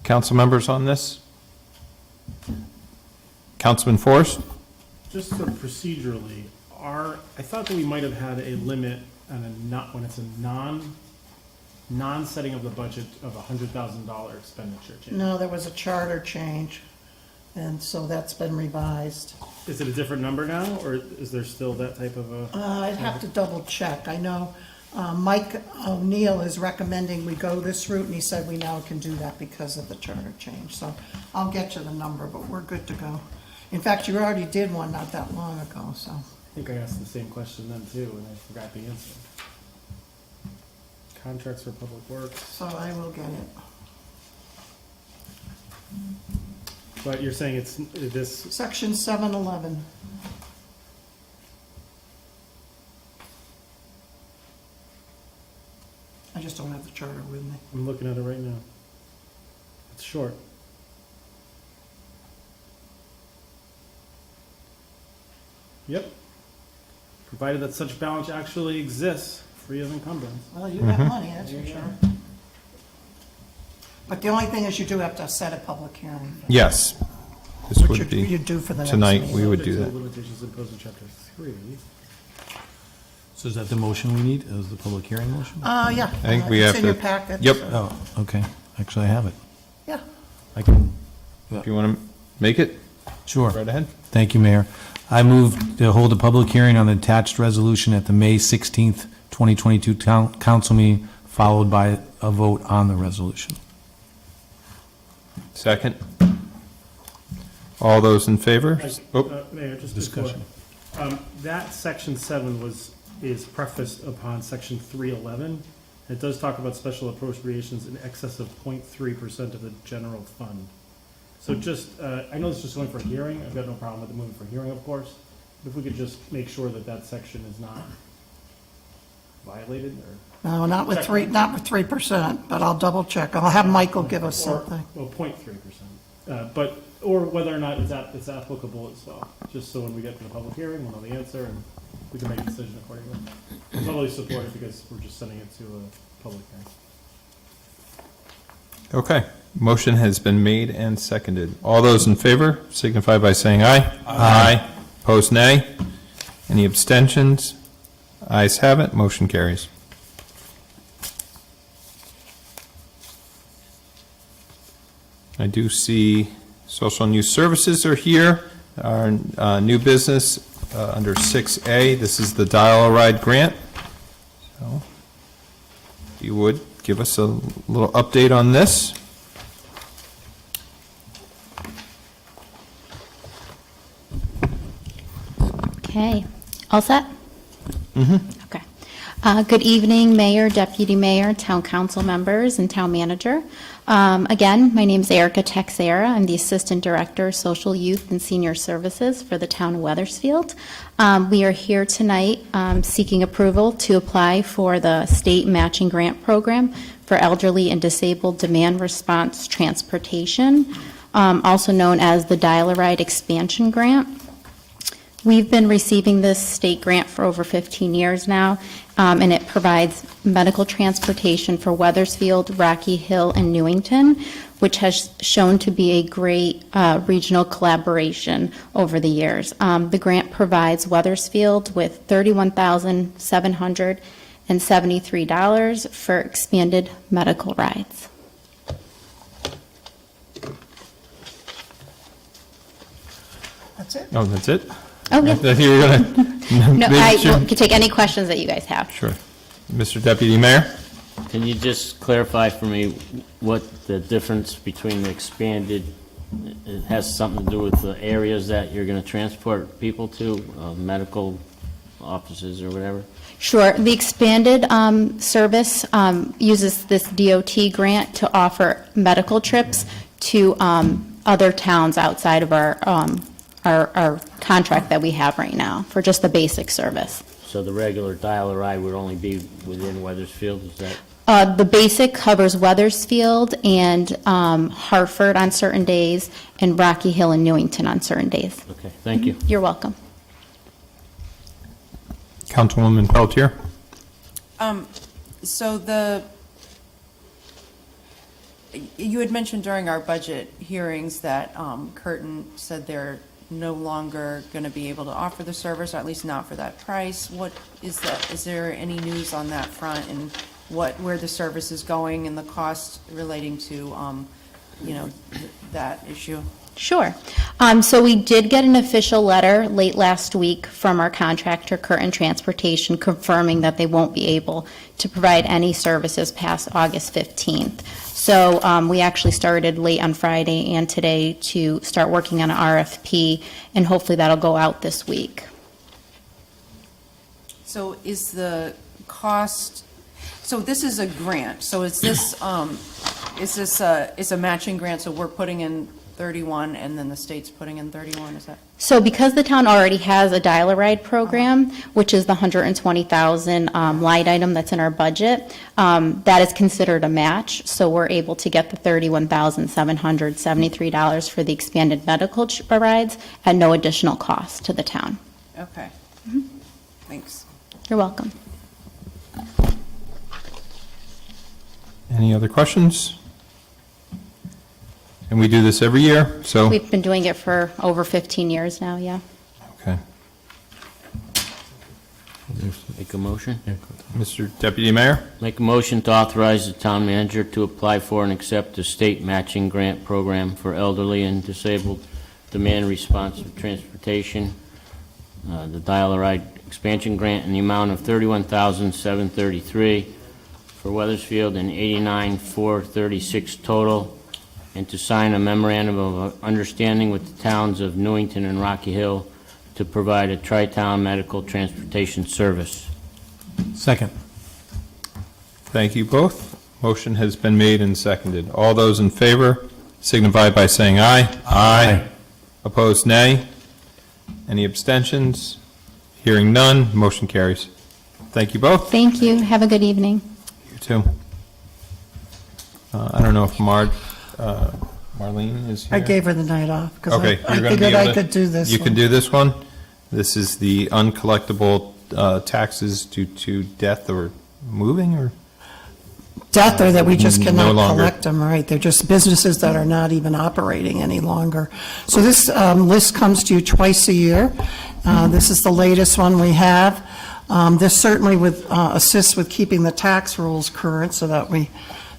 [SPEAKER 1] council members on this? Councilman Forrest?
[SPEAKER 3] Just so procedurally, I thought that we might have had a limit on when it's a non-setting of the budget of $100,000 expenditure change.
[SPEAKER 15] No, there was a charter change, and so that's been revised.
[SPEAKER 3] Is it a different number now, or is there still that type of a?
[SPEAKER 15] I'd have to double check. I know Mike O'Neill is recommending we go this route, and he said we now can do that because of the charter change. So I'll get you the number, but we're good to go. In fact, you already did one not that long ago, so.
[SPEAKER 3] I think I asked the same question then too, and I forgot the answer. Contracts for public works,
[SPEAKER 15] So I will get it.
[SPEAKER 3] but you're saying it's this,
[SPEAKER 15] Section 711. I just don't have the charter with me.
[SPEAKER 3] I'm looking at it right now. It's short. Yep. Provided that such balance actually exists, free of encumbrance.
[SPEAKER 15] Well, you have money, that's for sure. But the only thing is you do have to set a public hearing.
[SPEAKER 1] Yes. This
[SPEAKER 15] Which
[SPEAKER 1] would
[SPEAKER 15] you
[SPEAKER 1] be,
[SPEAKER 15] do for the next
[SPEAKER 1] tonight,
[SPEAKER 15] meeting.
[SPEAKER 1] we would do
[SPEAKER 3] Subject to
[SPEAKER 1] that.
[SPEAKER 3] the limitations imposed in Chapter 3.
[SPEAKER 9] So is that the motion we need? Is the public hearing motion?
[SPEAKER 15] Yeah.
[SPEAKER 1] I think we have
[SPEAKER 15] It's in your
[SPEAKER 1] to-
[SPEAKER 15] packet.
[SPEAKER 1] Yep.
[SPEAKER 9] Oh, okay. Actually, I have it.
[SPEAKER 15] Yeah.
[SPEAKER 9] I can,
[SPEAKER 1] If you want to make it,
[SPEAKER 9] sure.
[SPEAKER 1] right ahead.
[SPEAKER 9] Thank you, Mayor. I move to hold a public hearing on the attached resolution at the May 16th, 2022 council meeting, followed by a vote on the resolution.
[SPEAKER 1] Second. All those in favor? Oh,
[SPEAKER 3] Mayor, just
[SPEAKER 9] Discussion.
[SPEAKER 3] That section 7 is prefaced upon section 311. It does talk about special appropriations in excess of 0.3% of the general fund. So just, I know this is just going for a hearing. I've got no problem with it moving for hearing, of course. But if we could just make sure that that section is not violated or.
[SPEAKER 15] No, not with 3%, but I'll double check. I'll have Michael give us something.
[SPEAKER 3] Well, 0.3%. Or whether or not it's applicable as well, just so when we get to the public hearing, we'll know the answer and we can make a decision accordingly. Totally support it because we're just sending it to a public hearing.
[SPEAKER 1] Okay, motion has been made and seconded. All those in favor signify by saying aye. Aye. Opposed, nay. Any abstentions? Ayes have it, motion carries. I do see Social and Youth Services are here. Our new business under 6A, this is the Dial-A-Ride grant. So, if you would, give us a little update on this.
[SPEAKER 16] Okay, all set? Okay. Good evening, Mayor, Deputy Mayor, Town Council members, and Town Manager. Again, my name is Erica Texera. I'm the Assistant Director, Social, Youth, and Senior Services for the Town of Wethersfield. We are here tonight seeking approval to apply for the State Matching Grant Program for Elderly and Disabled Demand Response Transportation, also known as the Dial-A-Ride Expansion Grant. We've been receiving this state grant for over 15 years now, and it provides medical transportation for Wethersfield, Rocky Hill, and Newington, which has shown to be a great regional collaboration over the years. The grant provides Wethersfield with $31,773 for expanded medical rides.
[SPEAKER 15] That's it?
[SPEAKER 1] Oh, that's it?
[SPEAKER 16] Oh, yeah.
[SPEAKER 1] I thought you were going to.
[SPEAKER 16] No, I can take any questions that you guys have.
[SPEAKER 1] Sure. Mr. Deputy Mayor?
[SPEAKER 10] Can you just clarify for me what the difference between the expanded, it has something to do with the areas that you're going to transport people to, medical offices or whatever?
[SPEAKER 16] Sure. The expanded service uses this DOT grant to offer medical trips to other towns outside of our contract that we have right now for just the basic service.
[SPEAKER 10] So the regular Dial-A-Ride would only be within Wethersfield, is that?
[SPEAKER 16] The basic covers Wethersfield and Hartford on certain days, and Rocky Hill and Newington on certain days.
[SPEAKER 10] Okay, thank you.
[SPEAKER 16] You're welcome.
[SPEAKER 1] Councilwoman Pelletier?
[SPEAKER 14] So you had mentioned during our budget hearings that Curtin said they're no longer going to be able to offer the service, or at least not for that price. What is that? Is there any news on that front, and where the service is going and the cost relating to, that issue?
[SPEAKER 16] Sure. So we did get an official letter late last week from our contractor, Curtin Transportation, confirming that they won't be able to provide any services past August 15th. So we actually started late on Friday and today to start working on an RFP, and hopefully that'll go out this week.
[SPEAKER 14] So is the cost, so this is a grant, so is this a matching grant, so we're putting in 31 and then the state's putting in 31, is that?
[SPEAKER 16] So because the town already has a Dial-A-Ride program, which is the $120,000 line item that's in our budget, that is considered a match. So we're able to get the $31,773 for the expanded medical rides at no additional cost to the town.
[SPEAKER 14] Okay. Thanks.
[SPEAKER 16] You're welcome.
[SPEAKER 1] Any other questions? And we do this every year, so.
[SPEAKER 16] We've been doing it for over 15 years now, yeah.
[SPEAKER 1] Okay.
[SPEAKER 10] Make a motion?
[SPEAKER 1] Mr. Deputy Mayor?
[SPEAKER 10] Make a motion to authorize the town manager to apply for and accept the state matching grant program for elderly and disabled demand responsive transportation, the Dial-A-Ride expansion grant in the amount of $31,733 for Wethersfield and $89,436 total, and to sign a memorandum of understanding with the towns of Newington and Rocky Hill to provide a tri-town medical transportation service.
[SPEAKER 9] Second.
[SPEAKER 1] Thank you both. Motion has been made and seconded. All those in favor signify by saying aye. Aye. Opposed, nay. Any abstentions? Hearing none, motion carries. Thank you both.
[SPEAKER 16] Thank you. Have a good evening.
[SPEAKER 1] You too. I don't know if Marlene is here.
[SPEAKER 15] I gave her the night off because
[SPEAKER 1] Okay,
[SPEAKER 15] I
[SPEAKER 1] you're gonna be
[SPEAKER 15] figured
[SPEAKER 1] able
[SPEAKER 15] I
[SPEAKER 1] to-
[SPEAKER 15] could do this
[SPEAKER 1] You can
[SPEAKER 15] one.
[SPEAKER 1] do this one. This is the uncollectible taxes due to death or moving, or?
[SPEAKER 15] Death, or that we just
[SPEAKER 1] No
[SPEAKER 15] cannot
[SPEAKER 1] longer.
[SPEAKER 15] collect them, right? They're just businesses that are not even operating any longer. So this list comes to you twice a year. This is the latest one we have. This certainly would assist with keeping the tax rules current so that we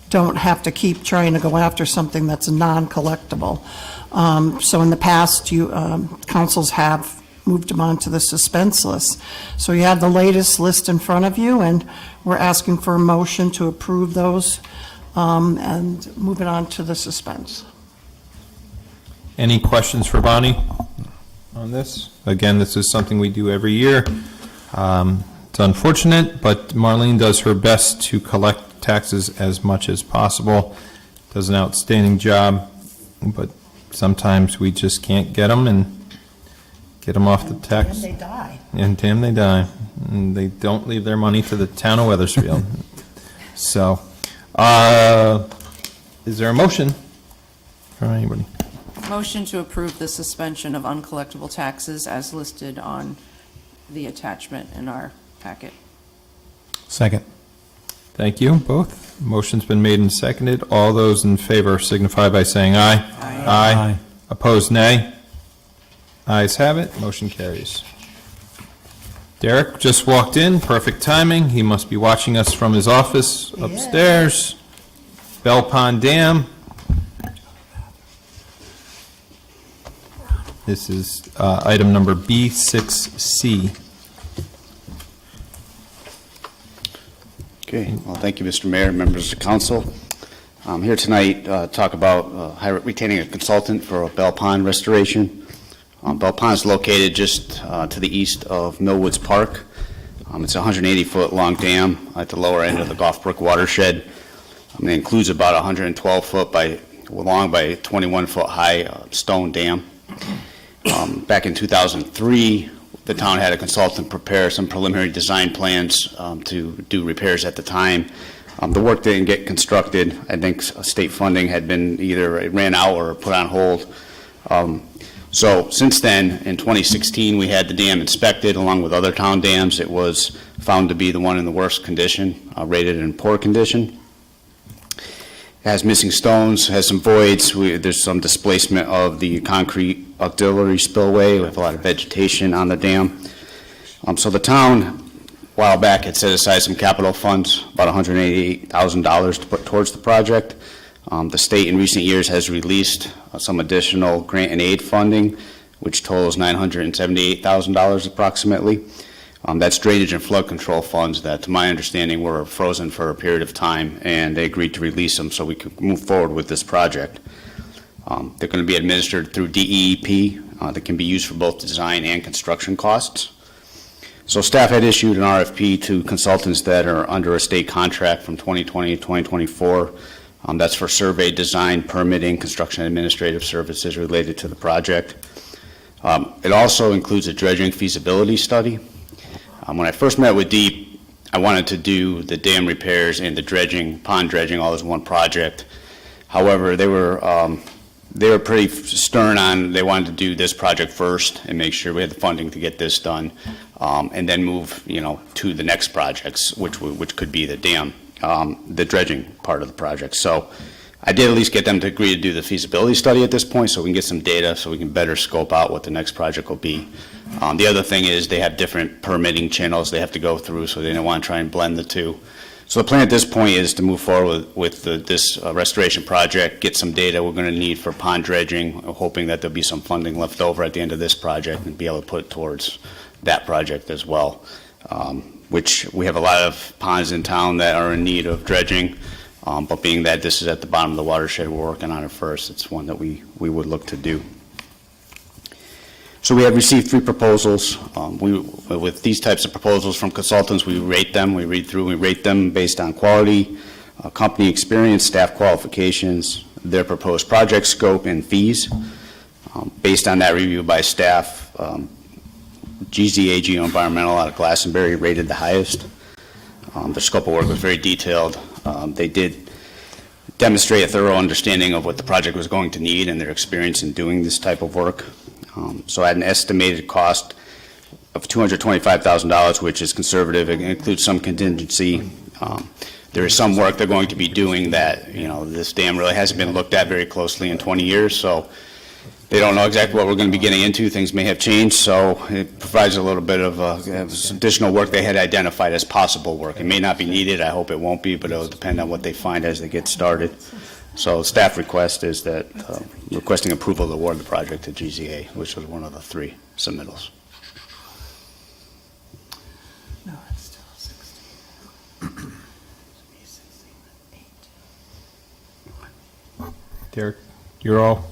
[SPEAKER 15] don't have to keep trying to go after something that's non-collectible. So in the past, councils have moved them on to the suspense list. So you have the latest list in front of you, and we're asking for a motion to approve those and move it on to the suspense.
[SPEAKER 1] Any questions for Bonnie on this? Again, this is something we do every year. It's unfortunate, but Marlene does her best to collect taxes as much as possible. Does an outstanding job, but sometimes we just can't get them and get them off the tax.
[SPEAKER 15] And they die.
[SPEAKER 1] And damn, they die. And they don't leave their money to the town of Weathersfield. So, is there a motion from anybody?
[SPEAKER 14] Motion to approve the suspension of uncollectible taxes as listed on the attachment in our packet.
[SPEAKER 9] Second.
[SPEAKER 1] Thank you, both. Motion's been made and seconded. All those in favor signify by saying aye. Aye. Opposed, nay. Ayes have it, motion carries. Derek just walked in, perfect timing. He must be watching us from his office upstairs. Bell Pond Dam. This is item number B6C.
[SPEAKER 17] Okay, well, thank you, Mr. Mayor, members of council. I'm here tonight to talk about retaining a consultant for a Bell Pond restoration. Bell Pond is located just to the east of Millwoods Park. It's a 180-foot long dam at the lower end of the Gulf Brook watershed. It includes about 112-foot long by 21-foot high stone dam. Back in 2003, the town had a consultant prepare some preliminary design plans to do repairs at the time. The work didn't get constructed. I think state funding had been either ran out or put on hold. So since then, in 2016, we had the dam inspected along with other town dams. It was found to be the one in the worst condition, rated in poor condition. It has missing stones, has some voids. There's some displacement of the concrete auxiliary spillway. We have a lot of vegetation on the dam. So the town, a while back, had set aside some capital funds, about $188,000 to put towards the project. The state in recent years has released some additional grant and aid funding, which totals $978,000 approximately. That's drainage and flood control funds that, to my understanding, were frozen for a period of time, and they agreed to release them so we could move forward with this project. They're going to be administered through DEEP that can be used for both design and construction costs. So staff had issued an RFP to consultants that are under a state contract from 2020 to 2024. That's for survey, design, permitting, construction, administrative services related to the project. It also includes a dredging feasibility study. When I first met with DEEP, I wanted to do the dam repairs and the dredging, pond dredging, all as one project. However, they were pretty stern on, they wanted to do this project first and make sure we had the funding to get this done, and then move, to the next projects, which could be the dam, the dredging part of the project. So I did at least get them to agree to do the feasibility study at this point so we can get some data so we can better scope out what the next project will be. The other thing is they have different permitting channels they have to go through, so they don't want to try and blend the two. So the plan at this point is to move forward with this restoration project, get some data we're going to need for pond dredging, hoping that there'll be some funding left over at the end of this project and be able to put it towards that project as well, which we have a lot of ponds in town that are in need of dredging, but being that this is at the bottom of the watershed, we're working on it first. It's one that we would look to do. So we have received 3 proposals. With these types of proposals from consultants, we rate them, we read through, we rate them based on quality, company experience, staff qualifications, their proposed project scope, and fees. Based on that review by staff, GZA Geoenvironmental out of Glastonbury rated the highest. Their scope of work was very detailed. They did demonstrate a thorough understanding of what the project was going to need and their experience in doing this type of work. So at an estimated cost of $225,000, which is conservative, it includes some contingency. There is some work they're going to be doing that, this dam really hasn't been looked at very closely in 20 years, so they don't know exactly what we're going to be getting into. Things may have changed, so it provides a little bit of additional work they had identified as possible work. It may not be needed, I hope it won't be, but it'll depend on what they find as they get started. So staff request is that requesting approval to award the project to GZA, which was one of the 3 submittals.
[SPEAKER 3] No, it's still 16.
[SPEAKER 1] Derek, you're all,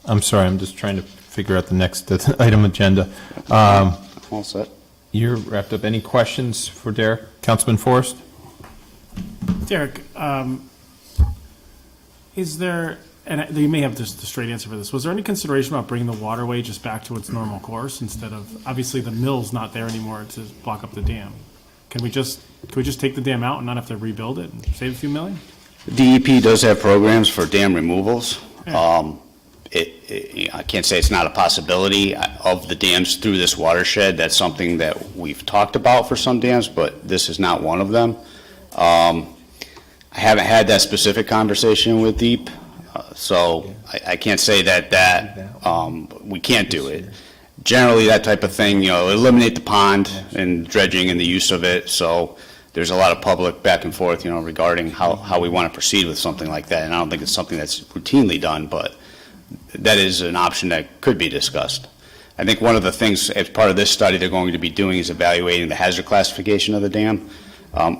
[SPEAKER 1] I'm sorry, I'm just trying to figure out the next item agenda.
[SPEAKER 17] All set.
[SPEAKER 1] You're wrapped up. Any questions for Derek? Councilman Forrest?
[SPEAKER 3] Derek, is there, and you may have just the straight answer for this, was there any consideration about bringing the waterway just back to its normal course instead of, obviously the mill's not there anymore to block up the dam? Can we just take the dam out and not have to rebuild it and save a few million?
[SPEAKER 17] DEP does have programs for dam removals. I can't say it's not a possibility of the dams through this watershed. That's something that we've talked about for some dams, but this is not one of them. I haven't had that specific conversation with DEEP, so I can't say that we can't do it. Generally, that type of thing, eliminate the pond and dredging and the use of it, so there's a lot of public back and forth, regarding how we want to proceed with something like that, and I don't think it's something that's routinely done, but that is an option that could be discussed. I think one of the things as part of this study they're going to be doing is evaluating the hazard classification of the dam,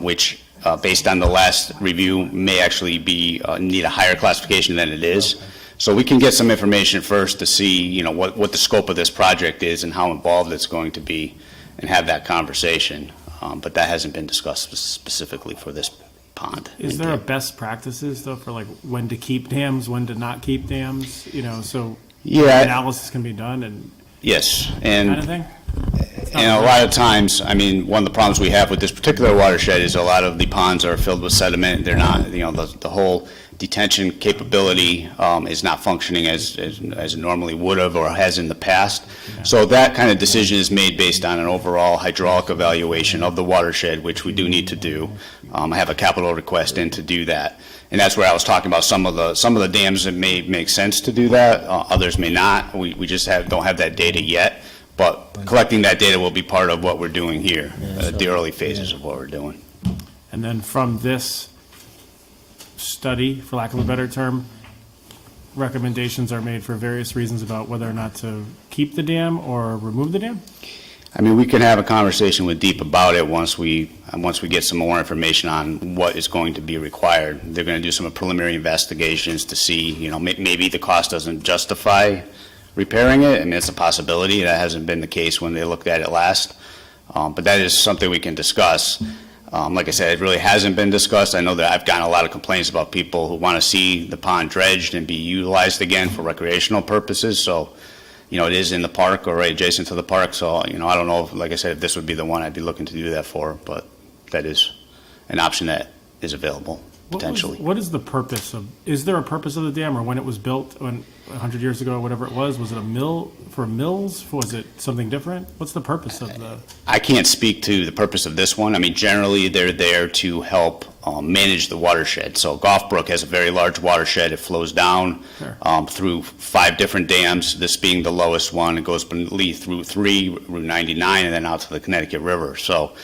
[SPEAKER 17] which based on the last review may actually need a higher classification than it is. So we can get some information first to see what the scope of this project is and how involved it's going to be and have that conversation. But that hasn't been discussed specifically for this pond.
[SPEAKER 3] Is there a best practices though for like when to keep dams, when to not keep dams, so analysis can be done and
[SPEAKER 17] yes, and
[SPEAKER 3] kind of thing?
[SPEAKER 17] And a lot of times, one of the problems we have with this particular watershed is a lot of the ponds are filled with sediment. They're not, the whole detention capability is not functioning as it normally would have or has in the past. So that kind of decision is made based on an overall hydraulic evaluation of the watershed, which we do need to do. I have a capital request in to do that. And that's where I was talking about some of the dams that may make sense to do that, others may not. We just don't have that data yet. But collecting that data will be part of what we're doing here, the early phases of what we're doing.
[SPEAKER 3] And then from this study, for lack of a better term, recommendations are made for various reasons about whether or not to keep the dam or remove the dam?
[SPEAKER 17] We can have a conversation with DEEP about it once we get some more information on what is going to be required. They're going to do some preliminary investigations to see, maybe the cost doesn't justify repairing it. It's a possibility. That hasn't been the case when they looked at it last. But that is something we can discuss. Like I said, it really hasn't been discussed. I know that I've gotten a lot of complaints about people who want to see the pond dredged and be utilized again for recreational purposes. So, it is in the park or right adjacent to the park. So, I don't know, like I said, if this would be the one I'd be looking to do that for, but that is an option that is available potentially.
[SPEAKER 3] What is the purpose is there a purpose of the dam, or when it was built, 100 years ago, or whatever it was it a mill for mills? Was it something different? What's the purpose of the?
[SPEAKER 17] I can't speak to the purpose of this one. Generally they're there to help manage the watershed. So Gulf Brook has a very large watershed. It flows down through 5 different dams, this being the lowest one. It goes through 3, Route 99, and then out to the Connecticut River. So,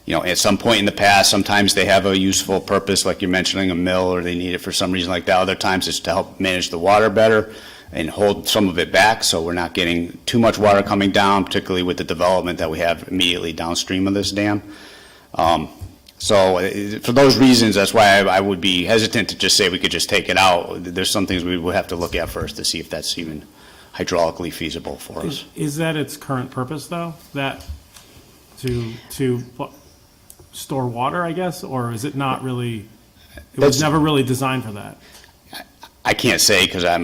[SPEAKER 17] at some point in the past, sometimes they have a useful purpose, like you're mentioning, a mill, or they need it for some reason like that. Other times it's to help manage the water better and hold some of it back so we're not getting too much water coming down, particularly with the development that we have immediately downstream of this dam. So for those reasons, that's why I would be hesitant to just say we could just take it out. There's some things we would have to look at first to see if that's even hydraulically feasible for us.
[SPEAKER 3] Is that its current purpose, though? That store water, I guess, or is it not really? It was never really designed for that.
[SPEAKER 17] I can't say because I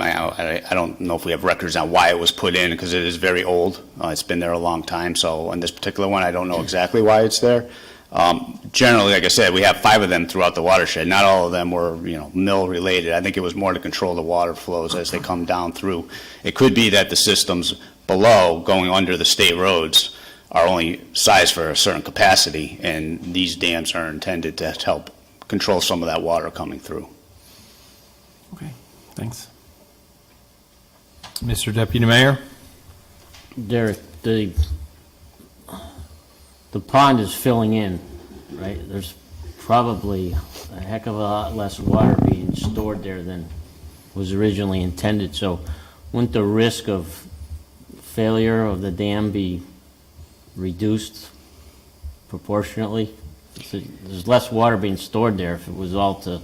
[SPEAKER 17] don't know if we have records on why it was put in because it is very old. It's been there a long time. So on this particular one, I don't know exactly why it's there. Generally, like I said, we have 5 of them throughout the watershed. Not all of them were, mill related. I think it was more to control the water flows as they come down through. It could be that the systems below going under the state roads are only sized for a certain capacity, and these dams are intended to help control some of that water coming through.
[SPEAKER 3] Okay, thanks.
[SPEAKER 1] Mr. Deputy Mayor?
[SPEAKER 10] Derek, the pond is filling in, right? There's probably a heck of a lot less water being stored there than was originally intended. So wouldn't the risk of failure of the dam be reduced proportionately? There's less water being stored there if it was all to,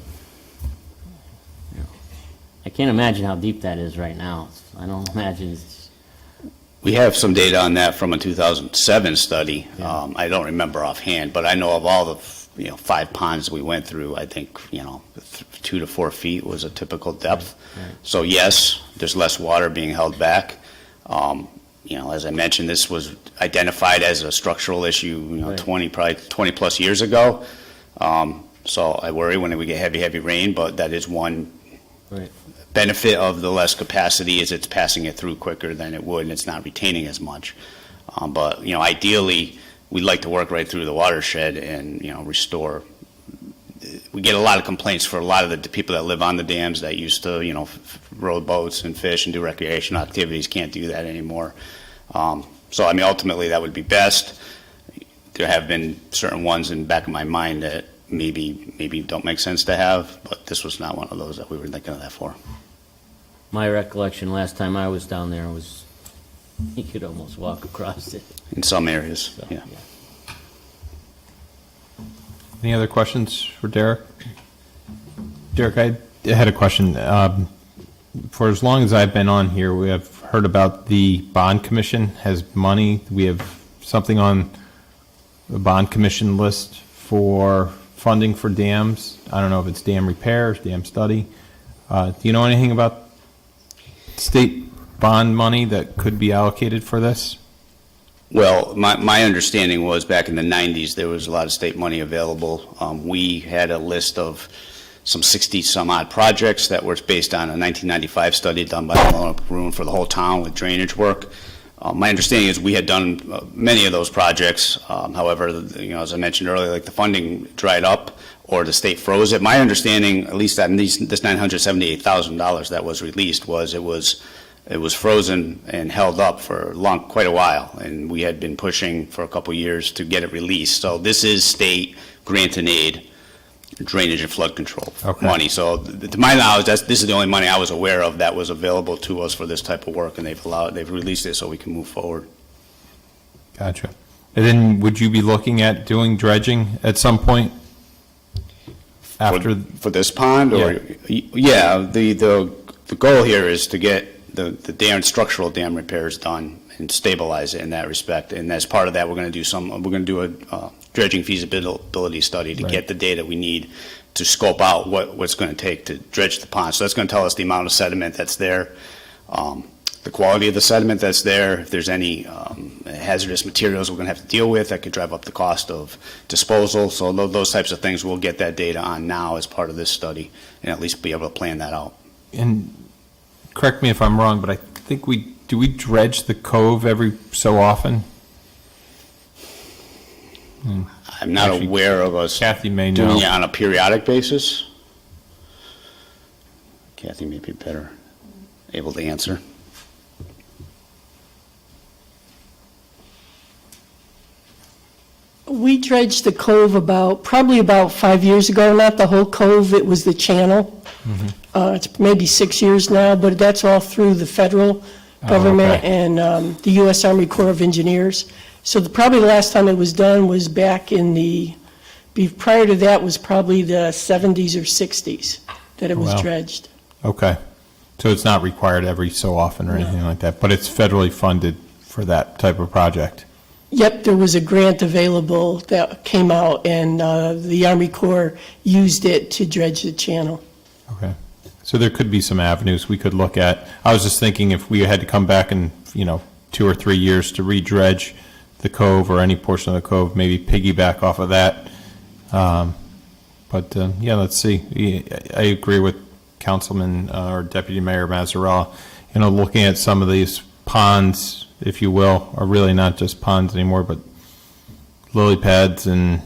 [SPEAKER 10] I can't imagine how deep that is right now. I don't imagine it's.
[SPEAKER 17] We have some data on that from a 2007 study. I don't remember offhand, but I know of all the 5 ponds we went through, I think 2 to 4 feet was a typical depth.
[SPEAKER 10] Right.
[SPEAKER 17] So yes, there's less water being held back. As I mentioned, this was identified as a structural issue,
[SPEAKER 10] Right.
[SPEAKER 17] probably 20 plus years ago. So I worry when we get heavy rain, but that is one
[SPEAKER 10] Right.
[SPEAKER 17] benefit of the less capacity is it's passing it through quicker than it would, and it's not retaining as much. But ideally, we'd like to work right through the watershed and, restore. We get a lot of complaints for a lot of the people that live on the dams that used to, row boats and fish and do recreational activities, can't do that anymore. So, ultimately, that would be best. There have been certain ones in the back of my mind that maybe don't make sense to have, but this was not one of those that we were thinking of that for.
[SPEAKER 10] My recollection last time I was down there was you could almost walk across it.
[SPEAKER 17] In some areas,
[SPEAKER 10] So,
[SPEAKER 17] yeah.
[SPEAKER 1] Any other questions for Derek? Derek, I had a question. For as long as I've been on here, we have heard about the bond commission has money. We have something on the bond commission list for funding for dams. I don't know if it's dam repairs, dam study. Do you know anything about state bond money that could be allocated for this?
[SPEAKER 17] Well, my understanding was back in the 90s, there was a lot of state money available. We had a list of some 60-some-odd projects that were based on a 1995 study done by Bruin for the whole town with drainage work. My understanding is we had done many of those projects. However, as I mentioned earlier, like the funding dried up or the state froze it. My understanding, at least that this $978,000 that was released, was it was frozen and held up for quite a while, and we had been pushing for a couple years to get it released. So this is state grant and aid, drainage and flood control money. So to my knowledge, this is the only money I was aware of that was available to us for this type of work, and they've released it so we can move forward.
[SPEAKER 1] Gotcha. And then would you be looking at doing dredging at some point after?
[SPEAKER 17] For this pond, or the goal here is to get the structural dam repairs done and stabilize it in that respect. And as part of that, we're going to do a dredging feasibility study to get the data we need to scope out what's going to take to dredge the pond. So that's going to tell us the amount of sediment that's there, the quality of the sediment that's there, if there's any hazardous materials we're going to have to deal with that could drive up the cost of disposal. So those types of things, we'll get that data on now as part of this study and at least be able to plan that out.
[SPEAKER 1] And correct me if I'm wrong, but I think we dredge the cove every so often?
[SPEAKER 17] I'm not aware of us
[SPEAKER 1] Kathy may
[SPEAKER 17] doing
[SPEAKER 1] know.
[SPEAKER 17] it on a periodic basis. Kathy may be better able to answer.
[SPEAKER 18] We dredged the cove probably about 5 years ago, not the whole cove, it was the channel. It's maybe 6 years now, but that's all through the federal government and the U.S. Army Corps of Engineers. So probably the last time it was done was back in prior to that was probably the 70s or 60s that it was dredged.
[SPEAKER 1] Okay. So it's not required every so often or anything like that, but it's federally funded for that type of project.
[SPEAKER 18] Yep, there was a grant available that came out, and the Army Corps used it to dredge the channel.
[SPEAKER 1] Okay. So there could be some avenues we could look at. I was just thinking if we had to come back in, 2 or 3 years to redredge the cove or any portion of the cove, maybe piggyback off of that. But yeah, let's see. I agree with Councilman or Deputy Mayor Mazzarella. Looking at some of these ponds, if you will, are really not just ponds anymore, but lily pads and,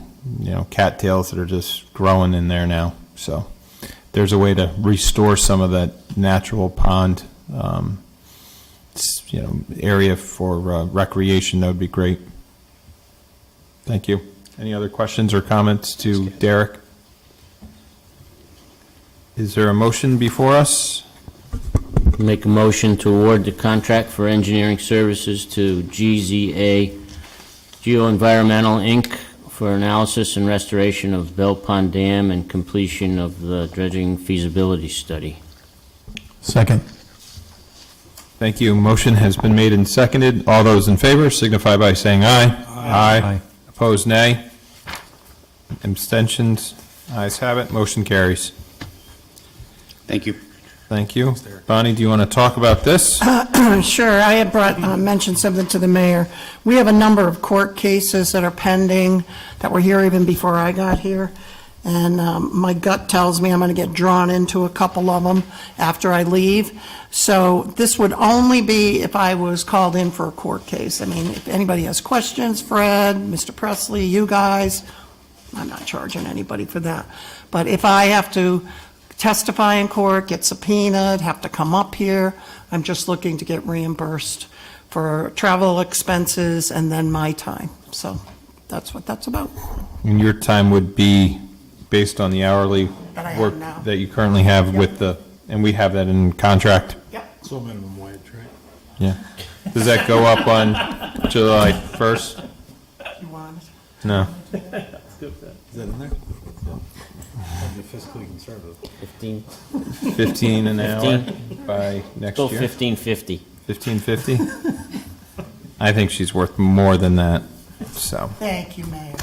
[SPEAKER 1] cattails that are just growing in there now. So there's a way to restore some of that natural pond, area for recreation. That would be great. Thank you. Any other questions or comments to Derek? Is there a motion before us?
[SPEAKER 10] Make a motion to award the contract for engineering services to GZA Geoenvironmental, Inc. for analysis and restoration of Bell Pond Dam and completion of the dredging feasibility study.
[SPEAKER 9] Second.
[SPEAKER 1] Thank you. Motion has been made and seconded. All those in favor signify by saying aye. Aye. Opposed, nay. Abstentions, ayes have it. Motion carries.
[SPEAKER 17] Thank you.
[SPEAKER 1] Thank you. Bonnie, do you want to talk about this?
[SPEAKER 15] Sure, I had mentioned something to the mayor. We have a number of court cases that are pending, that were here even before I got here, and my gut tells me I'm going to get drawn into a couple of them after I leave. So this would only be if I was called in for a court case. I mean, if anybody has questions, Fred, Mr. Presley, you guys, I'm not charging anybody for that. But if I have to testify in court, get subpoenaed, have to come up here, I'm just looking to get reimbursed for travel expenses and then my time. So that's what that's about.
[SPEAKER 1] And your time would be based on the hourly
[SPEAKER 15] That I have
[SPEAKER 1] work
[SPEAKER 15] now.
[SPEAKER 1] that you currently have with the, and we have that in contract?
[SPEAKER 11] So minimum wage, right?
[SPEAKER 1] Yeah. Does that go up on July 1st?
[SPEAKER 15] You want it?
[SPEAKER 1] No.
[SPEAKER 11] Is that in there? The fiscally conservative.
[SPEAKER 10] 15.
[SPEAKER 1] 15 an hour
[SPEAKER 10] 15.
[SPEAKER 1] by next
[SPEAKER 10] Go
[SPEAKER 1] year?
[SPEAKER 10] 15.50.
[SPEAKER 1] 15.50? I think she's worth more than that, so.
[SPEAKER 15] Thank you, Mayor.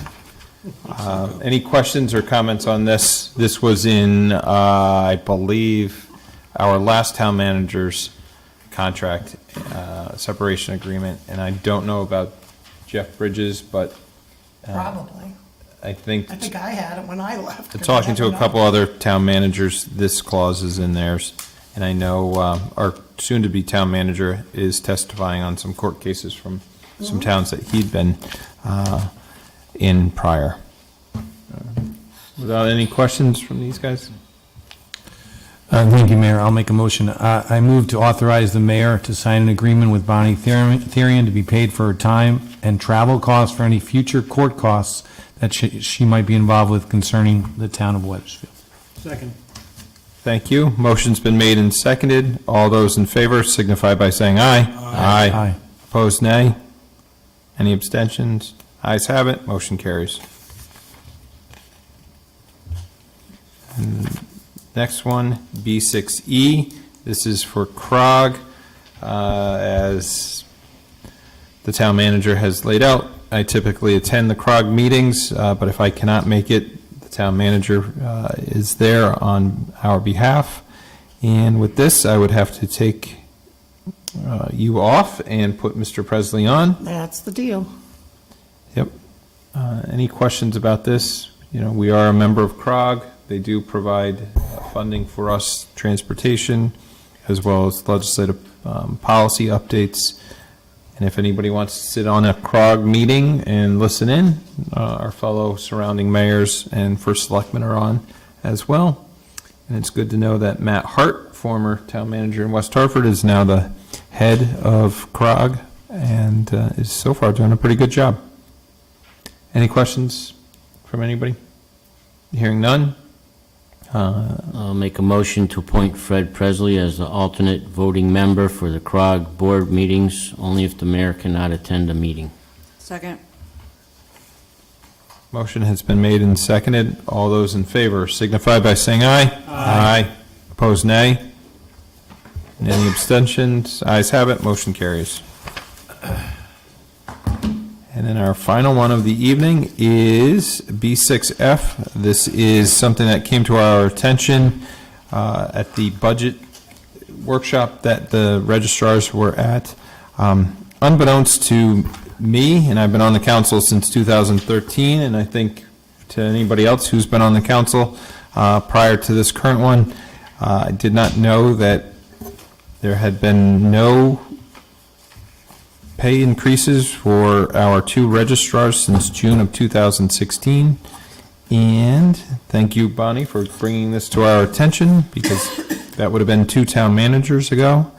[SPEAKER 1] Any questions or comments on this? This was in, I believe, our last town manager's contract, separation agreement, and I don't know about Jeff Bridges, but
[SPEAKER 15] Probably.
[SPEAKER 1] I think,
[SPEAKER 15] I think I had it when I left. 'cause I
[SPEAKER 1] talking to a
[SPEAKER 15] never know.
[SPEAKER 1] couple other town managers, this clause is in theirs, and I know our soon-to-be town manager is testifying on some court cases from some towns that he'd been in prior. Without any questions from these guys?
[SPEAKER 9] Thank you, Mayor. I'll make a motion. I move to authorize the mayor to sign an agreement with Bonnie Therian to be paid for her time and travel costs for any future court costs that she might be involved with concerning the town of Wethersfield.
[SPEAKER 3] Second.
[SPEAKER 1] Thank you. Motion's been made and seconded. All those in favor signify by saying aye.
[SPEAKER 9] Aye.
[SPEAKER 1] Opposed, nay. Any abstentions? Ayes have it. Motion carries. And next one, B6E. This is for CROG. As the town manager has laid out, I typically attend the CROG meetings, but if I cannot make it, the town manager is there on our behalf. And with this, I would have to take you off and put Mr. Presley on.
[SPEAKER 15] That's the deal.
[SPEAKER 1] Yep. Any questions about this? We are a member of CROG. They do provide funding for us, transportation, as well as legislative policy updates. And if anybody wants to sit on a CROG meeting and listen in, our fellow surrounding mayors and first selectmen are on as well. And it's good to know that Matt Hart, former town manager in West Hartford, is now the head of CROG and is so far doing a pretty good job. Any questions from anybody? Hearing none?
[SPEAKER 10] I'll make a motion to appoint Fred Presley as the alternate voting member for the CROG board meetings, only if the mayor cannot attend a meeting.
[SPEAKER 14] Second.
[SPEAKER 1] Motion has been made and seconded. All those in favor signify by saying aye. Aye. Opposed, nay. Any abstentions? Ayes have it, motion carries. And then our final one of the evening is B6F. This is something that came to our attention at the budget workshop that the registrars were at. Unbeknownst to me, and I've been on the council since 2013, and I think to anybody else who's been on the council prior to this current one, I did not know that there had been no pay increases for our two registrars since June of 2016. And thank you, Bonnie, for bringing this to our attention, because that would have been 2 town managers ago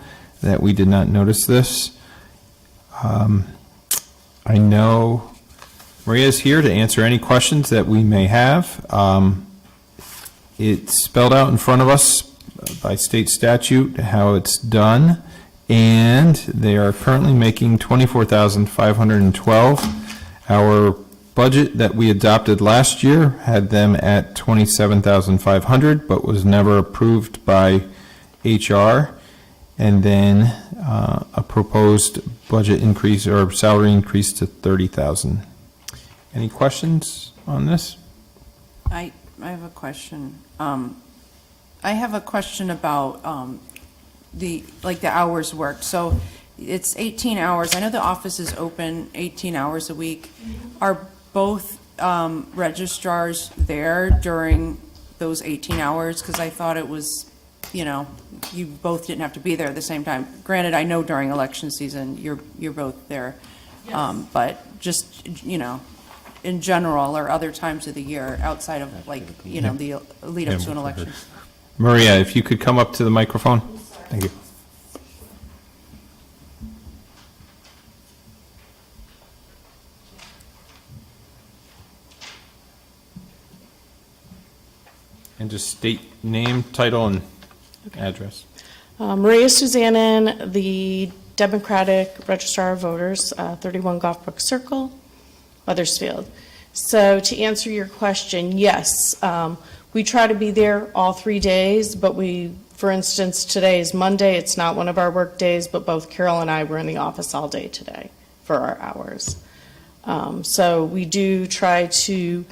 [SPEAKER 1] that we did not notice this. I know Maria is here to answer any questions that we may have. It's spelled out in front of us by state statute how it's done, and they are currently making $24,512. Our budget that we adopted last year had them at $27,500, but was never approved by HR. And then a proposed budget increase or salary increase to $30,000. Any questions on this?
[SPEAKER 14] I have a question. I have a question about the hours worked. So it's 18 hours. I know the office is open 18 hours a week. Are both registrars there during those 18 hours? Because I thought it was, you both didn't have to be there at the same time. Granted, I know during election season, you're both there. But just, in general, or other times of the year outside of the lead up to an election.
[SPEAKER 1] Maria, if you could come up to the microphone. Thank you. And just state name, title, and address.
[SPEAKER 19] Maria Suzanin, the Democratic Registrar of Voters, 31 Gulfbrook Circle, Weathersfield. So to answer your question, yes, we try to be there all 3 days, but for instance, today is Monday, it's not one of our work days, but both Carol and I were in the office all day today for our hours. So we do try to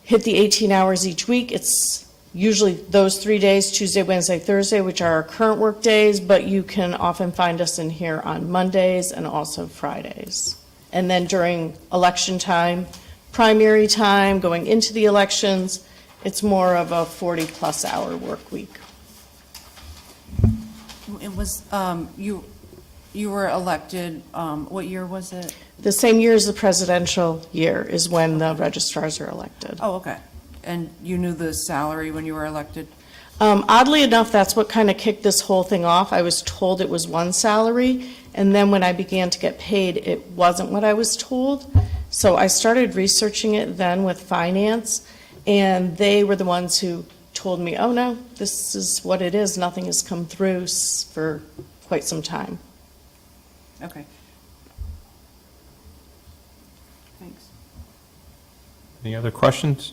[SPEAKER 19] hit the 18 hours each week. It's usually those 3 days, Tuesday, Wednesday, Thursday, which are our current work days, but you can often find us in here on Mondays and also Fridays. And then during election time, primary time, going into the elections, it's more of a 40-plus hour work week.
[SPEAKER 14] It was, you were elected, what year was it?
[SPEAKER 19] The same year as the presidential year is when the registrars are elected.
[SPEAKER 14] Oh, okay. And you knew the salary when you were elected?
[SPEAKER 19] Oddly enough, that's what kind of kicked this whole thing off. I was told it was one salary, and then when I began to get paid, it wasn't what I was told. So I started researching it then with finance, and they were the ones who told me, oh no, this is what it is. Nothing has come through for quite some time.
[SPEAKER 14] Okay. Thanks.
[SPEAKER 1] Any other questions?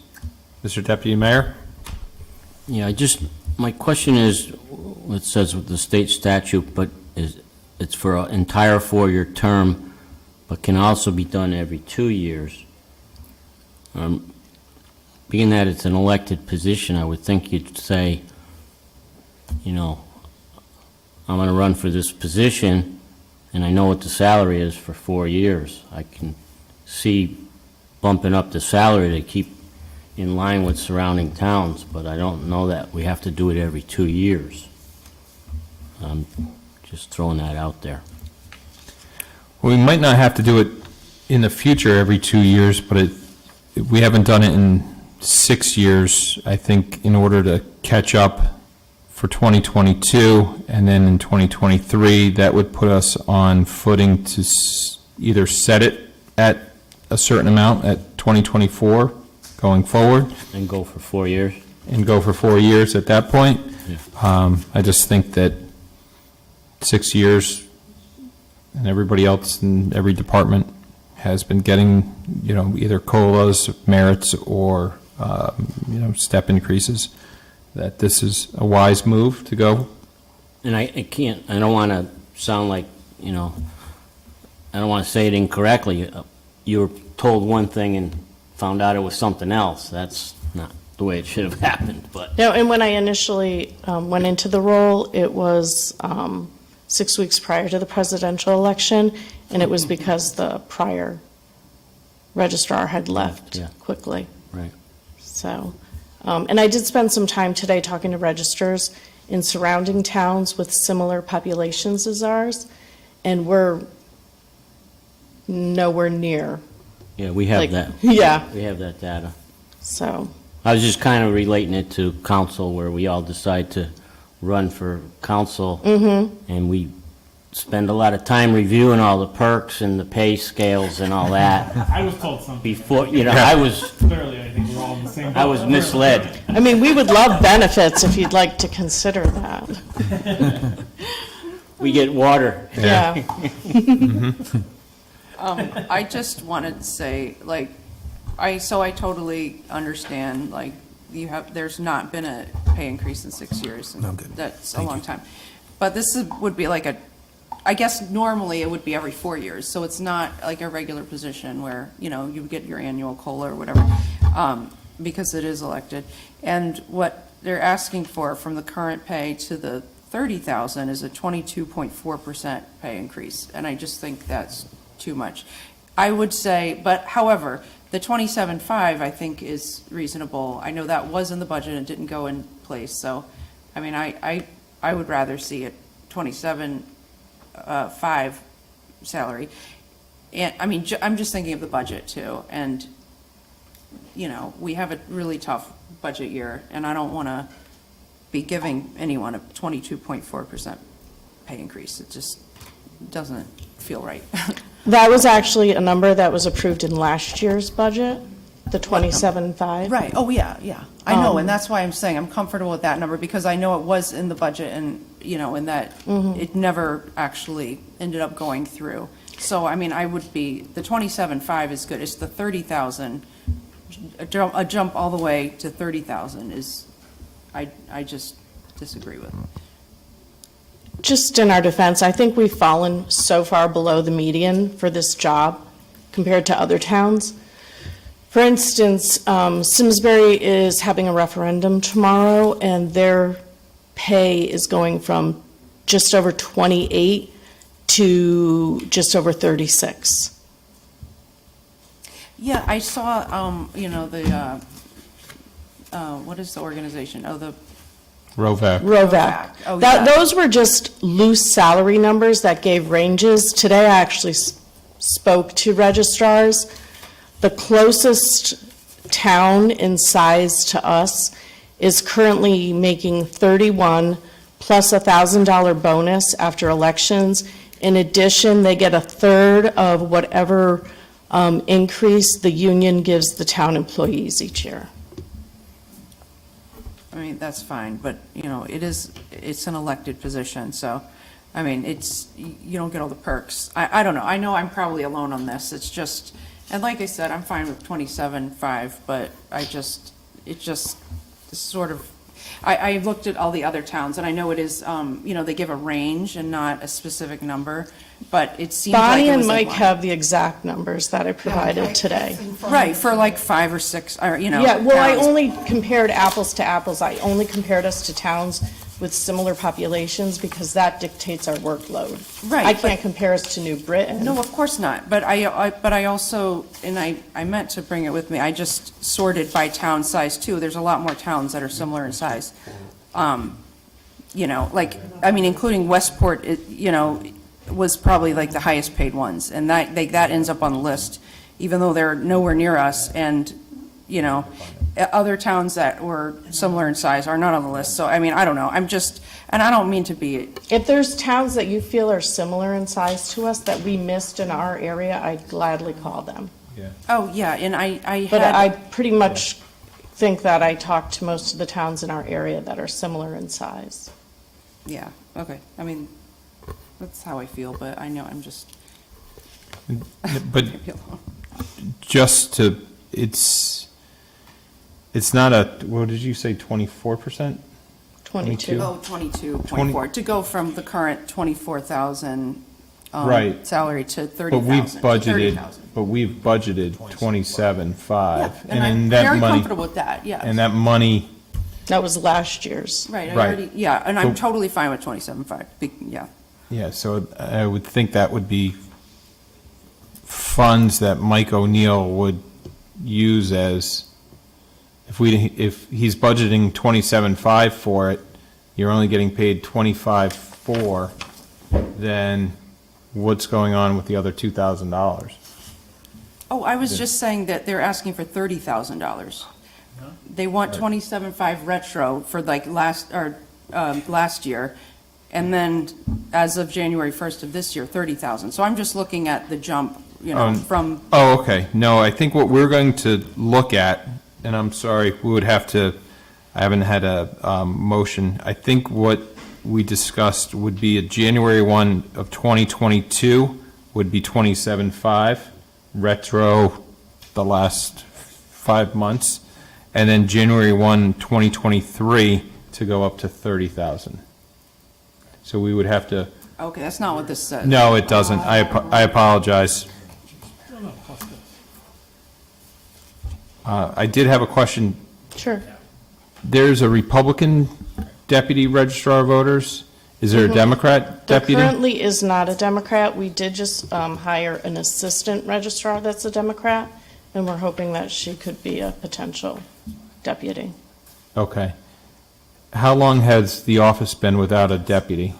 [SPEAKER 1] Mr. Deputy Mayor?
[SPEAKER 10] Yeah, my question is, it says with the state statute, but it's for an entire 4-year term, but can also be done every 2 years. Being that it's an elected position, I would think you'd say, I'm going to run for this position, and I know what the salary is for 4 years. I can see bumping up the salary to keep in line with surrounding towns, but I don't know that we have to do it every 2 years. I'm just throwing that out there.
[SPEAKER 1] Well, we might not have to do it in the future every 2 years, but we haven't done it in 6 years, I think, in order to catch up for 2022, and then in 2023, that would put us on footing to either set it at a certain amount at 2024 going forward.
[SPEAKER 10] And go for 4 years?
[SPEAKER 1] And go for 4 years at that point.
[SPEAKER 10] Yeah.
[SPEAKER 1] I just think that 6 years, and everybody else in every department has been getting, either COLAs, merits, or, step increases, that this is a wise move to go
[SPEAKER 10] and I can't, I don't want to sound like, you know, I don't want to say it incorrectly. You were told one thing and found out it was something else. That's not the way it should have happened, but.
[SPEAKER 19] No, and when I initially went into the role, it was 6 weeks prior to the presidential election, and it was because the prior registrar had left
[SPEAKER 10] Yeah.
[SPEAKER 19] quickly.
[SPEAKER 10] Right.
[SPEAKER 19] So, and I did spend some time today talking to registrars in surrounding towns with similar populations as ours, and we're nowhere near.
[SPEAKER 10] Yeah, we have
[SPEAKER 19] Like,
[SPEAKER 10] that.
[SPEAKER 19] yeah.
[SPEAKER 10] We have that data.
[SPEAKER 19] So,
[SPEAKER 10] I was just kind of relating it to council, where we all decide to run for council, and we spend a lot of time reviewing all the perks and the pay scales and all that.
[SPEAKER 3] I was told something.
[SPEAKER 10] Before, you know, I was,
[SPEAKER 3] Clearly, I think we're all in the same boat.
[SPEAKER 10] I was misled.
[SPEAKER 19] I mean, we would love benefits if you'd like to consider that.
[SPEAKER 10] We get water.
[SPEAKER 19] Yeah.
[SPEAKER 14] I just wanted to say, like, I totally understand, like, there's not been a pay increase in 6 years. And that's a long time. But this would be like I guess normally it would be every 4 years, so it's not like a regular position where, you know, you get your annual COLA or whatever, because it is elected. And what they're asking for from the current pay to the 30,000 is a 22.4% pay increase, and I just think that's too much. I would say, but however, the 27.5 I think is reasonable. I know that was in the budget and didn't go in place, so, I mean, I would rather see it 27.5 salary. And, I mean, I'm just thinking of the budget too, and, you know, we have a really tough budget year, and I don't want to be giving anyone a 22.4% pay increase. It just doesn't feel right.
[SPEAKER 19] That was actually a number that was approved in last year's budget, the 27.5.
[SPEAKER 14] Right, oh, yeah, yeah. I know, and that's why I'm saying I'm comfortable with that number, because I know it was in the budget, and, you know, and that it never actually ended up going through. So, I mean, I would be, the 27.5 is good. It's the 30,000, a jump all the way to 30,000 is, I just disagree with.
[SPEAKER 19] Just in our defense, I think we've fallen so far below the median for this job compared to other towns. For instance, Simsbury is having a referendum tomorrow, and their pay is going from just over 28 to just over 36.
[SPEAKER 14] Yeah, I saw, you know, the, what is the organization? Oh, the
[SPEAKER 1] Rovac.
[SPEAKER 19] Rovac.
[SPEAKER 14] Oh, yeah.
[SPEAKER 19] Those were just loose salary numbers that gave ranges. Today, I actually spoke to registrars. The closest town in size to us is currently making 31 plus $1,000 bonus after elections. In addition, they get a third of whatever increase the union gives the town employees each year.
[SPEAKER 14] I mean, that's fine, but, you know, it's an elected position, so, I mean, you don't get all the perks. I don't know, I know I'm probably alone on this, it's just, and like I said, I'm fine with 27.5, but it just sort of, I looked at all the other towns, and I know it is, you know, they give a range and not a specific number, but it seems like
[SPEAKER 19] Bonnie
[SPEAKER 14] it
[SPEAKER 19] and
[SPEAKER 14] was in
[SPEAKER 19] Mike
[SPEAKER 14] line.
[SPEAKER 19] have the exact numbers that I provided today.
[SPEAKER 14] Right, for like 5 or 6, or, you know.
[SPEAKER 19] Yeah, well, I
[SPEAKER 14] towns.
[SPEAKER 19] only compared apples to apples. I only compared us to towns with similar populations because that dictates our workload.
[SPEAKER 14] Right,
[SPEAKER 19] I
[SPEAKER 14] but-
[SPEAKER 19] can't compare us to New Britain.
[SPEAKER 14] No, of course not, but I also, and I meant to bring it with me, I just sorted by town size too. There's a lot more towns that are similar in size. You know, like, I mean, including Westport, you know, was probably like the highest paid ones, and that ends up on the list, even though they're nowhere near us, and, you know, other towns that were similar in size are not on the list, so, I mean, I don't know, I'm just, and I don't mean to be,
[SPEAKER 19] If there's towns that you feel are similar in size to us that we missed in our area, I'd gladly call them.
[SPEAKER 14] oh, yeah, and I
[SPEAKER 19] But I
[SPEAKER 14] had,
[SPEAKER 19] pretty much think that I talked to most of the towns in our area that are similar in size.
[SPEAKER 14] yeah, okay, I mean, that's how I feel, but I know I'm just.
[SPEAKER 1] But just to, it's not a, what did you say, 24%?
[SPEAKER 19] 22.
[SPEAKER 14] Oh, 22.4, to go from the current 24,000
[SPEAKER 1] Right.
[SPEAKER 14] salary to
[SPEAKER 1] But we've
[SPEAKER 14] 30,000.
[SPEAKER 1] budgeted 27.5.
[SPEAKER 14] And I'm
[SPEAKER 1] in that
[SPEAKER 14] very
[SPEAKER 1] money-
[SPEAKER 14] comfortable with that, yes.
[SPEAKER 1] And that money,
[SPEAKER 19] That was last year's.
[SPEAKER 14] Right, I
[SPEAKER 1] Right.
[SPEAKER 14] already, yeah, and I'm
[SPEAKER 1] But-
[SPEAKER 14] totally fine with 27.5, yeah.
[SPEAKER 1] yeah, so I would think that would be funds that Mike O'Neill would use as, if he's budgeting 27.5 for it, you're only getting paid 25.4, then what's going on with the other $2,000?
[SPEAKER 14] Oh, I was just saying that they're asking for $30,000. They want 27.5 retro for like last year, and then as of January 1st of this year, 30,000. So I'm just looking at the jump, from.
[SPEAKER 1] Oh, okay. No, I think what we're going to look at, and I'm sorry, we would have to, I haven't had a motion. I think what we discussed would be a January 1 of 2022 would be 27.5, retro the last 5 months, and then January 1, 2023 to go up to 30,000. So we would have to,
[SPEAKER 14] Okay, that's not what this says.
[SPEAKER 1] no, it doesn't. I apologize. I did have a question.
[SPEAKER 19] Sure.
[SPEAKER 1] There's a Republican deputy registrar of voters. Is there a Democrat
[SPEAKER 19] There
[SPEAKER 1] deputy?
[SPEAKER 19] currently is not a Democrat. We did just hire an assistant registrar that's a Democrat, and we're hoping that she could be a potential deputy.
[SPEAKER 1] Okay. How long has the office been without a deputy?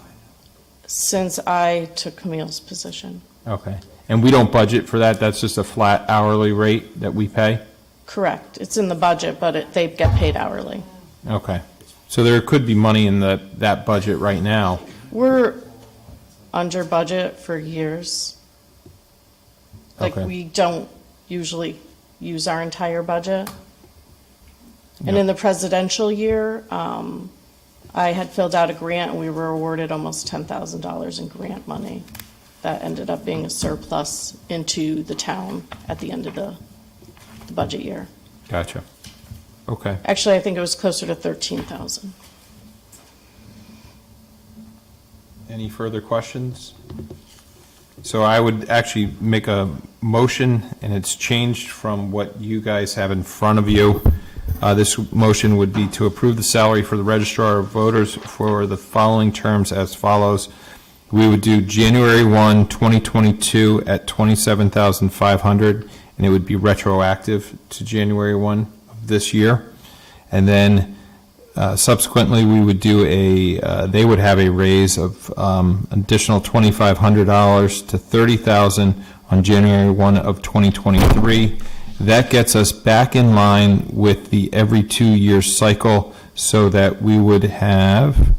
[SPEAKER 19] Since I took Camille's position.
[SPEAKER 1] Okay. And we don't budget for that? That's just a flat hourly rate that we pay?
[SPEAKER 19] Correct. It's in the budget, but they get paid hourly.
[SPEAKER 1] Okay. So there could be money in that budget right now.
[SPEAKER 19] We're under budget for years. Like,
[SPEAKER 1] Okay.
[SPEAKER 19] we don't usually use our entire budget. And
[SPEAKER 1] Yep.
[SPEAKER 19] in the presidential year, I had filled out a grant, and we were awarded almost $10,000 in grant money. That ended up being a surplus into the town at the end of the budget year.
[SPEAKER 1] Gotcha. Okay.
[SPEAKER 19] Actually, I think it was closer to 13,000.
[SPEAKER 1] Any further questions? So I would actually make a motion, and it's changed from what you guys have in front of you. This motion would be to approve the salary for the registrar of voters for the following terms as follows. We would do January 1, 2022 at $27,500, and it would be retroactive to January 1 of this year. And then subsequently, we would do they would have a raise of additional $2,500 to $30,000 on January 1 of 2023. That gets us back in line with the every 2-year cycle, so that we would have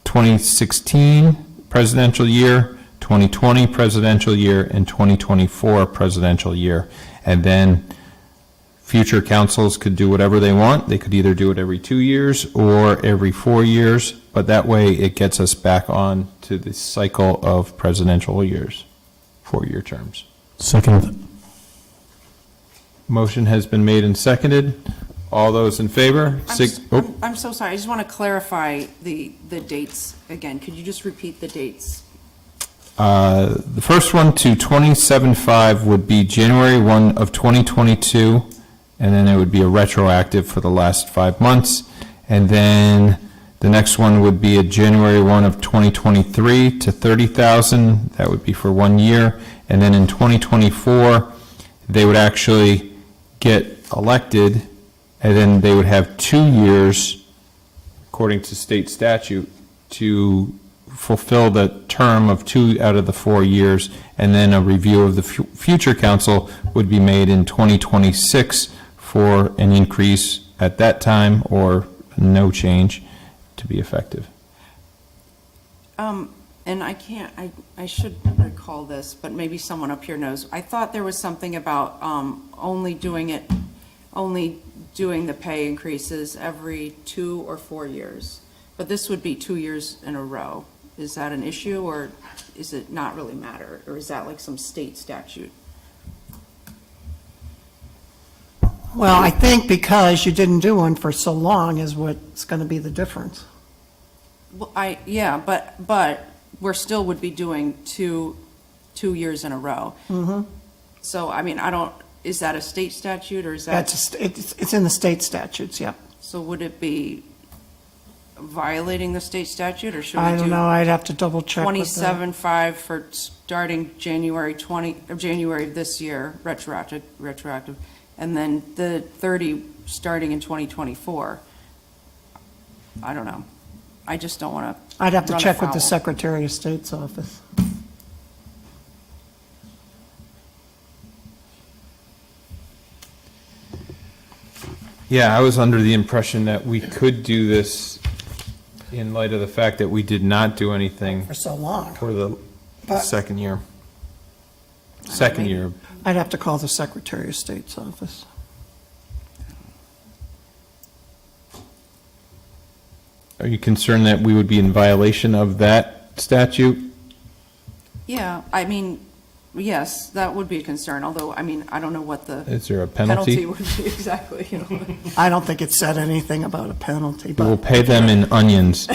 [SPEAKER 1] 2016 presidential year, 2020 presidential year, and 2024 presidential year. And then future councils could do whatever they want. They could either do it every 2 years or every 4 years, but that way it gets us back on to the cycle of presidential years, 4-year terms.
[SPEAKER 9] Second.
[SPEAKER 1] Motion has been made and seconded. All those in favor?
[SPEAKER 14] I'm so sorry, I just want to clarify the dates again. Could you just repeat the dates?
[SPEAKER 1] The first one to 27.5 would be January 1 of 2022, and then it would be a retroactive for the last 5 months. And then the next one would be a January 1 of 2023 to 30,000. That would be for 1 year. And then in 2024, they would actually get elected, and then they would have 2 years, according to state statute, to fulfill the term of 2 out of the 4 years, and then a review of the future council would be made in 2026 for an increase at that time or no change to be effective.
[SPEAKER 14] And I should recall this, but maybe someone up here knows. I thought there was something about only doing the pay increases every 2 or 4 years. But this would be 2 years in a row. Is that an issue, or is it not really matter? Or is that like some state statute?
[SPEAKER 15] Well, I think because you didn't do one for so long is what's going to be the difference.
[SPEAKER 14] Well, yeah, but we're still would be doing two years in a row.
[SPEAKER 15] Mm-hmm.
[SPEAKER 14] So, I mean, is that a state statute or is that?
[SPEAKER 15] It's in the state statutes, yep.
[SPEAKER 14] So would it be violating the state statute or should we do?
[SPEAKER 15] I don't know, I'd have to double check with that.
[SPEAKER 14] 27.5 for starting January of this year, retroactive, and then the 30 starting in 2024. I don't know. I just don't want to.
[SPEAKER 15] I'd have to check with the Secretary of State's office.
[SPEAKER 1] Yeah, I was under the impression that we could do this in light of the fact that we did not do anything
[SPEAKER 15] For so long.
[SPEAKER 1] for the
[SPEAKER 15] But-
[SPEAKER 1] second year. Second year.
[SPEAKER 15] I'd have to call the Secretary of State's office.
[SPEAKER 1] Are you concerned that we would be in violation of that statute?
[SPEAKER 14] Yeah, I mean, yes, that would be a concern, although, I mean, I don't know what the.
[SPEAKER 1] Is there a penalty?
[SPEAKER 14] Would be exactly, you know.
[SPEAKER 15] I don't think it said anything about a penalty,
[SPEAKER 1] We will
[SPEAKER 15] but
[SPEAKER 1] pay them in onions.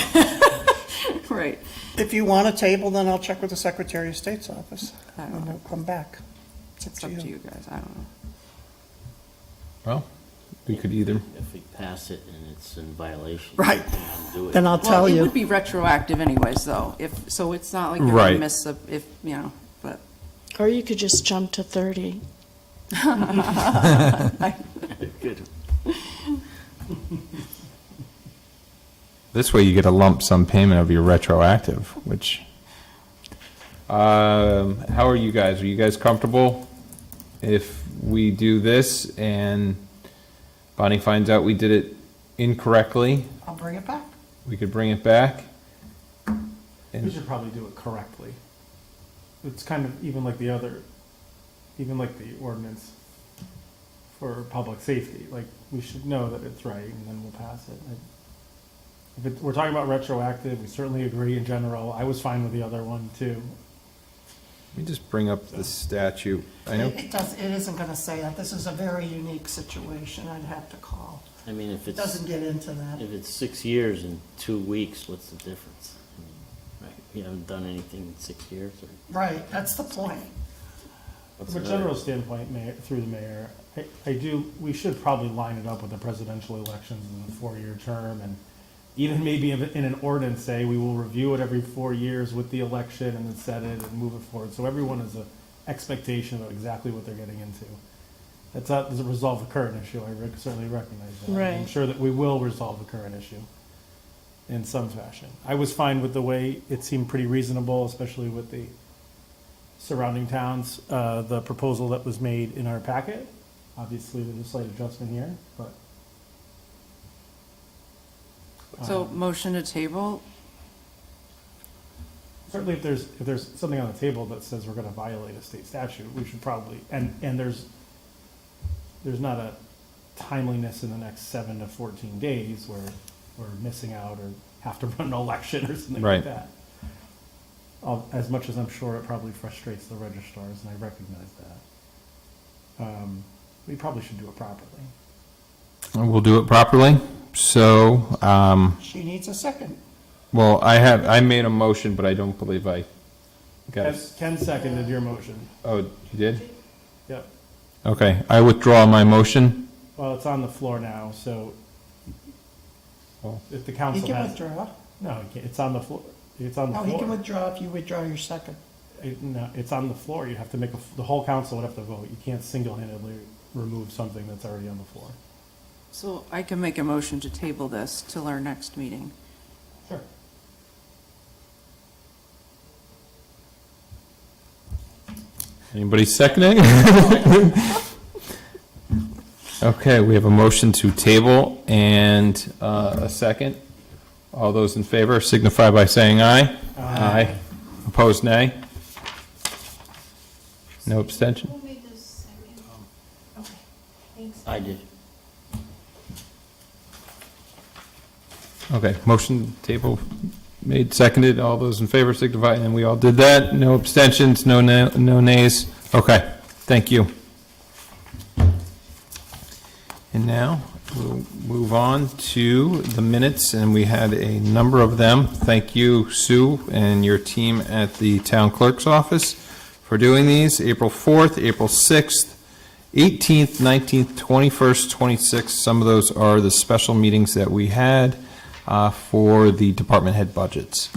[SPEAKER 14] Right.
[SPEAKER 15] if you want a table, then I'll check with the Secretary of State's office,
[SPEAKER 14] I don't
[SPEAKER 15] and
[SPEAKER 14] know.
[SPEAKER 15] they'll come back.
[SPEAKER 14] It's up to you guys, I don't know.
[SPEAKER 1] Well, we could either.
[SPEAKER 10] If we pass it and it's in violation.
[SPEAKER 15] Right.
[SPEAKER 10] we can do it.
[SPEAKER 15] Then I'll tell
[SPEAKER 14] Well, it
[SPEAKER 15] you.
[SPEAKER 14] would be retroactive anyways, though, so it's not like you're
[SPEAKER 1] Right.
[SPEAKER 14] gonna miss if, you know, but.
[SPEAKER 19] Or you could just jump to 30.
[SPEAKER 10] Good.
[SPEAKER 1] This way you get a lump sum payment of your retroactive, which, how are you guys? Are you guys comfortable if we do this and Bonnie finds out we did it incorrectly?
[SPEAKER 15] I'll bring it back.
[SPEAKER 1] We could bring it back?
[SPEAKER 3] We should probably do it correctly. It's kind of even like the ordinance for public safety, like, we should know that it's right, and then we'll pass it. If we're talking about retroactive, we certainly agree in general. I was fine with the other one, too.
[SPEAKER 1] Let me just bring up the statute. I know,
[SPEAKER 15] It isn't going to say that. This is a very unique situation. I'd have to call.
[SPEAKER 10] I mean, if
[SPEAKER 15] It
[SPEAKER 10] it's,
[SPEAKER 15] doesn't get into that.
[SPEAKER 10] if it's 6 years and 2 weeks, what's the difference? I mean, right, you haven't done anything in 6 years or?
[SPEAKER 15] Right, that's the point.
[SPEAKER 10] what's
[SPEAKER 3] From a
[SPEAKER 10] another-
[SPEAKER 3] general standpoint, through the mayor, we should probably line it up with the presidential elections in the 4-year term, and even maybe in an ordinance, say, we will review it every 4 years with the election and then set it and move it forward, so everyone has an expectation of exactly what they're getting into. That's not, doesn't resolve the current issue, I certainly recognize that. I'm
[SPEAKER 19] Right.
[SPEAKER 3] sure that we will resolve the current issue in some fashion. I was fine with the way it seemed pretty reasonable, especially with the surrounding towns, the proposal that was made in our packet. Obviously, there's a slight adjustment here, but.
[SPEAKER 14] So motion to table,
[SPEAKER 3] Certainly, if there's something on the table that says we're gonna violate a state statute, we should probably, and there's not a timeliness in the next 7 to 14 days where we're missing out or have to run an election or something
[SPEAKER 1] Right.
[SPEAKER 3] like that. As much as I'm sure it probably frustrates the registrars, and I recognize that. We probably should do it properly.
[SPEAKER 1] we'll do it properly. So,
[SPEAKER 15] She needs a second.
[SPEAKER 1] well, I made a motion, but I don't believe I got it.
[SPEAKER 3] Ken seconded your motion.
[SPEAKER 1] Oh, you did?
[SPEAKER 3] Yep.
[SPEAKER 1] Okay, I withdraw my motion.
[SPEAKER 3] Well, it's on the floor now, so if the council
[SPEAKER 15] He
[SPEAKER 3] has.
[SPEAKER 15] can withdraw.
[SPEAKER 3] No, he can't. It's on the floor. It's on the
[SPEAKER 15] No,
[SPEAKER 3] floor.
[SPEAKER 15] he can withdraw if you withdraw your second.
[SPEAKER 3] No, it's on the floor. You have to the whole council would have to vote. You can't single-handedly remove something that's already on the floor.
[SPEAKER 14] so I can make a motion to table this till our next meeting.
[SPEAKER 3] Sure.
[SPEAKER 1] Anybody seconding? Okay, we have a motion to table and a second. All those in favor signify by saying aye. Aye. Opposed, nay. No abstention?
[SPEAKER 16] Who made this second? Okay, thanks.
[SPEAKER 10] I did.
[SPEAKER 1] Okay, motion table made, seconded. All those in favor signify, and we all did that. No abstentions, no nays. Okay, thank you. And now, We'll move on to the minutes, and we had a number of them. Thank you, Sue, and your team at the town clerk's office for doing these. April 4th, April 6th, 18th, 19th, 21st, 26th. Some of those are the special meetings that we had for the department head budgets.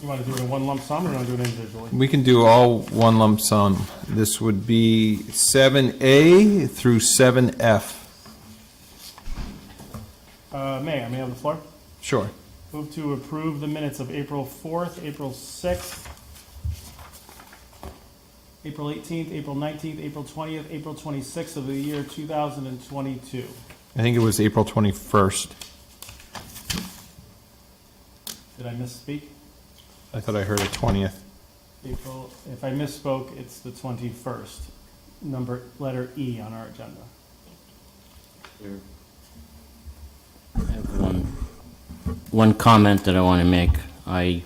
[SPEAKER 3] You want to do it in one lump sum, or you want to do it individually?
[SPEAKER 1] We can do all one lump sum. This would be 7A through 7F.
[SPEAKER 3] Mayor, may I have the floor?
[SPEAKER 1] Sure.
[SPEAKER 3] Move to approve the minutes of April 4th, April 6th, April 18th, April 19th, April 20th, April 26th of the year 2022.
[SPEAKER 1] I think it was April 21st.
[SPEAKER 3] Did I misspeak?
[SPEAKER 1] I thought I heard a 20th.
[SPEAKER 3] April, if I misspoke, it's the 21st, letter E on our agenda.
[SPEAKER 10] I have one comment that I want to make. I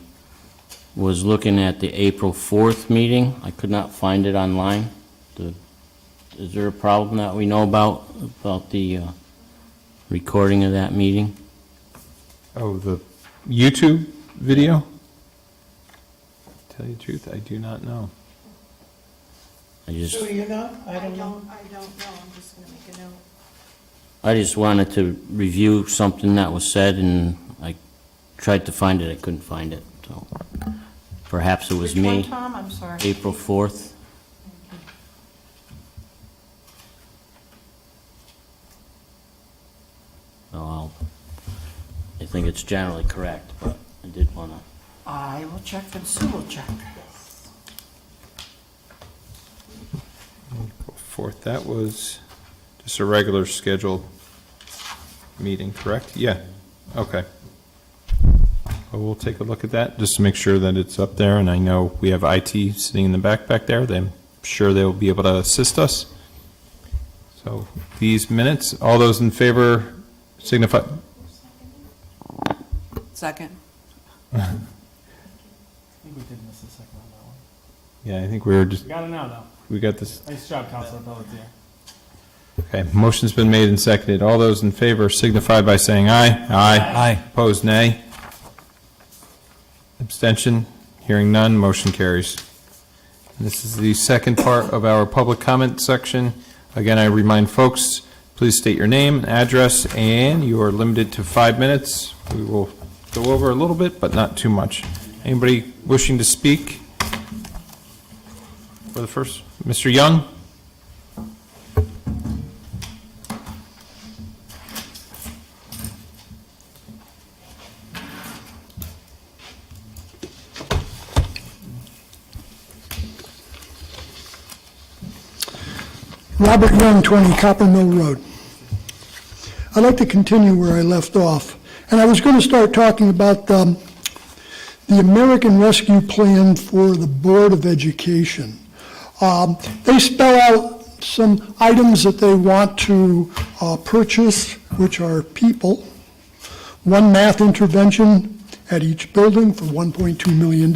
[SPEAKER 10] was looking at the April 4th meeting. I could not find it online. Is there a problem that we know about the recording of that meeting?
[SPEAKER 1] Oh, the YouTube video? Tell you the truth, I do not know.
[SPEAKER 10] I just
[SPEAKER 15] Do you know?
[SPEAKER 4] I don't know, I'm just gonna make a note.
[SPEAKER 10] I just wanted to review something that was said, and I tried to find it, I couldn't find it, so perhaps it was
[SPEAKER 15] Which one,
[SPEAKER 10] me.
[SPEAKER 15] Tom? I'm sorry.
[SPEAKER 10] April 4th. Oh, I think it's generally correct, but I did want to.
[SPEAKER 15] I will check and Sue will check.
[SPEAKER 1] April 4th, that was just a regular scheduled meeting, correct? Yeah, okay. Well, we'll take a look at that, just to make sure that it's up there, and I know we have IT sitting in the back there. I'm sure they will be able to assist us. So these minutes, all those in favor signify.
[SPEAKER 14] Second.
[SPEAKER 3] I think we did miss the second on that one.
[SPEAKER 1] Yeah, I think we're just,
[SPEAKER 3] We got it now, though.
[SPEAKER 1] we got this.
[SPEAKER 3] Nice job, Councilor Pelletier.
[SPEAKER 1] Okay, motion's been made and seconded. All those in favor signify by saying aye.
[SPEAKER 9] Aye.
[SPEAKER 1] Opposed, nay. Abstention, hearing none, motion carries. And this is the second part of our public comment section. Again, I remind folks, please state your name and address, and you are limited to 5 minutes. We will go over a little bit, but not too much. Anybody wishing to speak for the first? Mr. Young?
[SPEAKER 12] Robert Young, 20 Copper Mill Road. I'd like to continue where I left off. And I was going to start talking about the American Rescue Plan for the Board of Education. They spell out some items that they want to purchase, which are people, one math intervention at each building for $1.2 million,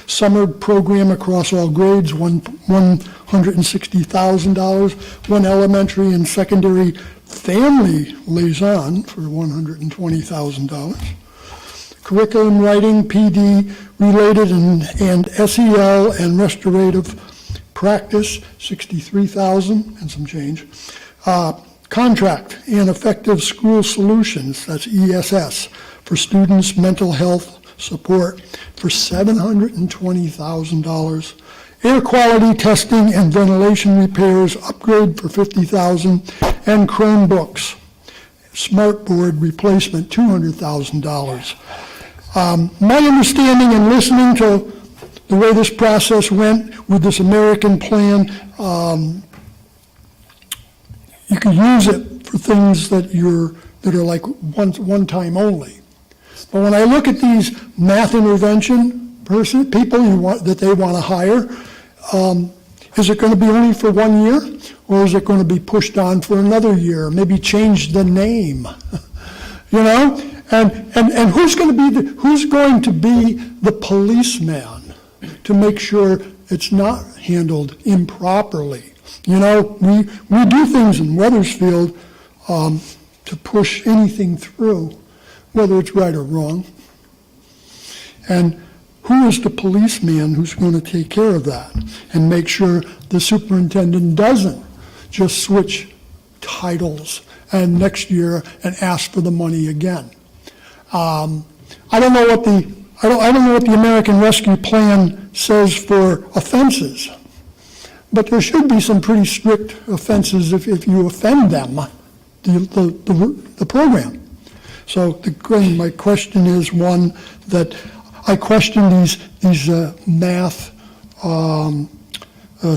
[SPEAKER 12] summer program across all grades, $160,000, one elementary and secondary family liaison for $120,000, curriculum writing, PD related and SEL and restorative practice, $63,000 and some change. Contract and effective school solutions, that's ESS, for students' mental health support for $720,000. Air quality testing and ventilation repairs, upgrade for $50,000, and Chromebooks, smartboard replacement, $200,000. My understanding in listening to the way this process went with this American plan, you can use it for things that are like one time only. But when I look at these math intervention people that they want to hire, is it going to be only for 1 year, or is it going to be pushed on for another year? Maybe change the name, you know? And who's going to be the policeman to make sure it's not handled improperly? You know, we do things in Weathersfield to push anything through, whether it's right or wrong. And who is the policeman who's going to take care of that and make sure the superintendent doesn't just switch titles and next year and ask for the money again? I don't know what the American Rescue Plan says for offenses, but there should be some pretty strict offenses if you offend them, the program. So my question is one that I question these math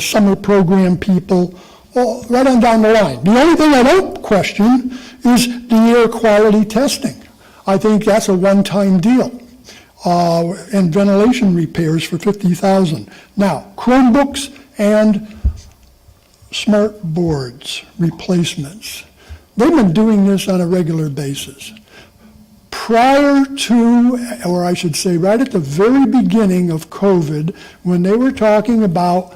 [SPEAKER 12] summer program people right on down the line. The only thing I don't question is the air quality testing. I think that's a one-time deal. And ventilation repairs for $50,000. Now, Chromebooks and smart boards replacements. They've been doing this on a regular basis. Prior to, or I should say right at the very beginning of COVID, when they were talking about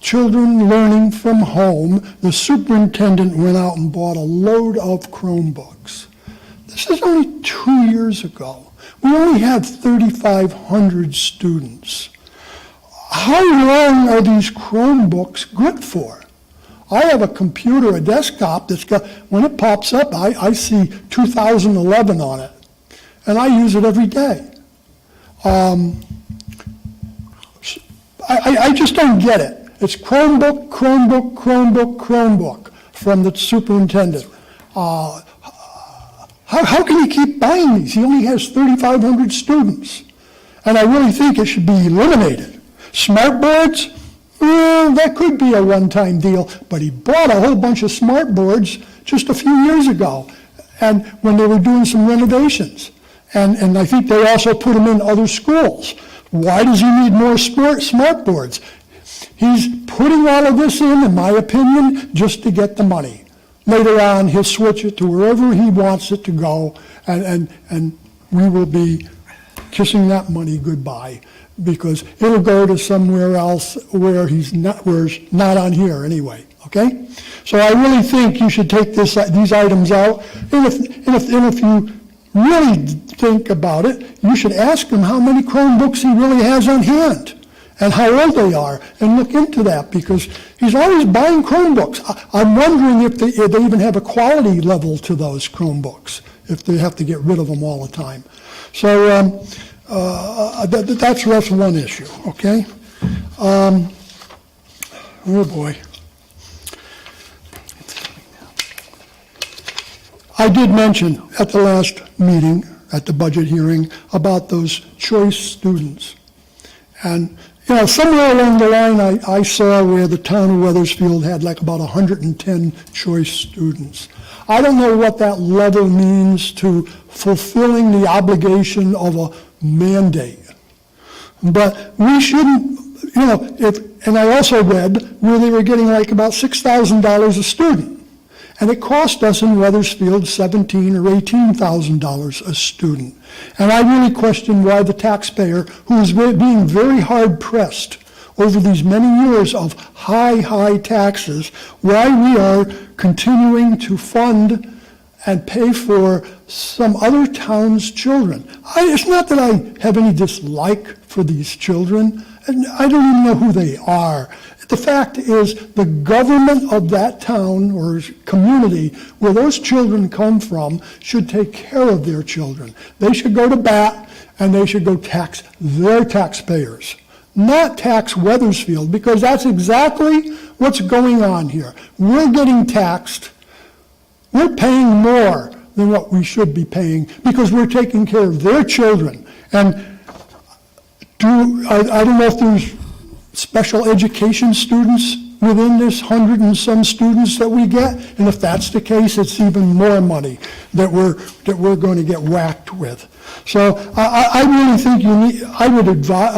[SPEAKER 12] children learning from home, the superintendent went out and bought a load of Chromebooks. This is only 2 years ago. We only had 3,500 students. How long are these Chromebooks good for? I have a computer, a desktop that's got, when it pops up, I see 2011 on it, and I use it every day. I just don't get it. It's Chromebook, Chromebook, Chromebook, Chromebook from the superintendent. How can he keep buying these? He only has 3,500 students. And I really think it should be eliminated. Smart boards, that could be a one-time deal, but he bought a whole bunch of smart boards just a few years ago, and when they were doing some renovations. And I think they also put them in other schools. Why does he need more smart boards? He's putting all of this in my opinion, just to get the money. Later on, he'll switch it to wherever he wants it to go, and we will be kissing that money goodbye, because it'll go to somewhere else where it's not on here anyway, okay? So I really think you should take these items out, and if you really think about it, you should ask him how many Chromebooks he really has on hand, and how old they are, and look into that, because he's always buying Chromebooks. I'm wondering if they even have a quality level to those Chromebooks, if they have to get rid of them all the time. So that's one issue, okay? Oh, boy. I did mention at the last meeting, at the budget hearing, about those choice students. And you know, somewhere along the line, I saw where the town of Weathersfield had like about 110 choice students. I don't know what that level means to fulfilling the obligation of a mandate. But we shouldn't, you know, and I also read where they were getting like about $6,000 a student. And it cost us in Weathersfield $17,000 or $18,000 a student. And I really question why the taxpayer, who is being very hard pressed over these many years of high taxes, why we are continuing to fund and pay for some other town's children. It's not that I have any dislike for these children, and I don't even know who they are. The fact is, the government of that town or community where those children come from should take care of their children. They should go to bat, and they should go tax their taxpayers, not tax Weathersfield, because that's exactly what's going on here. We're getting taxed. We're paying more than what we should be paying because we're taking care of their children. And I don't know if there's special education students within this 100 and some students that we get, and if that's the case, it's even more money that we're going to get whacked with. So I really think I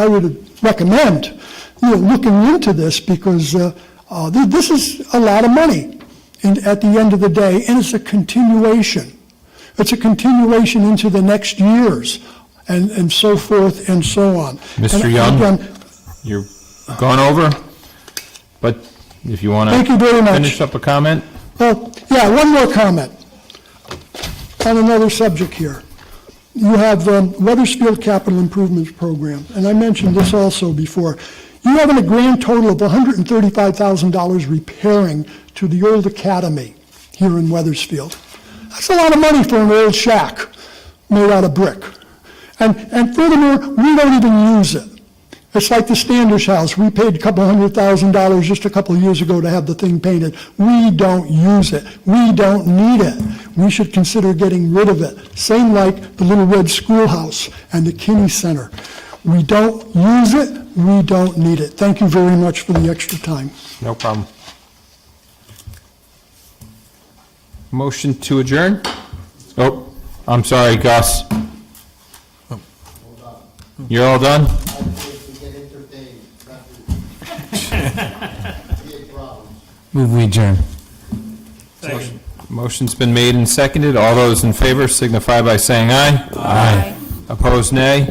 [SPEAKER 12] would recommend looking into this, because this is a lot of money at the end of the day, and it's a continuation. It's a continuation into the next years, and so forth and so on.
[SPEAKER 1] Mr.
[SPEAKER 12] And
[SPEAKER 1] Young,
[SPEAKER 12] again,
[SPEAKER 1] you're gone over, but if you want to.
[SPEAKER 12] Thank you very much.
[SPEAKER 1] Finish up a comment?
[SPEAKER 12] Well, yeah, one more comment on another subject here. You have Weathersfield Capital Improvements Program, and I mentioned this also before. You have a grand total of $135,000 repairing to the old academy here in Weathersfield. That's a lot of money for an old shack made out of brick. And furthermore, we don't even use it. It's like the Standish House. We paid a couple $100,000 just a couple of years ago to have the thing painted. We don't use it. We don't need it. We should consider getting rid of it. Same like the Little Red Schoolhouse and the Kinney Center. We don't use it. We don't need it. Thank you very much for the extra time.
[SPEAKER 1] No problem. Motion to adjourn? Oh, I'm sorry, Gus. You're all done?
[SPEAKER 9] Move we adjourn.
[SPEAKER 1] Motion's been made and seconded. All those in favor signify by saying aye. Aye. Opposed, nay.